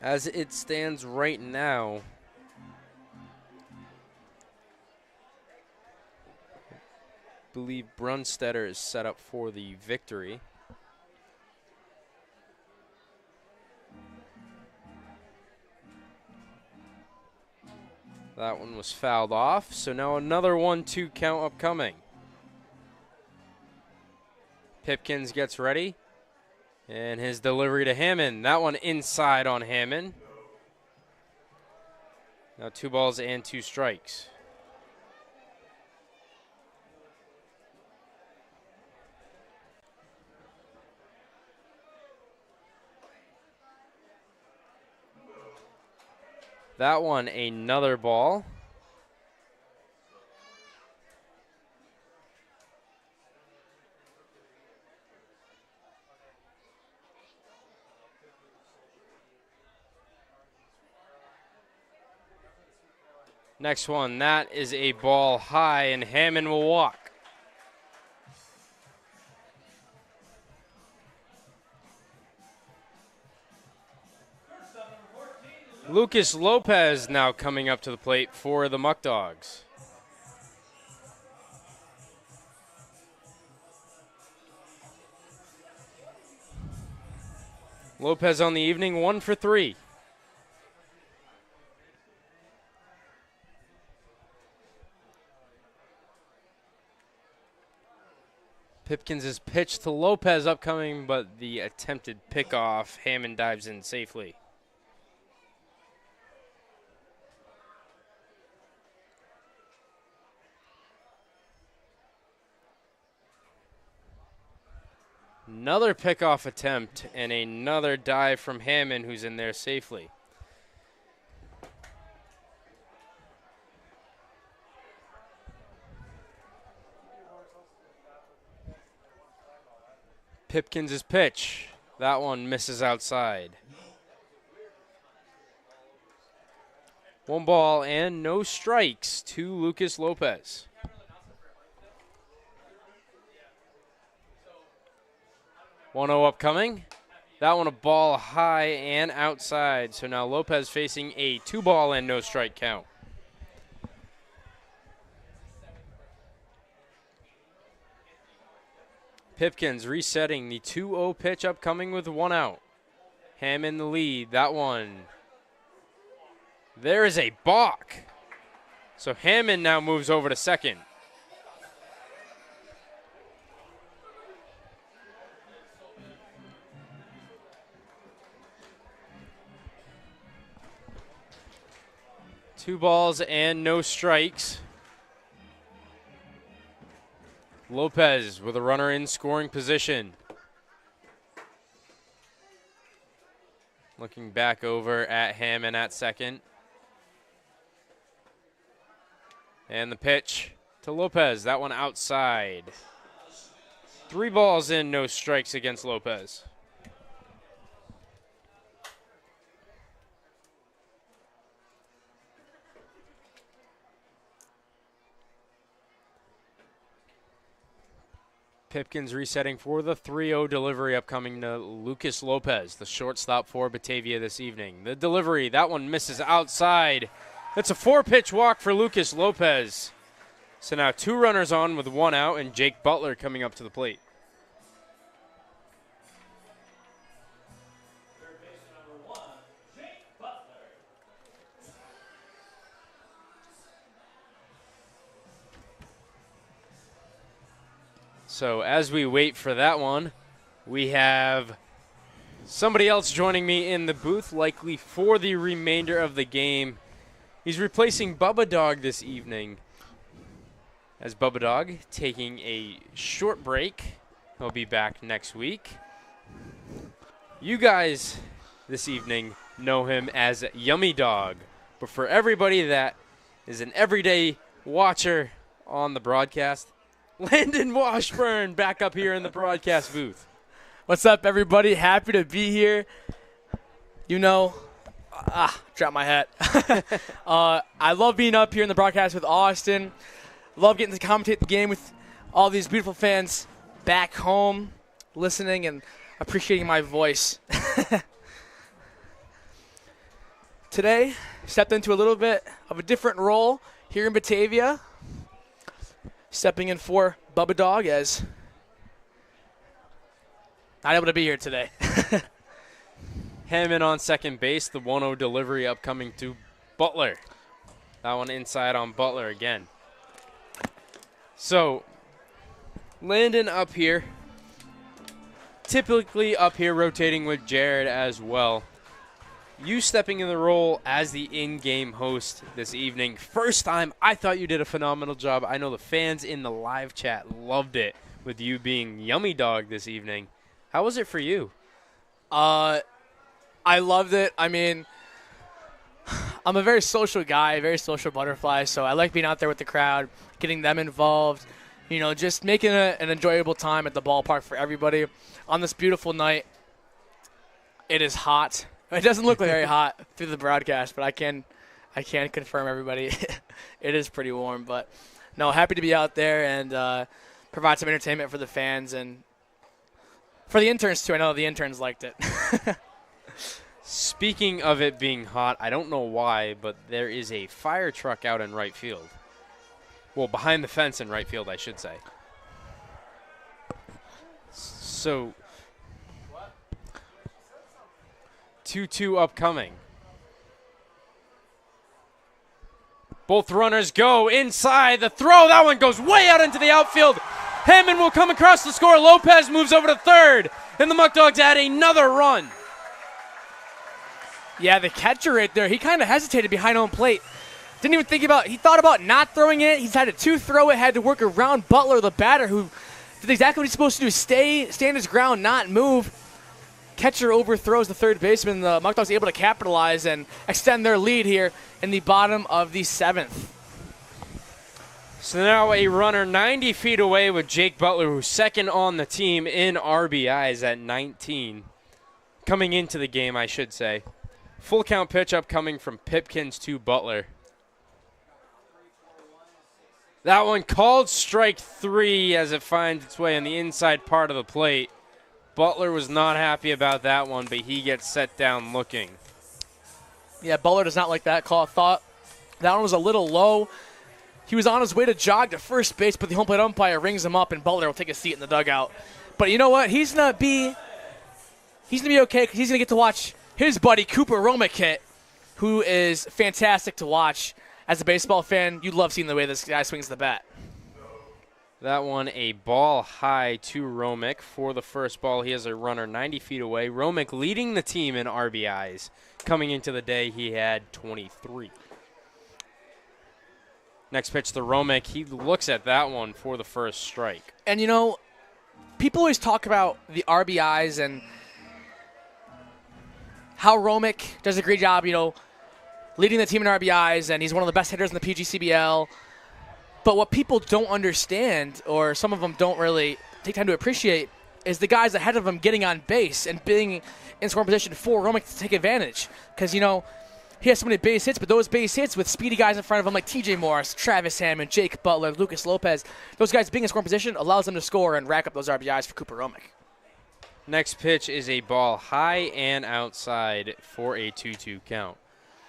As it stands right now, I believe Brunstetter is set up for the victory. That one was fouled off, so now another 1-2 count upcoming. Pipkins gets ready, and his delivery to Hammond. That one inside on Hammond. Now 2 balls and 2 strikes. That one, another ball. Next one, that is a ball high, and Hammond will walk. Lucas Lopez now coming up to the plate for the Muckdogs. Lopez on the evening, 1 for 3. Pipkins' pitch to Lopez upcoming, but the attempted pickoff, Hammond dives in safely. Another pickoff attempt and another dive from Hammond, who's in there safely. Pipkins' pitch. That one misses outside. 1 ball and no strikes to Lucas Lopez. One 1-0 upcoming. That one a ball high and outside. So now Lopez facing a 2 ball and no strike count. Pipkins resetting the 2-0 pitch upcoming with 1 out. Hammond the lead. That one. There is a balk. So Hammond now moves over to second. Two balls and no strikes. Lopez with a runner in scoring position. Looking back over at Hammond at second. And the pitch to Lopez. That one outside. 3 balls in, no strikes against Lopez. Pipkins resetting for the 3-0 delivery upcoming to Lucas Lopez, the shortstop for Batavia this evening. The delivery, that one misses outside. It's a 4-pitch walk for Lucas Lopez. So now 2 runners on with 1 out, and Jake Butler coming up to the plate. So as we wait for that one, we have somebody else joining me in the booth, likely for the remainder of the game. He's replacing Bubba Dog this evening. As Bubba Dog taking a short break. He'll be back next week. You guys this evening know him as Yummy Dog. But for everybody that is an everyday watcher on the broadcast, Landon Washburn back up here in the broadcast booth. What's up, everybody? Happy to be here. You know, drop my hat. I love being up here in the broadcast with Austin. Love getting to commentate the game with all these beautiful fans back home, listening and appreciating my voice. Today, stepped into a little bit of a different role here in Batavia. Stepping in for Bubba Dog as not able to be here today. Hammond on second base, the 1-0 delivery upcoming to Butler. That one inside on Butler again. So, Landon up here, typically up here rotating with Jared as well. You stepping in the role as the in-game host this evening. First time, I thought you did a phenomenal job. I know the fans in the live chat loved it with you being Yummy Dog this evening. How was it for you? I loved it. I mean, I'm a very social guy, very social butterfly, so I like being out there with the crowd, getting them involved, you know, just making an enjoyable time at the ballpark for everybody. On this beautiful night, it is hot. It doesn't look very hot through the broadcast, but I can confirm, everybody, it is pretty warm. But, no, happy to be out there and provide some entertainment for the fans and for the interns, too. I know the interns liked it. Speaking of it being hot, I don't know why, but there is a fire truck out in right field. Well, behind the fence in right field, I should say. So, 2-2 upcoming. Both runners go inside. The throw, that one goes way out into the outfield. Hammond will come across the score. Lopez moves over to third, and the Muckdogs add another run. Yeah, the catcher right there, he kind of hesitated behind home plate. Didn't even think about it. He thought about not throwing it. He decided to throw it, had to work around Butler, the batter, who did exactly what he's supposed to do, stand his ground, not move. Catcher overthrows the third baseman. The Muckdogs able to capitalize and extend their lead here in the bottom of the 7th. So now a runner 90 feet away with Jake Butler, who's second on the team in RBIs at 19. Coming into the game, I should say. Full count pitch upcoming from Pipkins to Butler. That one called strike 3 as it finds its way on the inside part of the plate. Butler was not happy about that one, but he gets set down looking. Yeah, Butler does not like that call. Thought that one was a little low. He was on his way to jog to first base, but the home plate umpire rings him up, and Butler will take a seat in the dugout. But you know what? He's gonna be okay because he's gonna get to watch his buddy Cooper Romick hit, who is fantastic to watch. As a baseball fan, you love seeing the way this guy swings the bat. That one a ball high to Romick for the first ball. He has a runner 90 feet away. Romick leading the team in RBIs. Coming into the day, he had 23. Next pitch to Romick. He looks at that one for the first strike. And, you know, people always talk about the RBIs and how Romick does a great job, you know, leading the team in RBIs, and he's one of the best hitters in the PGCBL. But what people don't understand, or some of them don't really take time to appreciate, is the guys ahead of him getting on base and being in scoring position for Romick to take advantage. Because, you know, he has so many base hits, but those base hits with speedy guys in front of him like TJ Morris, Travis Hammond, Jake Butler, Lucas Lopez, those guys being in scoring position allows them to score and rack up those RBIs for Cooper Romick. Next pitch is a ball high and outside for a 2-2 count.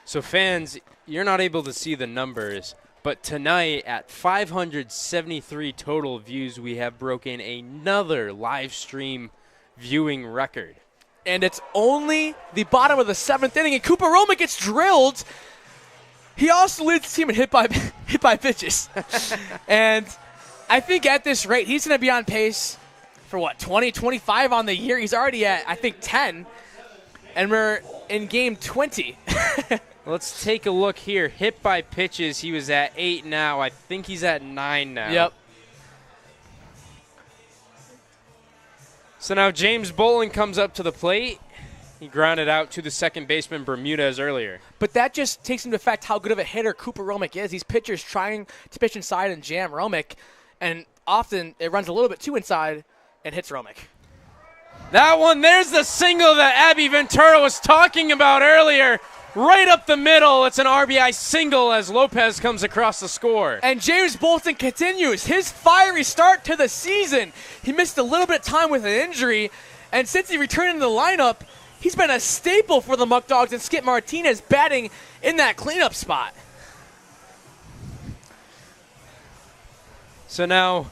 So fans, you're not able to see the numbers, But tonight, at 573 total views, we have broken another live stream viewing record. And it's only the bottom of the 7th inning, and Cooper Romick gets drilled. He also leads the team in hit by pitches. And I think at this rate, he's going to be on pace for 20, 25 on the year. He's already at, I think, 10. And we're in game 20. Let's take a look here. Hit by pitches, he was at 8 now. I think he's at 9 now. Yep. So now James Bolin comes up to the plate. He grounded out to the second baseman Bermudez earlier. But that just takes into effect how good of a hitter Cooper Romick is. These pitchers trying to pitch inside and jam Romick, and often it runs a little bit too inside and hits Romick. That one, there's the single that Abby Ventura was talking about earlier. Right up the middle. It's an RBI single as Lopez comes across the score. And James Bolton continues his fiery start to the season. He missed a little bit of time with an injury, and since he returned in the lineup, he's been a staple for the Muckdogs, and Skip Martinez batting in that cleanup spot. So now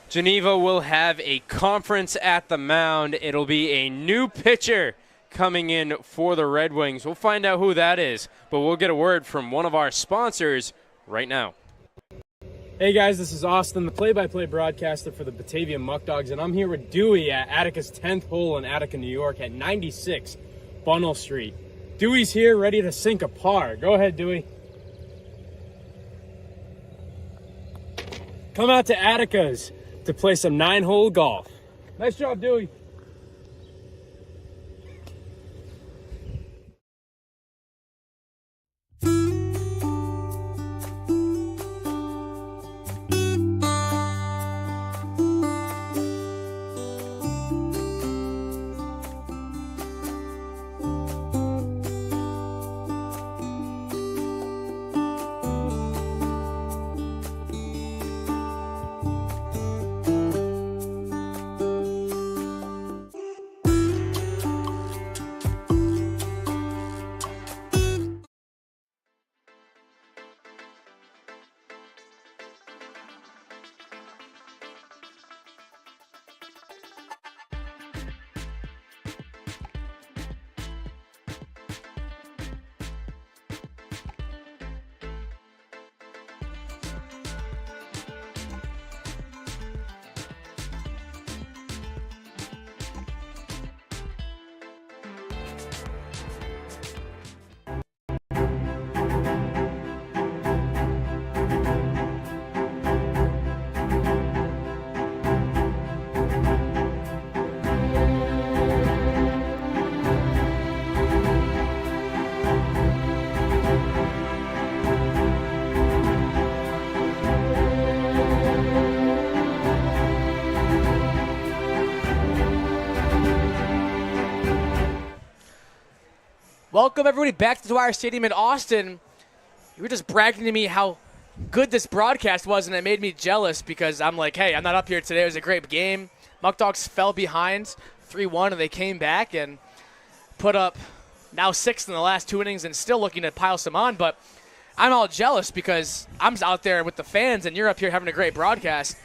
Geneva will have a conference at the mound. It'll be a new pitcher coming in for the Red Wings. We'll find out who that is, but we'll get a word from one of our sponsors right now. Hey guys, this is Austin, the play-by-play broadcaster for the Batavia Muckdogs, and I'm here with Dewey at Attica's 10th hole in Attica, New York at 96 Bunnell Street. Dewey's here ready to sink a par. Go ahead, Dewey. Come out to Attica's to play some 9-hole golf. Nice job, Dewey. Welcome, everybody, back to Dwyer Stadium in Austin. You were just bragging to me how good this broadcast was, and it made me jealous because I'm like, hey, I'm not up here today. It was a great game. Muckdogs fell behind 3-1, and they came back and put up now 6 in the last 2 innings and still looking to pile some on. But I'm all jealous because I'm out there with the fans, and you're up here having a great broadcast.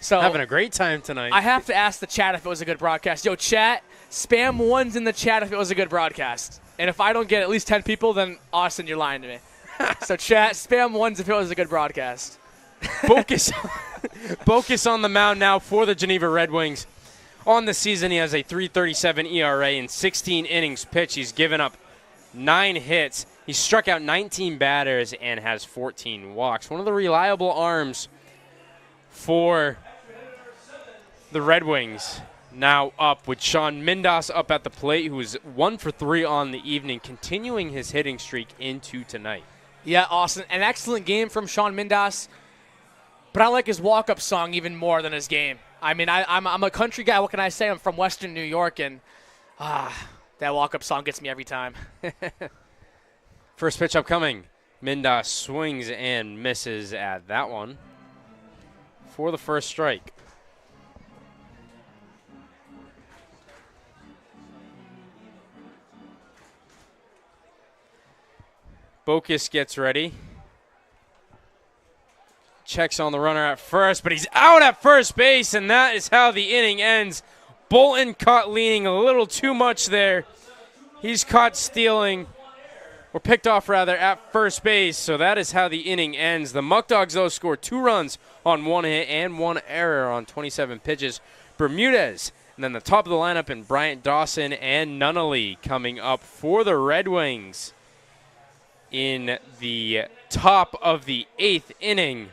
So having a great time tonight. I have to ask the chat if it was a good broadcast. Yo, chat, spam ones in the chat if it was a good broadcast. And if I don't get at least 10 people, then Austin, you're lying to me. So chat, spam ones if it was a good broadcast. Bokus on the mound now for the Geneva Red Wings. On the season, he has a .337 ERA in 16 innings pitched. He's given up 9 hits. He struck out 19 batters and has 14 walks. One of the reliable arms for the Red Wings. Now up with Sean Mindas up at the plate, who is 1 for 3 on the evening, continuing his hitting streak into tonight. Yeah, Austin, an excellent game from Sean Mindas, but I like his walk-up song even more than his game. I mean, I'm a country guy. What can I say? I'm from Western New York, and that walk-up song gets me every time. First pitch upcoming. Mindas swings and misses at that one for the first strike. Bokus gets ready. checks on the runner at first, but he's out at first base, and that is how the inning ends. Bolton caught leaning a little too much there. He's caught stealing, or picked off rather, at first base, so that is how the inning ends. The Muckdogs, though, scored 2 runs on 1 hit and 1 error on 27 pitches. Bermudez, and then the top of the lineup in Bryant Dawson and Nunnally coming up for the Red Wings in the top of the 8th inning.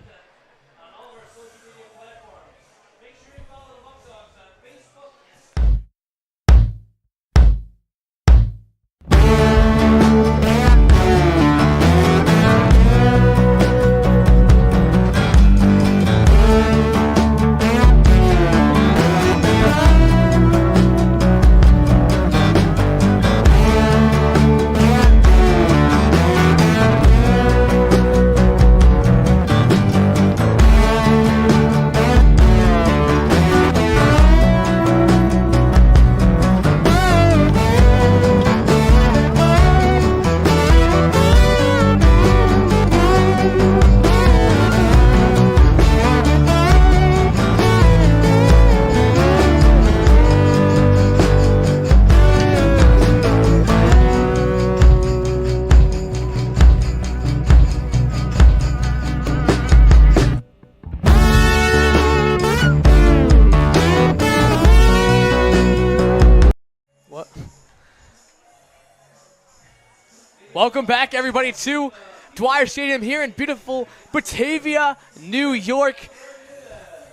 Welcome back, everybody, to Dwyer Stadium here in beautiful Batavia, New York.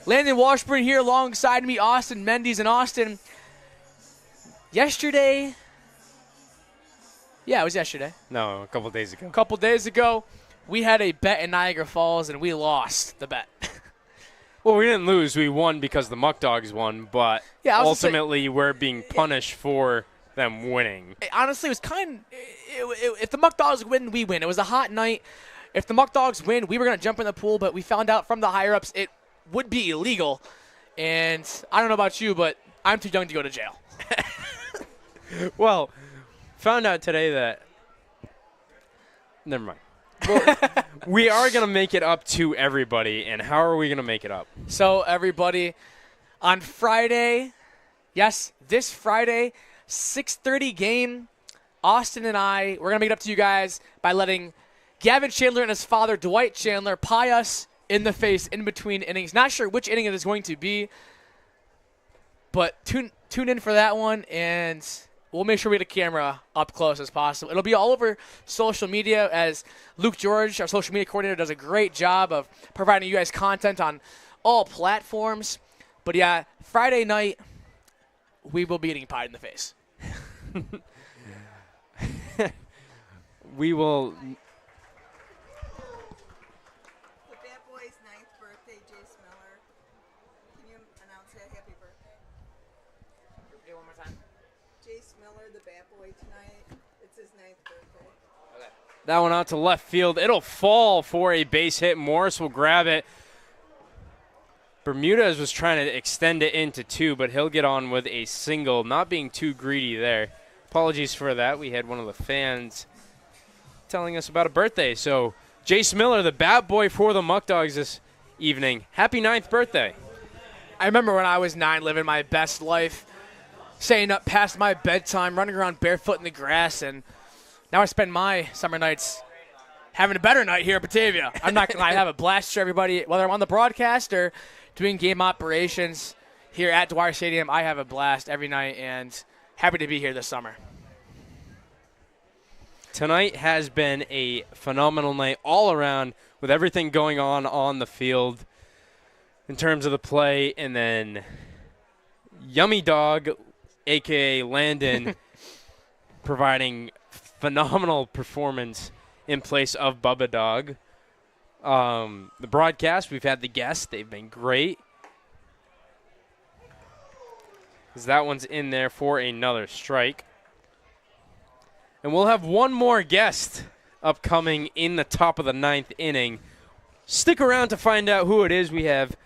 Landon Washburn here alongside me, Austin Mendes. And Austin, yesterday, it was yesterday. No, a couple days ago. A couple days ago, we had a bet in Niagara Falls, and we lost the bet. Well, we didn't lose. We won because the Muckdogs won, but yeah, ultimately we're being punished for them winning. Honestly, it was if the Muckdogs win, we win. It was a hot night. If the Muckdogs win, we were going to jump in the pool, but we found out from the higher-ups it would be illegal. And I don't know about you, but I'm too young to go to jail. Well, found out today that – never mind. Well, we are going to make it up to everybody, and how are we going to make it up? So, everybody, on Friday, yes, this Friday, 6:30 game, Austin and I, we're going to make it up to you guys by letting Gavin Chandler and his father, Dwight Chandler, pie us in the face in between innings. Not sure which inning it is going to be, but tune in for that one, and we'll make sure we get a camera up close as possible. It'll be all over social media, as Luke George, our social media coordinator, does a great job of providing you guys content on all platforms. But yeah, Friday night, we will be getting pied in the face. We will. The Bat Boy's 9th birthday, Jace Miller. Can you announce that happy birthday? Do it one more time. Jace Miller, the Bat Boy tonight. It's his 9th birthday. Okay. That one out to left field. It'll fall for a base hit. Morris will grab it. Bermudez was trying to extend it into 2, but he'll get on with a single, not being too greedy there. Apologies for that. We had one of the fans telling us about a birthday. So, Jace Miller, the bat boy for the Muckdogs this evening. Happy 9th birthday. I remember when I was 9, living my best life, staying up past my bedtime, running around barefoot in the grass, and now I spend my summer nights having a better night here at Batavia. I'm not going to lie, I have a blast for everybody, whether I'm on the broadcast or doing game operations here at Dwyer Stadium. I have a blast every night, and happy to be here this summer. Tonight has been a phenomenal night all around with everything going on the field in terms of the play. And then Yummy Dog, a.k.a. Landon, providing phenomenal performance in place of Bubba Dog. The broadcast, we've had the guests. They've been great. Because that one's in there for another strike. And we'll have one more guest upcoming in the top of the 9th inning. Stick around to find out who it is. We have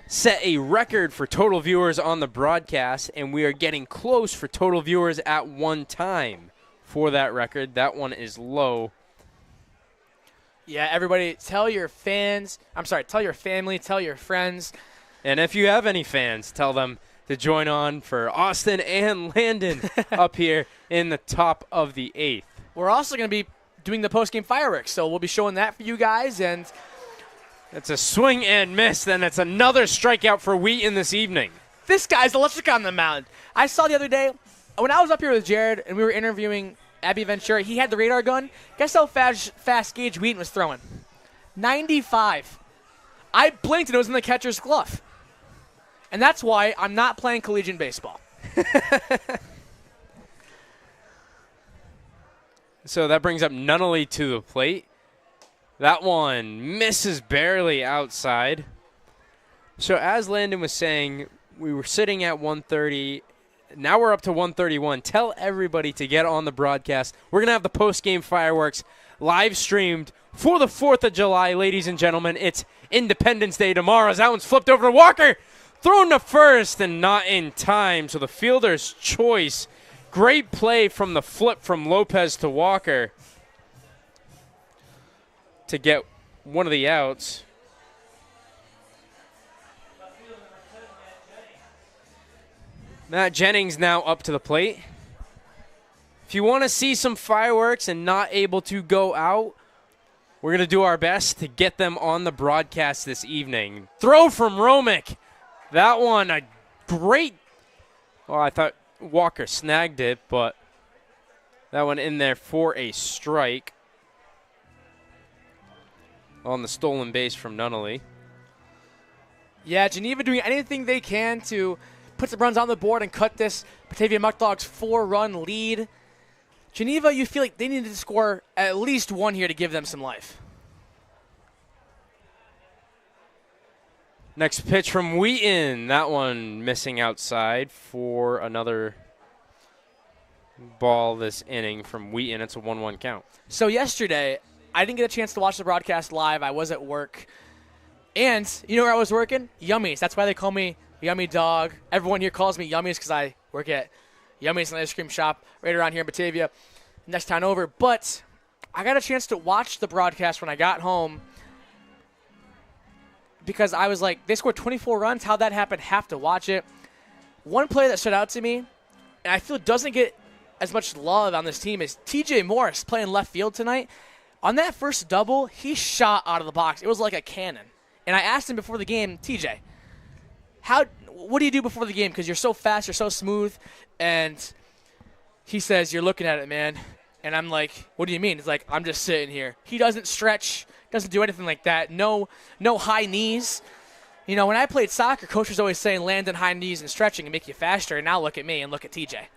set a record for total viewers on the broadcast, and we are getting close for total viewers at one time for that record. That one is low. Yeah, everybody, tell your family, tell your friends. And if you have any fans, tell them to join on for Austin and Landon up here in the top of the 8th. We're also going to be doing the post-game fireworks, so we'll be showing that for you guys. And it's a swing and miss, then it's another strikeout for Wheaton this evening. This guy's electric on the mound. I saw the other day, when I was up here with Jared and we were interviewing Abby Ventura, he had the radar gun. Guess how fast Gage Wheaton was throwing? 95. I blinked and it was in the catcher's glove. And that's why I'm not playing collegiate baseball. So that brings up Nunnally to the plate. That one misses barely outside. So as Landon was saying, we were sitting at 130. Now we're up to 131. Tell everybody to get on the broadcast. We're going to have the post-game fireworks live streamed for the 4th of July, ladies and gentlemen. It's Independence Day tomorrow. As that one's flipped over to Walker. Thrown to first and not in time. So the fielder's choice. Great play from the flip from Lopez to Walker to get one of the outs. Matt Jennings now up to the plate. If you want to see some fireworks and not able to go out, we're going to do our best to get them on the broadcast this evening. Throw from Romick. That one, a great, well, I thought Walker snagged it, but that one in there for a strike on the stolen base from Nunnally. Yeah, Geneva doing anything they can to put some runs on the board and cut this Batavia Muckdogs 4-run lead. Geneva, you feel like they needed to score at least one here to give them some life. Next pitch from Wheaton. That one missing outside for another ball this inning from Wheaton. It's a 1-1 count. So yesterday, I didn't get a chance to watch the broadcast live. I was at work. And you know where I was working? Yummies. That's why they call me Yummy Dog. Everyone here calls me Yummies because I work at Yummies, an ice cream shop right around here in Batavia, next town over. But I got a chance to watch the broadcast when I got home because I was like, they scored 24 runs. How'd that happen? Have to watch it. One player that stood out to me, and I feel doesn't get as much love on this team, is TJ Morris playing left field tonight. On that first double, he shot out of the box. It was like a cannon. And I asked him before the game, TJ, what do you do before the game? Because you're so fast, you're so smooth. And he says, you're looking at it, man. And I'm like, what do you mean? He's like, I'm just sitting here. He doesn't stretch, doesn't do anything like that. No high knees. You know, when I played soccer, coach was always saying land on high knees and stretching and make you faster. And now look at me and look at TJ.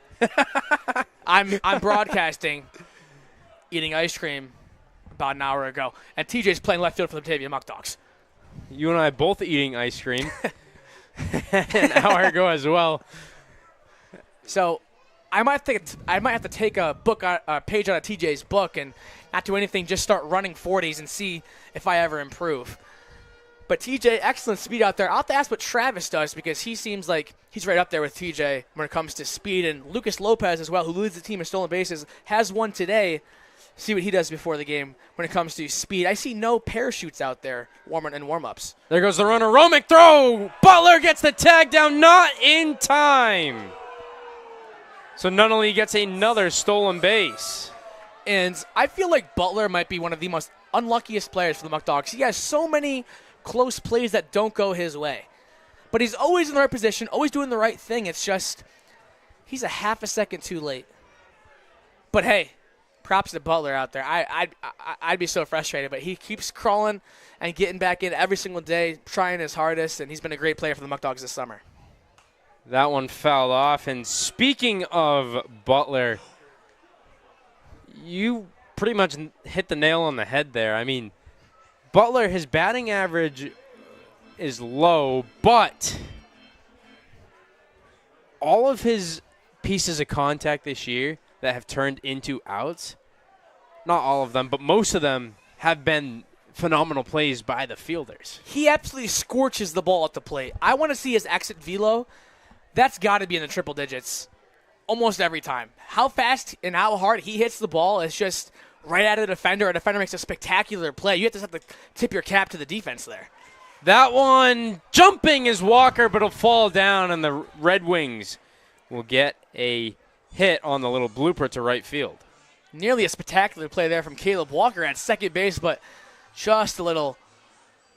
I'm broadcasting, eating ice cream about an hour ago. And TJ's playing left field for the Batavia Muckdogs. You and I both eating ice cream an hour ago as well. So I might have to take a page out of TJ's book and not do anything, just start running 40s and see if I ever improve. But TJ, excellent speed out there. I'll have to ask what Travis does because he seems like he's right up there with TJ when it comes to speed. And Lucas Lopez as well, who leads the team in stolen bases, has one today. See what he does before the game when it comes to speed. I see no parachutes out there in warm-ups. There goes the runner. Romick throw. Butler gets the tag down, not in time. So Nunnally gets another stolen base. And I feel like Butler might be one of the most unluckiest players for the Muckdogs. He has so many close plays that don't go his way. But he's always in the right position, always doing the right thing. It's just he's a half a second too late. But hey, props to Butler out there. I'd be so frustrated, but he keeps crawling and getting back in every single day, trying his hardest, and he's been a great player for the Muckdogs this summer. That one fouled off. And speaking of Butler, you pretty much hit the nail on the head there. I mean, Butler, his batting average is low, but all of his pieces of contact this year that have turned into outs, not all of them, but most of them have been phenomenal plays by the fielders. He absolutely scorches the ball at the plate. I want to see his exit velo. That's got to be in the triple digits almost every time. How fast and how hard he hits the ball is just right at a defender. A defender makes a spectacular play. You have to tip your cap to the defense there. That one jumping is Walker, but it'll fall down, and the Red Wings will get a hit on the little blooper to right field. Nearly a spectacular play there from Caleb Walker at second base, but just a little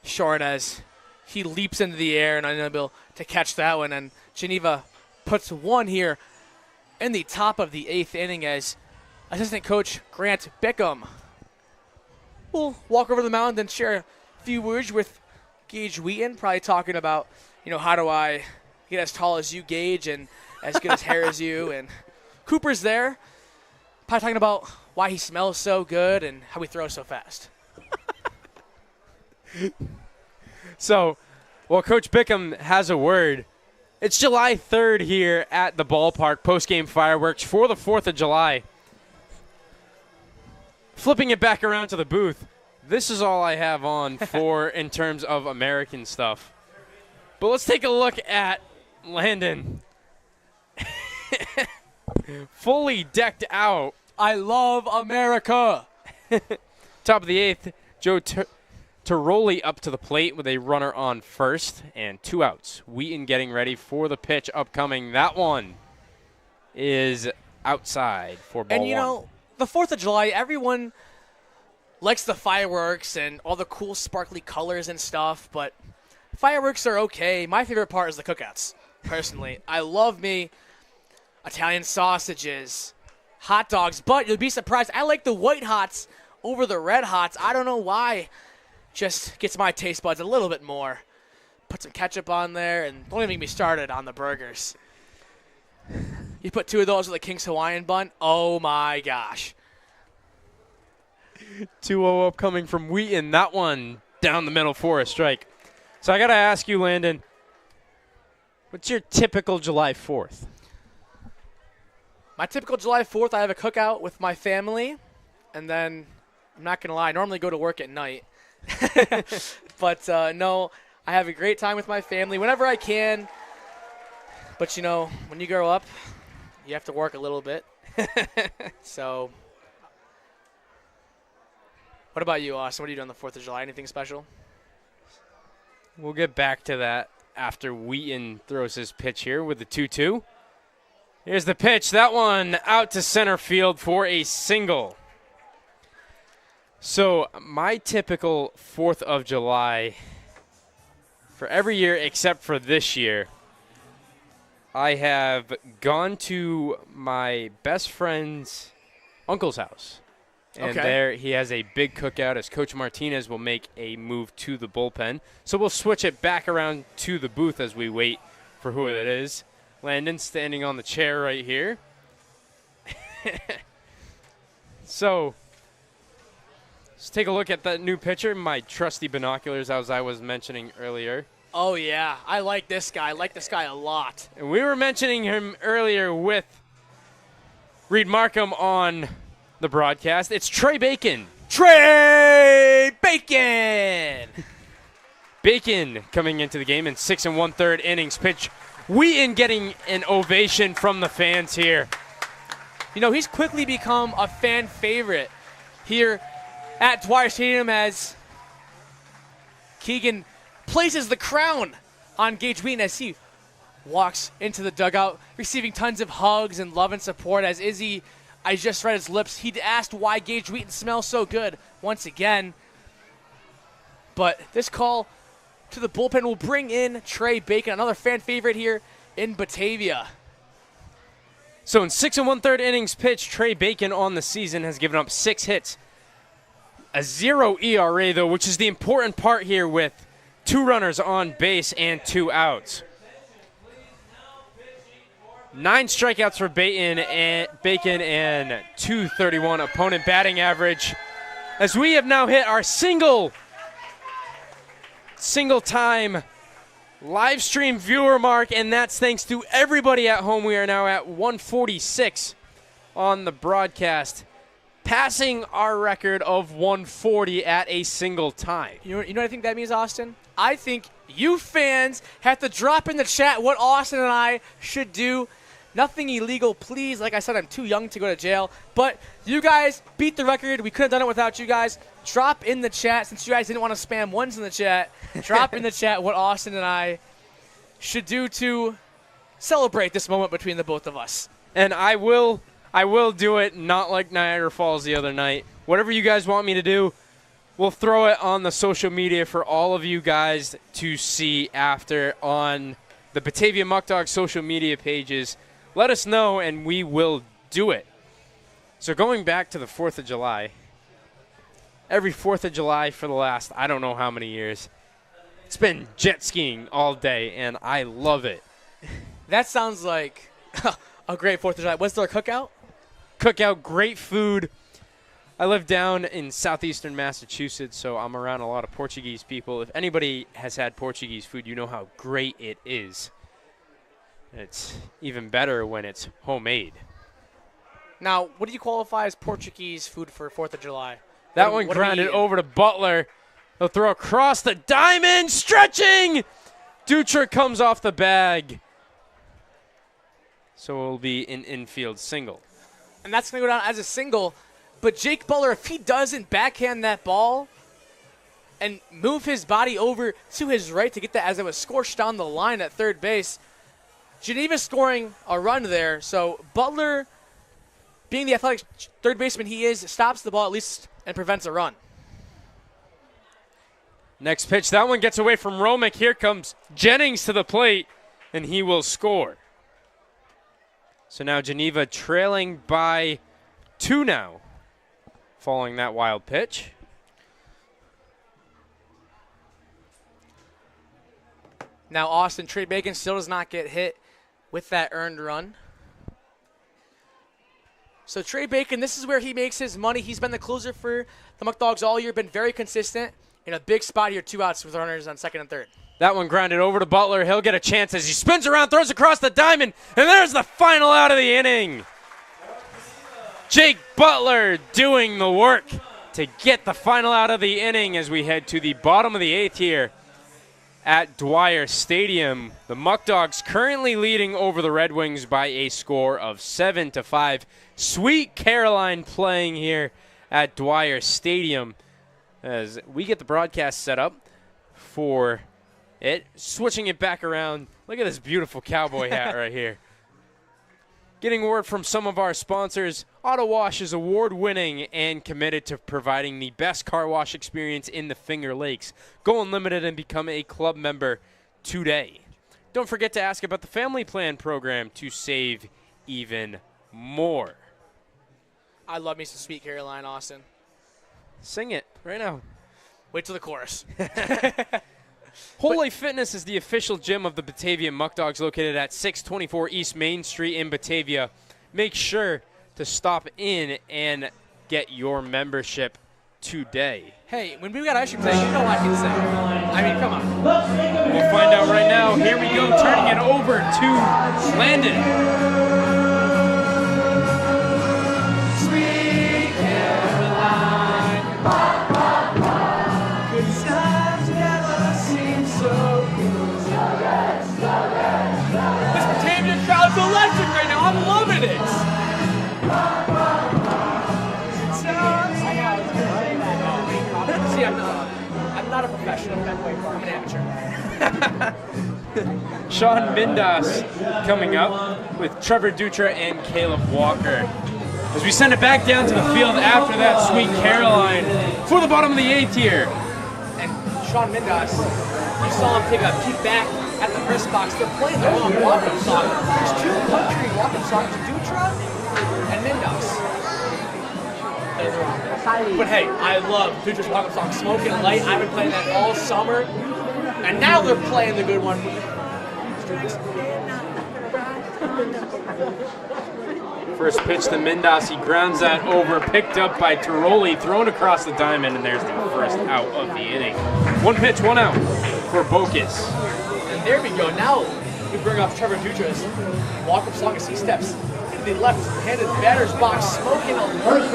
short as he leaps into the air and unable to catch that one. And Geneva puts one here in the top of the 8th inning as assistant coach Grant Bickham will walk over the mound and share a few words with Gage Wheaton, probably talking about, how do I get as tall as you, Gage, and as good as hair as you. And Cooper's there, probably talking about why he smells so good and how he throws so fast. So, well, Coach Bickham has a word. It's July 3rd here at the ballpark, postgame fireworks for the 4th of July. Flipping it back around to the booth, this is all I have on for in terms of American stuff. But let's take a look at Landon. Fully decked out. I love America. Top of the 8th, Joe Tiroli up to the plate with a runner on first and 2 outs. Wheaton getting ready for the pitch upcoming. That one is outside for ball one. And, the 4th of July, everyone likes the fireworks and all the cool sparkly colors and stuff, but fireworks are okay. My favorite part is the cookouts, personally. I love me Italian sausages, hot dogs, but you'll be surprised. I like the white hots over the red hots. I don't know why. Just gets my taste buds a little bit more. Put some ketchup on there, and don't even get me started on the burgers. You put 2 of those with a King's Hawaiian bun, oh my gosh. 2-0 upcoming from Wheaton. That one down the middle for a strike. So I got to ask you, Landon, what's your typical July 4th? My typical July 4th, I have a cookout with my family, and then, I'm not going to lie, I normally go to work at night. But, no, I have a great time with my family whenever I can. But, when you grow up, you have to work a little bit. So, what about you, Austin? What are you doing on the 4th of July? Anything special? We'll get back to that after Wheaton throws his pitch here with the 2-2. Here's the pitch. That one out to center field for a single. So my typical 4th of July for every year except for this year, I have gone to my best friend's uncle's house. And there he has a big cookout as Coach Martinez will make a move to the bullpen. So we'll switch it back around to the booth as we wait for who it is. Landon standing on the chair right here. So let's take a look at that new pitcher, my trusty binoculars, as I was mentioning earlier. Oh, yeah. I like this guy. I like this guy a lot. And we were mentioning him earlier with Reed Markham on the broadcast. It's Trey Bacon. Trey Bacon! Bacon coming into the game in 6 1/3 innings pitch. Wheaton getting an ovation from the fans here. He's quickly become a fan favorite here at Dwyer Stadium as Keegan places the crown on Gage Wheaton as he walks into the dugout, receiving tons of hugs and love and support as Izzy, I just read his lips. He'd asked why Gage Wheaton smells so good once again. But this call to the bullpen will bring in Trey Bacon, another fan favorite here in Batavia. So in 6 1/3 innings pitched, Trey Bacon on the season has given up 6 hits. A 0 ERA, though, which is the important part here with 2 runners on base and 2 outs. 9 strikeouts for Bacon and 231 opponent batting average. As we have now hit our single time live stream viewer mark, and that's thanks to everybody at home. We are now at 146 on the broadcast, passing our record of 140 at a single time. You know what I think that means, Austin? I think you fans have to drop in the chat what Austin and I should do Nothing illegal, please. Like I said, I'm too young to go to jail. But you guys beat the record. We could have done it without you guys. Drop in the chat, since you guys didn't want to spam ones in the chat. Drop in the chat what Austin and I should do to celebrate this moment between the both of us. And I will do it not like Niagara Falls the other night. Whatever you guys want me to do, we'll throw it on the social media for all of you guys to see after on the Batavia Muckdogs social media pages. Let us know, and we will do it. So going back to the 4th of July, every 4th of July for the last I don't know how many years, it's been jet skiing all day, and I love it. That sounds like a great 4th of July. Was there a cookout? Cookout, great food. I live down in southeastern Massachusetts, so I'm around a lot of Portuguese people. If anybody has had Portuguese food, you know how great it is. It's even better when it's homemade. Now, what do you qualify as Portuguese food for 4th of July? That one grounded over to Butler. He'll throw across the diamond, stretching! Dutra comes off the bag. So it'll be an infield single. And that's going to go down as a single. But Jake Butler, if he doesn't backhand that ball and move his body over to his right to get that as it was scorched down the line at third base, Geneva's scoring a run there. So Butler, being the athletic third baseman he is, stops the ball at least and prevents a run. Next pitch, that one gets away from Romick. Here comes Jennings to the plate, and he will score. So now Geneva trailing by 2 now, following that wild pitch. Now Austin, Trey Bacon still does not get hit with that earned run. So Trey Bacon, this is where he makes his money. He's been the closer for the Muckdogs all year, been very consistent. In a big spot here, 2 outs with runners on second and third. That one grounded over to Butler. He'll get a chance as he spins around, throws across the diamond, and there's the final out of the inning. Jake Butler doing the work to get the final out of the inning as we head to the bottom of the 8th here at Dwyer Stadium. The Muckdogs currently leading over the Red Wings by a score of 7-5. Sweet Caroline playing here at Dwyer Stadium as we get the broadcast set up for it. Switching it back around. Look at this beautiful cowboy hat right here. Getting word from some of our sponsors. Auto Wash is award-winning and committed to providing the best car wash experience in the Finger Lakes. Go unlimited and become a club member today. Don't forget to ask about the Family Plan program to save even more. I love me some Sweet Caroline, Austin. Sing it right now. Wait till the chorus. Whole Life Fitness is the official gym of the Batavia Muckdogs, located at 624 East Main Street in Batavia. Make sure to stop in and get your membership today. Hey, when we got ice cream today, you know I can sing. I mean, come on. We'll find out right now. Here we go, turning it over to Landon. Sweet Caroline, good times never seem so good. This Batavia crowd's electric right now. I'm loving it. See, I'm not a professional. I'm an amateur. Sean Mindas coming up with Trevor Dutra and Caleb Walker. As we send it back down to the field after that Sweet Caroline for the bottom of the 8th here. And Sean Mindas, you saw him take a peek back at the press box. They're playing the wrong walk-up song. There's 2 country walk-up songs, Dutra and Mindas. But hey, I love Dutra's walk-up song, Smoking Light. I've been playing that all summer. And now they're playing the good one. First pitch to Mindas. He grounds that over, picked up by Tiroli, thrown across the diamond, and there's the first out of the inning. 1 pitch, 1 out for Bocas. And there we go. Now we bring up Trevor Dutra's walk-up song as he steps into the left-handed batter's box, Smoking a Light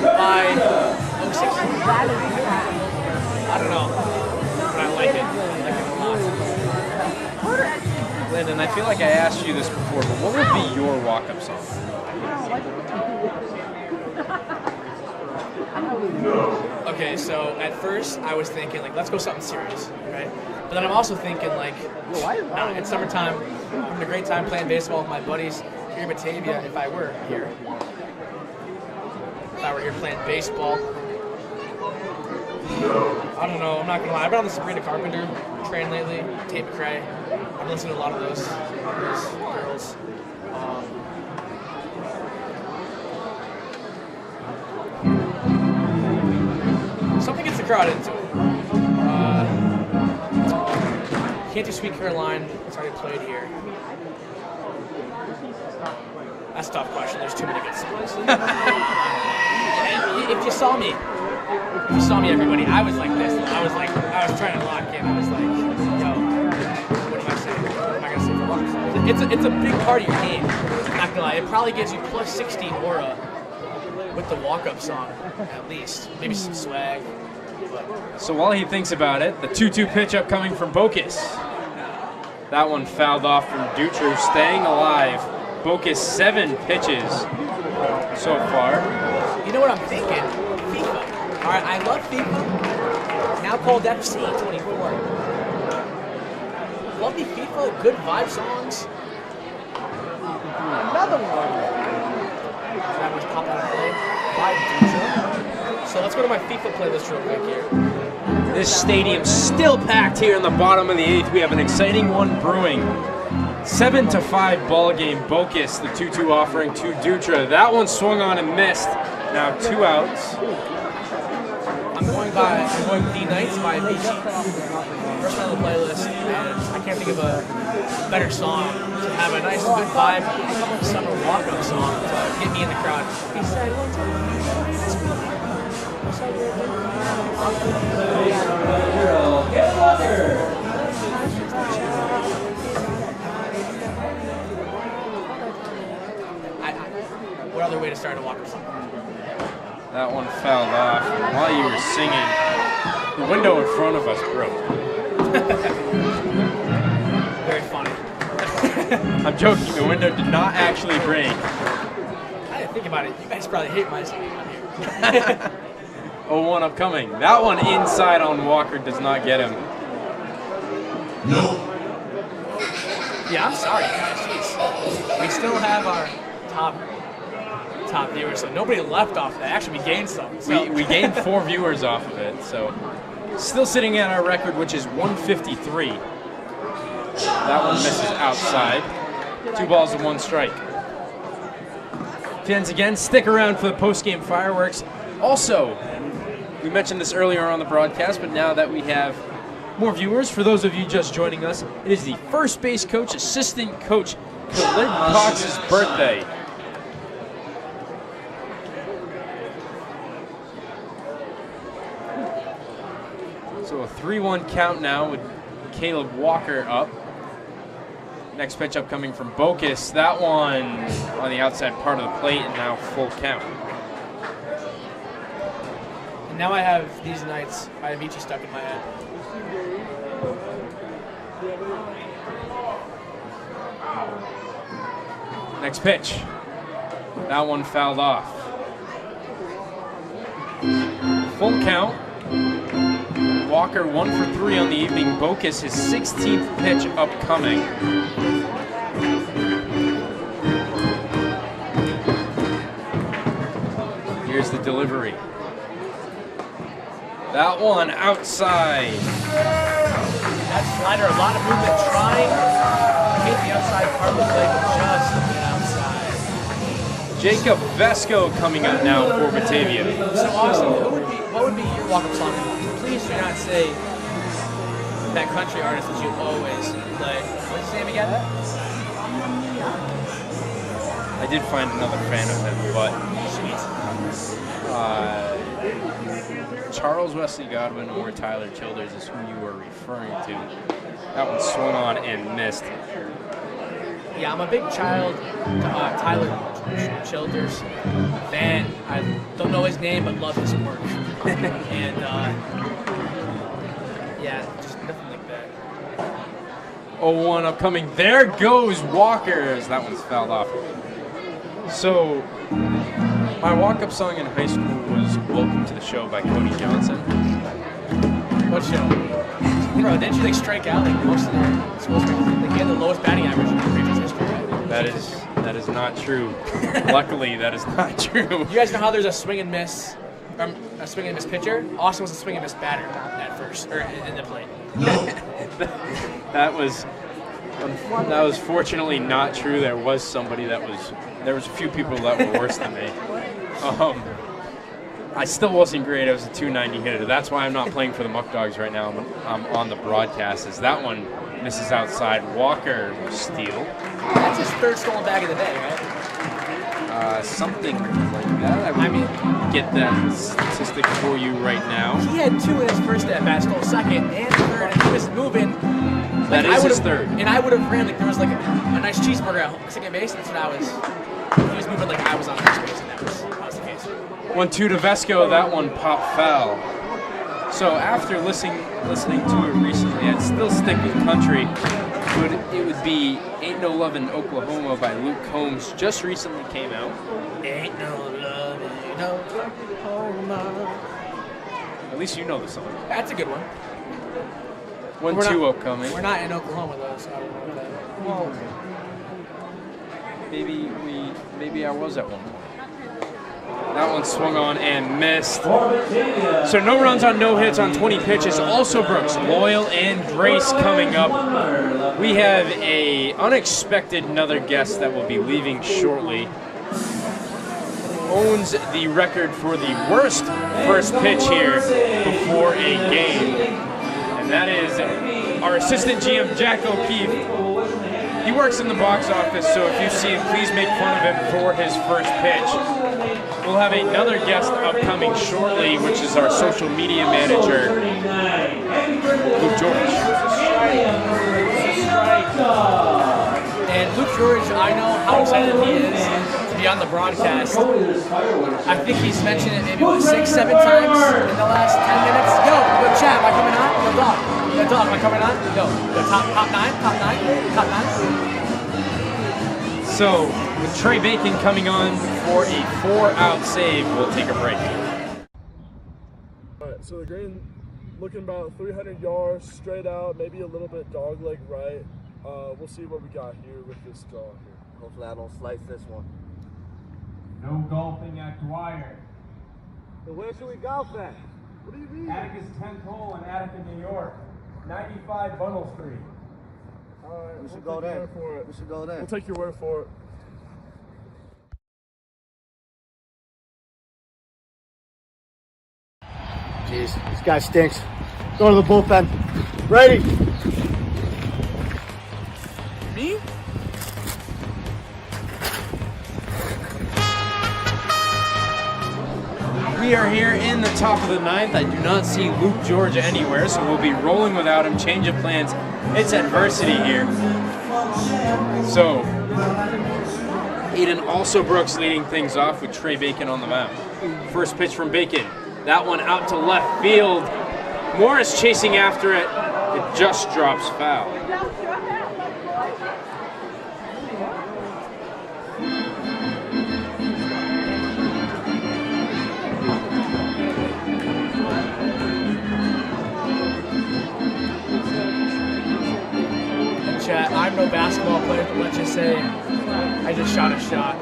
by 06. I don't know, but I like it. I like it a lot. Landon, I feel like I asked you this before, but what would be your walk-up song? Okay, so at first I was thinking like, let's go something serious, right? But then I'm also thinking like, nah, it's summertime. I'm having a great time playing baseball with my buddies here in Batavia. If I were here playing baseball, I don't know. I'm not gonna lie. I've been on the Sabrina Carpenter train lately. Tate McRae. I've been listening to a lot of those girls. Something gets the crowd into it. Can't do Sweet Caroline. It's already played here. That's a tough question. There's too many good songs. If you saw me, everybody, I was like this. I was trying to lock in. I was like, yo, what am I saying? What am I gonna say for walk-up song? It's a big part of your game. I'm not gonna lie. It probably gives you plus 16 aura with the walk-up song, at least. Maybe some swag. So while he thinks about it, the 2-2 pitch up coming from Bocas. That one fouled off from Dutra, staying alive. Bocas 7 pitches so far. You know what I'm thinking? FIFA. All right, I love FIFA. Now called FC 24. Love me FIFA. Good vibe songs. Another one. That was popping out play by Dutra. So let's go to my FIFA playlist real quick here. This stadium's still packed here in the bottom of the 8th. We have an exciting one brewing. 7-5 ball game. Bocas, the 2-2 offering to Dutra. That one swung on and missed. Now 2 outs. I'm going The Nights by Avicii. First one on the playlist, and I can't think of a better song to have a nice good vibe summer walk-up song to get me in the crowd. He said one time. What other way to start a walk-up song? That one fouled off. And while you were singing, the window in front of us broke. Very funny. I'm joking. The window did not actually break. I didn't think about it. You guys probably hate my singing on here. 0-1 upcoming. That one inside on Walker does not get him. No. Yeah, I'm sorry, guys. Jeez. We still have our top viewers, so nobody left off that. Actually, we gained some. So. We gained 4 viewers off of it, so still sitting at our record, which is 153. That one misses outside. 2 balls and 1 strike. Fans, again, stick around for the post-game fireworks. Also, we mentioned this earlier on the broadcast, but now that we have more viewers, for those of you just joining us, it is the first base coach, assistant coach, Khalid Cox's birthday. So a 3-1 count now with Caleb Walker up. Next pitch up coming from Bocas. That one on the outside part of the plate and now full count. And now I have These Nights by Avicii stuck in my head. Next pitch. That one fouled off. Full count. Walker 1 for 3 on the evening. Bocas, his 16th pitch upcoming. Here's the delivery. That one outside. That slider, a lot of movement trying to hit the outside part of the plate, but just a bit outside. Jacob Vesco coming up now for Batavia. So Austin, what would be your walk-up song? Please do not say that country artist that you always play. What's his name again? I did find another fan of him, but Charles Wesley Godwin or Tyler Childers is who you were referring to. That one swung on and missed. Yeah, I'm a big Tyler Childers fan. I don't know his name, but love his work. And yeah, just nothing like that. 0-1 upcoming. There goes Walker. That one's fouled off. So, my walk-up song in high school was Welcome to the Show by Cody Johnson. What show? Bro, didn't you strike out most of the schools? He had the lowest batting average in the previous history, right? That is not true. Luckily, that is not true. You guys know how there's a swing and miss pitcher? Austin was a swing and miss batter at first, or in the plate. That was fortunately not true. There was a few people that were worse than me. I still wasn't great. I was a 290 hitter. That's why I'm not playing for the Muckdogs right now. I'm on the broadcast. As that one misses outside. Walker steal. That's his third stolen bag of the day, right? Something like that. I mean, get that statistic for you right now. He had 2 in his first at bat, stole second and third, and he was moving. That is his third. And I would have ran there was a nice cheeseburger at second base. That's what I was. He was moving like I was on first base, and that was the case. 1-2 to Vesco. That one popped foul. So after listening to it recently, I'd still stick with country. It would be Ain't No Lovin' Oklahoma by Luke Combs. Just recently came out. Ain't no lovin' Oklahoma. At least you know the song. That's a good one. 1-2 upcoming. We're not in Oklahoma though, so I don't know that. Well, maybe I was at one point. That one swung on and missed. So no runs on no hits on 20 pitches. Also Brooks, Loyal, and Grace coming up. We have another guest that will be leaving shortly. Owns the record for the worst first pitch here before a game. And that is our assistant GM, Jack O'Keefe. He works in the box office, so if you see him, please make fun of him for his first pitch. We'll have another guest upcoming shortly, which is our social media manager, Luke George. And Luke George, I know how excited he is to be on the broadcast. I think he's mentioned it maybe 6-7 times in the last 10 minutes. Yo, chat, am I coming on? Yo, dog, am I coming on? Yo, top 9. So, with Trey Bacon coming on for a 4-out save, we'll take a break. All right, so the green looking about 300 yards straight out, maybe a little bit dog leg right. We'll see what we got here with this draw here. Hopefully I don't slice this one. No golfing at Dwyer. So where should we golf at? What do you mean? Attica's 10th hole in Attica, New York. 95 Bunnell Street. All right, We should go there. We should go there. We'll take your word for it. Jeez, this guy stinks. Go to the bullpen. Ready? Me? We are here in the top of the 9th. I do not see Luke George anywhere, so we'll be rolling without him. Change of plans. It's adversity here. So, Aiden also Brooks leading things off with Trey Bacon on the mound. First pitch from Bacon. That one out to left field. Morris chasing after it. It just drops foul. Chat, I'm no basketball player, but let's just say I just shot a shot.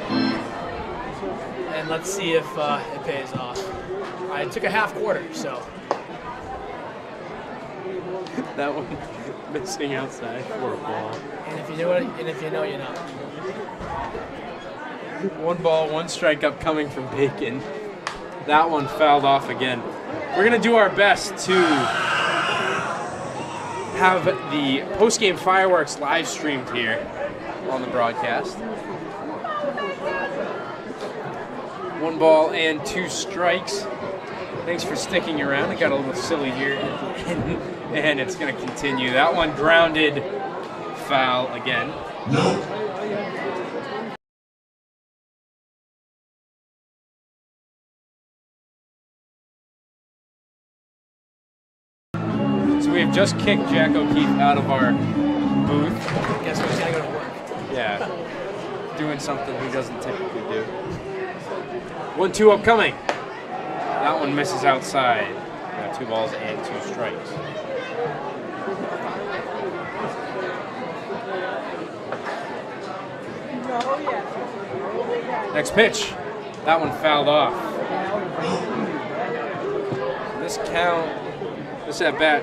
And let's see if it pays off. I took a half quarter, so. That one missing outside for a ball. And if you know it, and if you know, you know. 1 ball, 1 strike upcoming from Bacon. That one fouled off again. We're going to do our best to have the post-game fireworks live streamed here on the broadcast. 1 ball and 2 strikes. Thanks for sticking around. It got a little silly here, and it's going to continue. That one grounded, foul again. So we have just kicked Jack O'Keefe out of our booth. Guess what? He's gotta go to work. Yeah. Doing something he doesn't typically do. 1-2 upcoming. That one misses outside. Got 2 balls and 2 strikes. Next pitch. That one fouled off. This at bat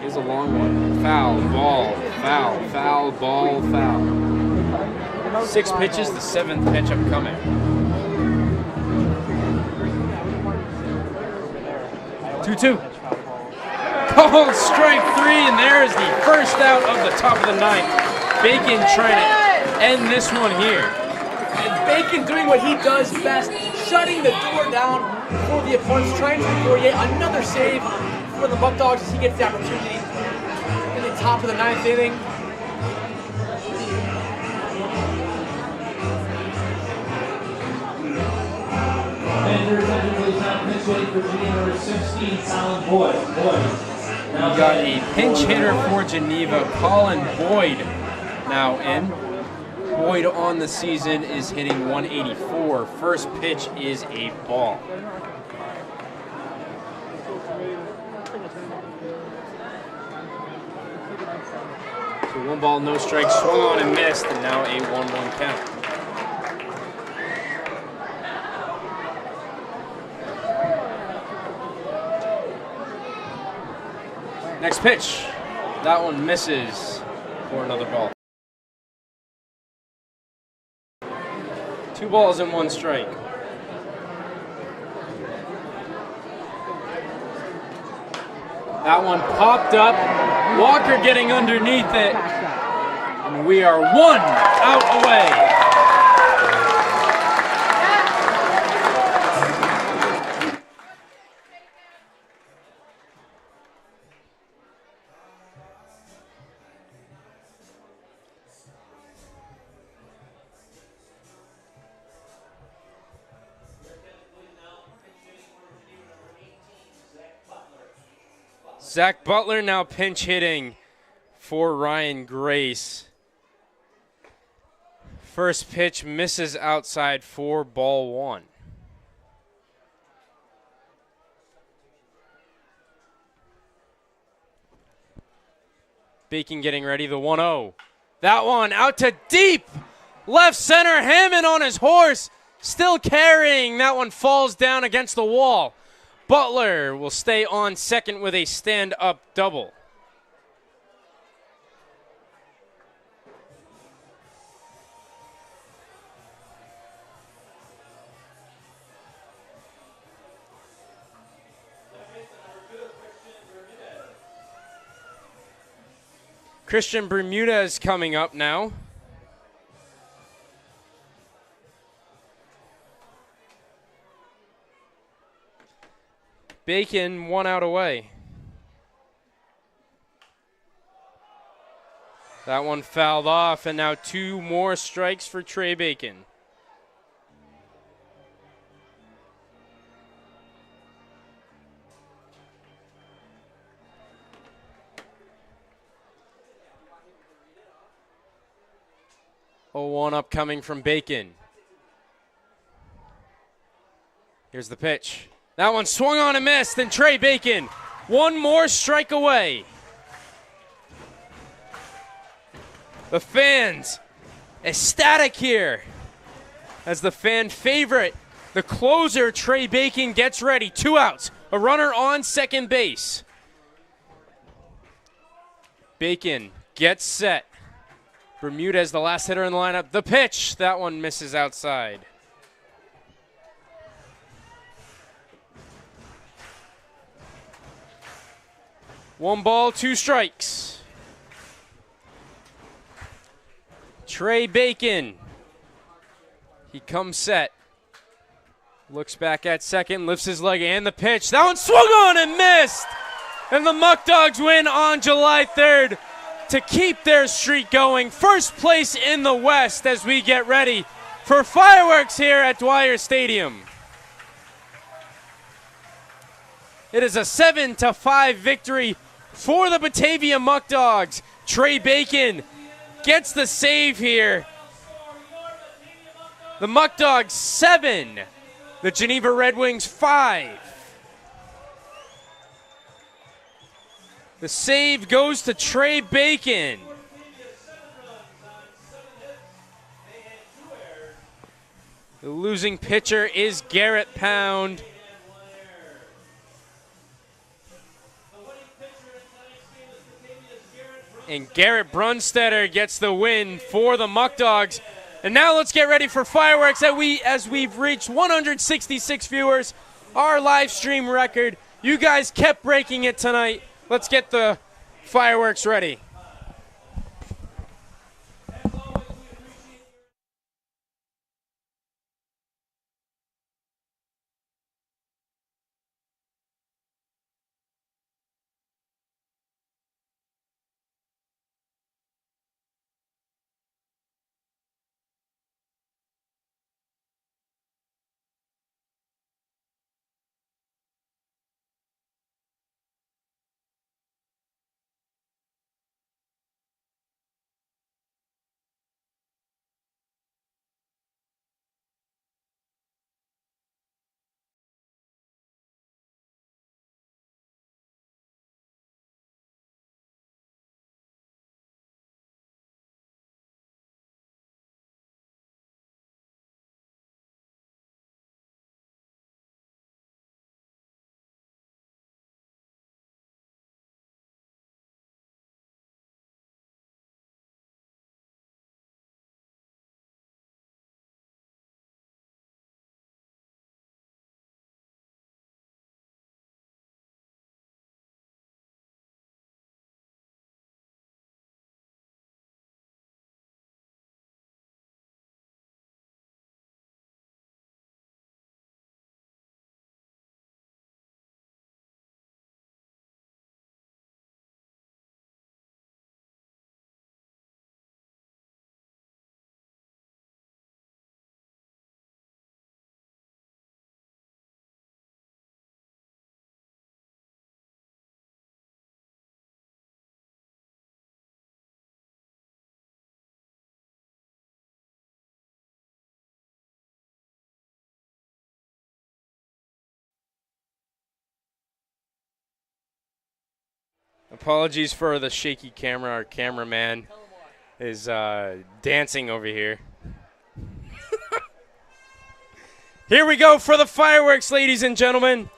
is a long one. Foul, ball, foul, foul, ball, foul. 6 pitches, the 7th pitch upcoming. Two. Called strike 3, and there is the first out of the top of the 9th. Bacon trying to end this one here. And Bacon doing what he does best, shutting the door down for the opponents, trying to score yet another save for the Muckdogs as he gets the opportunity in the top of the 9th inning. For Geneva, 16, Colin Boyd. We got a pinch hitter for Geneva, Colin Boyd, now in. Boyd on the season is hitting 184. First pitch is a ball. So 1 ball, no strike, swung on and missed, and now a 1-1 count. Next pitch, that one misses for another ball. 2 balls and 1 strike. That one popped up, Walker getting underneath it, and we are 1 out away. Zach Butler now pinch hitting for Ryan Grace. First pitch misses outside for ball 1. Bacon getting ready, the 1-0. That one out to deep. Left center, Hammond on his horse. Still carrying. That one falls down against the wall. Butler will stay on second with a stand-up double. Christian Bermuda is coming up now. Bacon 1 out away. That one fouled off, and now 2 more strikes for Trey Bacon. Oh, 1 upcoming from Bacon. Here's the pitch. That one swung on and missed, and Trey Bacon 1 more strike away. The fans ecstatic here as the fan favorite, the closer, Trey Bacon, gets ready. 2 outs, a runner on second base. Bacon gets set. Bermuda is the last hitter in the lineup. The pitch, that one misses outside. One ball, 2 strikes. Trey Bacon. He comes set. Looks back at second, lifts his leg, and the pitch. That one swung on and missed. And the Muckdogs win on July 3rd to keep their streak going. First place in the West as we get ready for fireworks here at Dwyer Stadium. It is a 7-5 victory for the Batavia Muckdogs. Trey Bacon gets the save here. The Muckdogs 7, the Geneva Red Wings 5. The save goes to Trey Bacon. The losing pitcher is Garrett Pound. And Garrett Brunstetter gets the win for the Muckdogs. And now let's get ready for fireworks as we've reached 166 viewers, our live stream record. You guys kept breaking it tonight. Let's get the fireworks ready. Apologies for the shaky camera. Our cameraman is dancing over here. Here we go for the fireworks, ladies and gentlemen.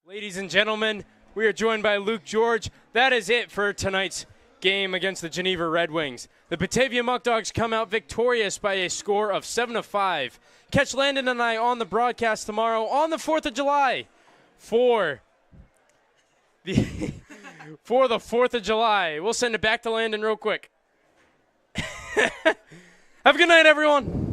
Ladies and gentlemen, we are joined by Luke George. That is it for tonight's game against the Geneva Red Wings. The Batavia Muckdogs come out victorious by a score of 7-5. Catch Landon and I on the broadcast tomorrow on the 4th of July for the 4th of July. We'll send it back to Landon real quick. Have a good night, everyone.